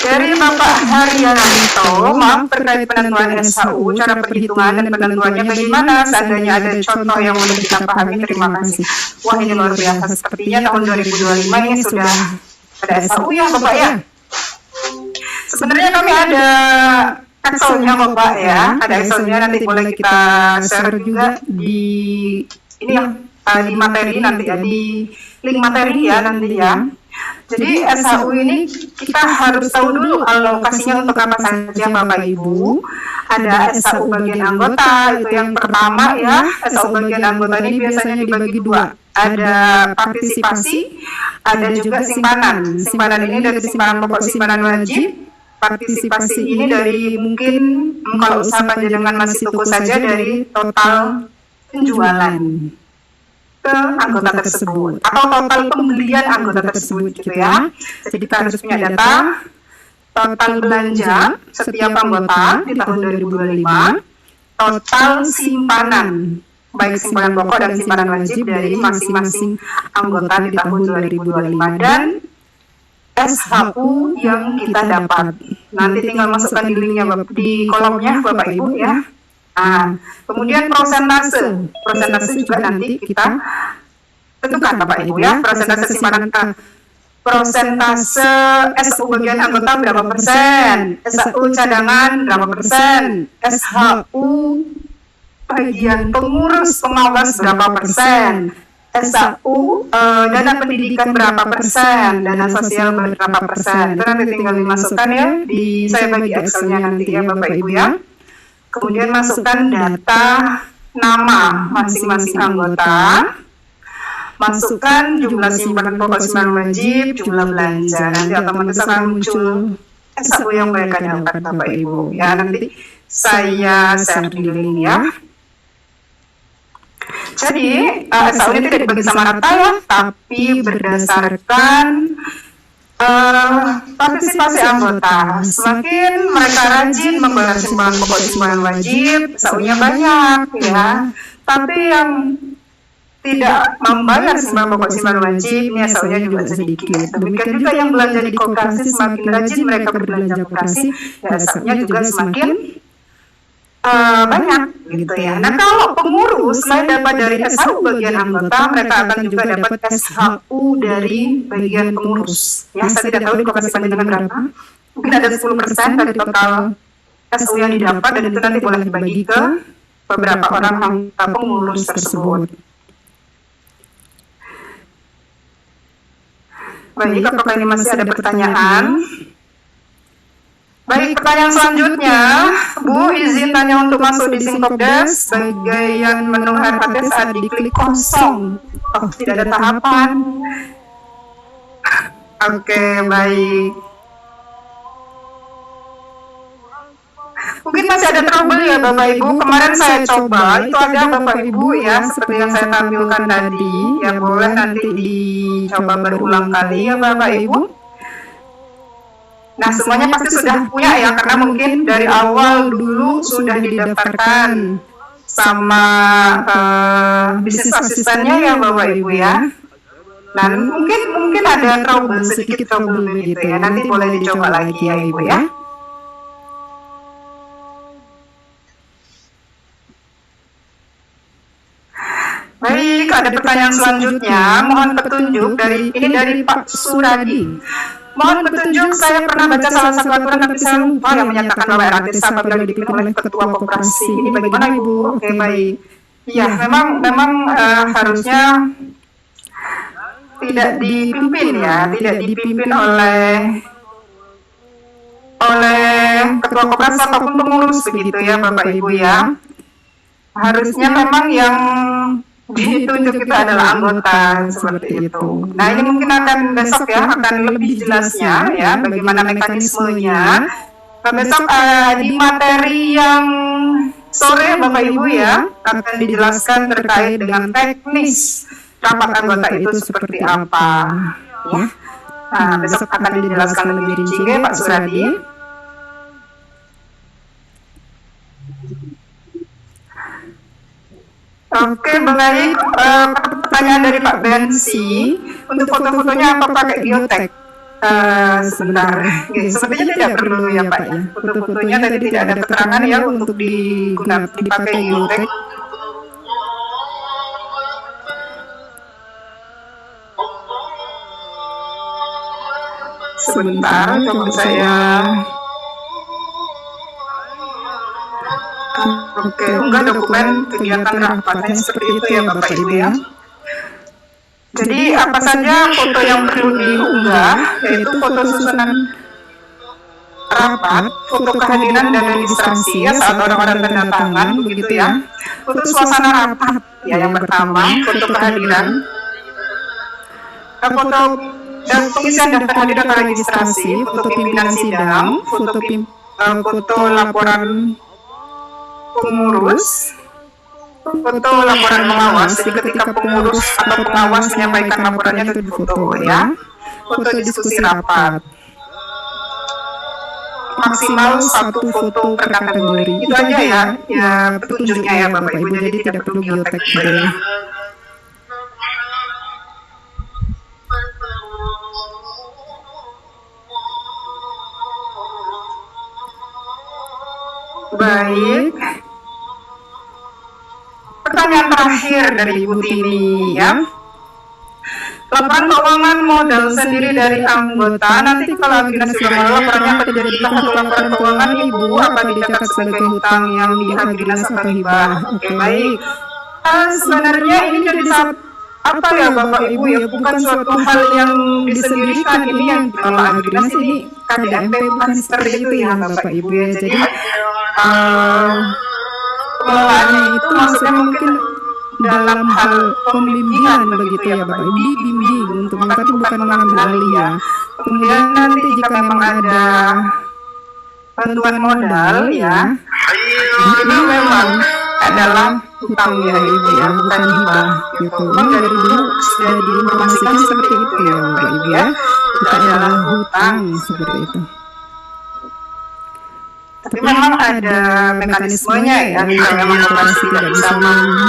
dari Bapak Haryanto, maaf terkait penentuan SHU, cara perhitungan dan penentuannya bagaimana? Seandainya ada contoh yang mudah kita pahami, terima kasih. Wah ini luar biasa, sepertinya tahun 2025 ini sudah ada SHU ya Bapak ya. Sebenarnya kami ada Excelnya Bapak ya, ada Excelnya, nanti boleh kita share juga di ini ya, di materi nanti ya, di link materi ya nanti ya. Jadi SHU ini kita harus tahu dulu alokasinya untuk apa saja Bapak Ibu. Ada SHU bagian anggota, itu yang pertama ya. SHU bagian anggota ini biasanya dibagi dua. Ada partisipasi, ada juga simpanan. Simpanan ini dari simpanan pokok, simpanan wajib. Partisipasi ini dari mungkin kalau usaha panjenengan masih toko saja dari total penjualan ke anggota tersebut atau total pembelian anggota tersebut gitu ya. Jadi kita harus punya data total belanja setiap anggota di tahun 2025, total simpanan baik simpanan pokok dan simpanan wajib dari masing-masing anggota di tahun 2025, dan SHU yang kita dapat. Nanti tinggal masukkan di linknya di kolomnya Bapak Ibu ya. Nah, kemudian persentase juga nanti kita tentukan Bapak Ibu ya. Persentase simpanan persentase SHU bagian anggota berapa persen, SHU cadangan berapa persen, SHU bagian pengurus pengawas berapa persen, SHU dana pendidikan berapa persen, dana sosial berapa persen. Itu nanti tinggal dimasukkan ya, saya bagi Excelnya nanti ya Bapak Ibu ya. Kemudian masukkan data nama masing-masing anggota, masukkan jumlah simpanan pokok, simpanan wajib, jumlah belanja. Nanti otomatis akan muncul SHU yang mereka dapat Bapak Ibu ya. Nanti saya share di link ya. Jadi SHU ini tidak dibagi sama rata ya, tapi berdasarkan partisipasi anggota. Semakin mereka rajin membayar simpanan pokok, simpanan wajib, SHU-nya banyak ya. Tapi yang tidak membayar simpanan pokok, simpanan wajib, ini SHU-nya juga sedikit. Demikian juga yang belanja di koperasi, semakin rajin mereka berbelanja koperasi, ya SHU-nya juga semakin banyak begitu ya. Nah, kalau pengurus selain dapat dari SHU bagian anggota, mereka akan juga dapat SHU dari bagian pengurus. Ya, saya tidak tahu di Koperasi Panjenengan berapa. Mungkin ada 10% dari total SHU yang didapat, dan itu nanti boleh dibagi ke beberapa orang anggota pengurus tersebut. Baik, apakah ini masih ada pertanyaan? Baik, pertanyaan selanjutnya, Bu, izin tanya untuk masuk di Simkopdes, bagian menu RHT saat diklik kosong. Oh, tidak ada tahapan. Oke, baik. Mungkin masih ada trouble ya Bapak Ibu. Kemarin saya coba, itu ada Bapak Ibu ya, seperti yang saya tampilkan tadi. Ya, boleh nanti dicoba berulang kali ya Bapak Ibu. Nah, semuanya pasti sudah punya ya, karena mungkin dari awal dulu sudah didaftarkan sama bisnis asistennya ya Bapak Ibu ya. Nah, mungkin ada trouble, sedikit trouble begitu ya. Nanti boleh dicoba lagi ya Ibu ya. Baik, ada pertanyaan selanjutnya. Mohon petunjuk dari Pak Suradi. Mohon petunjuk, saya pernah baca salah satu aturan tapi saya lupa yang menyatakan bahwa RATS apabila dipimpin oleh ketua koperasi. Ini bagaimana Ibu? Oke, baik. Iya, memang harusnya tidak dipimpin ya, tidak dipimpin oleh ketua koperasi ataupun pengurus begitu ya Bapak Ibu ya. Harusnya memang yang ditunjuk itu adalah anggota seperti itu. Nah, ini mungkin akan besok ya, akan lebih jelasnya ya bagaimana mekanismenya. Nah, besok di materi yang sore Bapak Ibu ya akan dijelaskan terkait dengan teknis rapat anggota itu seperti apa ya. Nah, besok akan dijelaskan lebih rinci ya Pak Suradi. Oke, baik. Pertanyaan dari Pak Bensi, untuk foto-fotonya apa pakai biotek? Sebentar, sepertinya tidak perlu ya Pak ya. Foto-fotonya tadi tidak ada keterangan ya untuk dipakai biotek. Sebentar, coba saya. Oke, enggak dokumen kegiatan rapatnya seperti itu ya Bapak Ibu ya. Jadi apa saja foto yang perlu diunggah, yaitu foto susunan rapat, foto kehadiran dan registrasi ya saat orang-orang tanda tangan begitu ya. Foto suasana rapat ya yang pertama, foto kehadiran, foto dan pengisian daftar hadir atau registrasi, foto pimpinan sidang, foto laporan pengurus, foto laporan pengawas. Jadi ketika pengurus atau pengawas menyampaikan laporannya itu difoto ya. Foto diskusi rapat. Maksimal 1 foto per kategori. Itu aja ya petunjuknya ya Bapak Ibu. Jadi tidak perlu biotek dulu. Baik. Pertanyaan terakhir dari Ibu Tini ya. Laporan keuangan modal sendiri dari anggota. Nanti kalau agenda sudah laporannya apa dijadikan satu laporan keuangan Ibu, apa dicatat sebagai hutang yang diagrinas atau hibah? Oke, baik. Sebenarnya ini jadi apa ya Bapak Ibu ya, bukan suatu hal yang disendirikan, ini yang dikelola agrinas, ini KDMP bukan seperti itu ya Bapak Ibu ya. Jadi pengelolaannya itu maksudnya mungkin dalam hal pembimbingan begitu ya Bapak Ibu, dibimbing untuk tapi bukan mengambil alih ya. Kemudian nanti jika memang ada bantuan modal ya, ini memang adalah hutang ya Ibu ya, bukan hibah gitu. Memang dari dulu sudah diinformasikan seperti itu ya Bapak Ibu ya, kita adalah hutang seperti itu. Tapi memang ada mekanismenya ya, kalau memang koperasi tidak bisa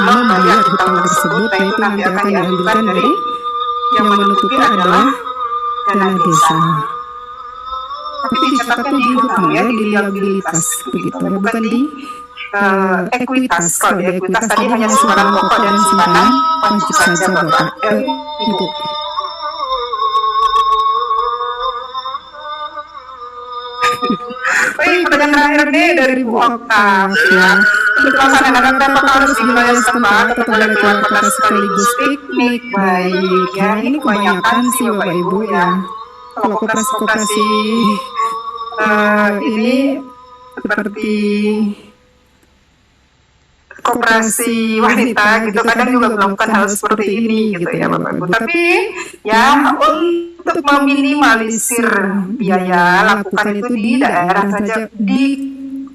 membayar hutang tersebut, nah itu nanti akan diambilkan dari yang menutupi adalah dana desa. Tapi dicatatnya di hutang ya, di liabilitas begitu ya, bukan di ekuitas. Kalau di ekuitas tadi hanya simpanan pokok dan simpanan wajib saja Bapak Ibu. Baik, pertanyaan terakhir nih dari Bu Okta. Ya. Untuk pelaksanaan apakah harus di wilayah setempat atau boleh keluar kota sekaligus piknik? Baik, ya ini kebanyakan sih Bapak Ibu ya. Kalau koperasi-koperasi ini seperti koperasi wanita gitu kadang juga melakukan hal seperti ini gitu ya Bapak Ibu. Tapi ya untuk meminimalisir biaya lakukan itu di daerah saja, di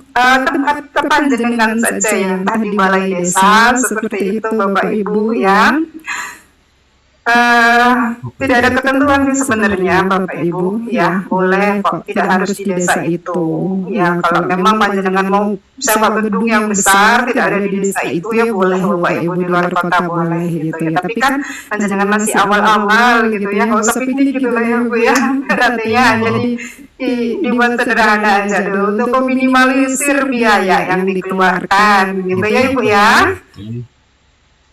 tempat kepanjenengan saja ya, entah di balai desa seperti itu Bapak Ibu ya. Tidak ada ketentuan sih sebenarnya Bapak Ibu ya, boleh kok, tidak harus di desa itu ya. Kalau memang panjenengan mau sewa gedung yang besar tidak ada di desa itu ya boleh Bapak Ibu, di luar kota boleh gitu ya. Tapi kan panjenengan masih awal-awal gitu ya, nggak usah piknik gitu lah ya Bu ya. Artinya jadi dibuat sederhana aja dulu untuk meminimalisir biaya yang dikeluarkan gitu ya Ibu ya.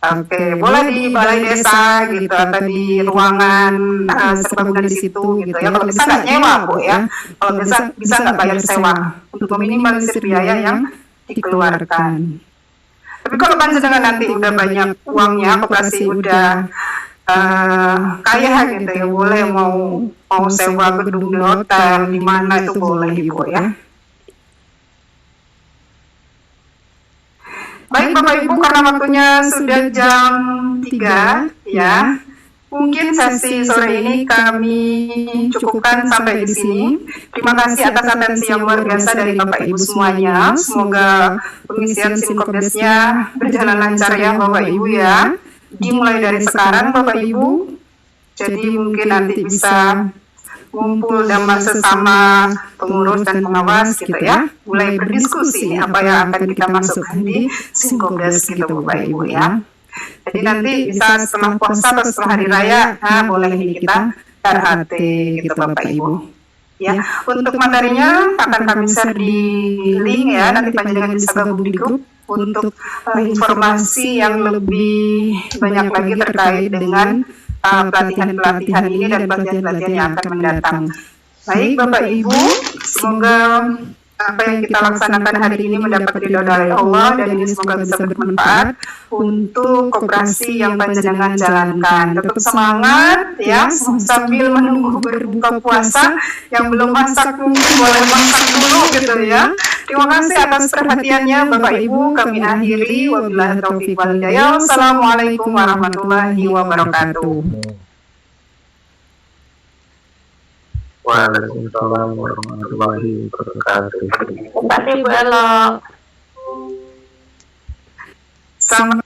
Oke, boleh di balai desa gitu atau di ruangan serbaguna di situ gitu ya. Kalau bisa nggak nyewa Bu ya. Kalau bisa nggak bayar sewa untuk meminimalisir biaya yang dikeluarkan. Tapi kalau panjenengan nanti udah banyak uangnya, koperasi udah kaya gitu ya, boleh mau sewa gedung di hotel di mana itu boleh Ibu ya. Baik Bapak Ibu, karena waktunya sudah jam 3 ya, mungkin sesi sore ini kami cukupkan sampai di sini. Terima kasih atas atensi yang luar biasa dari Bapak Ibu semuanya. Semoga pengisian Simkobdesnya berjalan lancar ya Bapak Ibu ya. Dimulai dari sekarang Bapak Ibu, jadi mungkin nanti bisa ngumpul dengan sesama pengurus dan pengawas gitu ya, mulai berdiskusi apa yang akan kita masukkan di Simkobdes gitu Bapak Ibu ya. Jadi nanti bisa setelah puasa atau setelah hari raya, nah boleh ini kita RHT gitu Bapak Ibu. Ya, untuk materinya akan kami share di link ya, nanti panjenengan bisa gabung di grup untuk informasi yang lebih banyak lagi terkait dengan pelatihan-pelatihan ini dan pelatihan-pelatihan yang akan mendatang. Baik Bapak Ibu, semoga apa yang kita laksanakan hari ini mendapat ridho dari Allah dan ini semoga bisa bermanfaat untuk koperasi yang panjenengan jalankan. Tetap semangat ya, sambil menunggu berbuka puasa. Yang belum masak mungkin boleh masak dulu gitu ya. Terima kasih atas perhatiannya Bapak Ibu, kami akhiri. Wabillahi taufiq wal hidayah. Assalamualaikum warahmatullahi wabarakatuh. Waalaikumsalam warahmatullahi wabarakatuh. Terima kasih Bu Elo. Selamat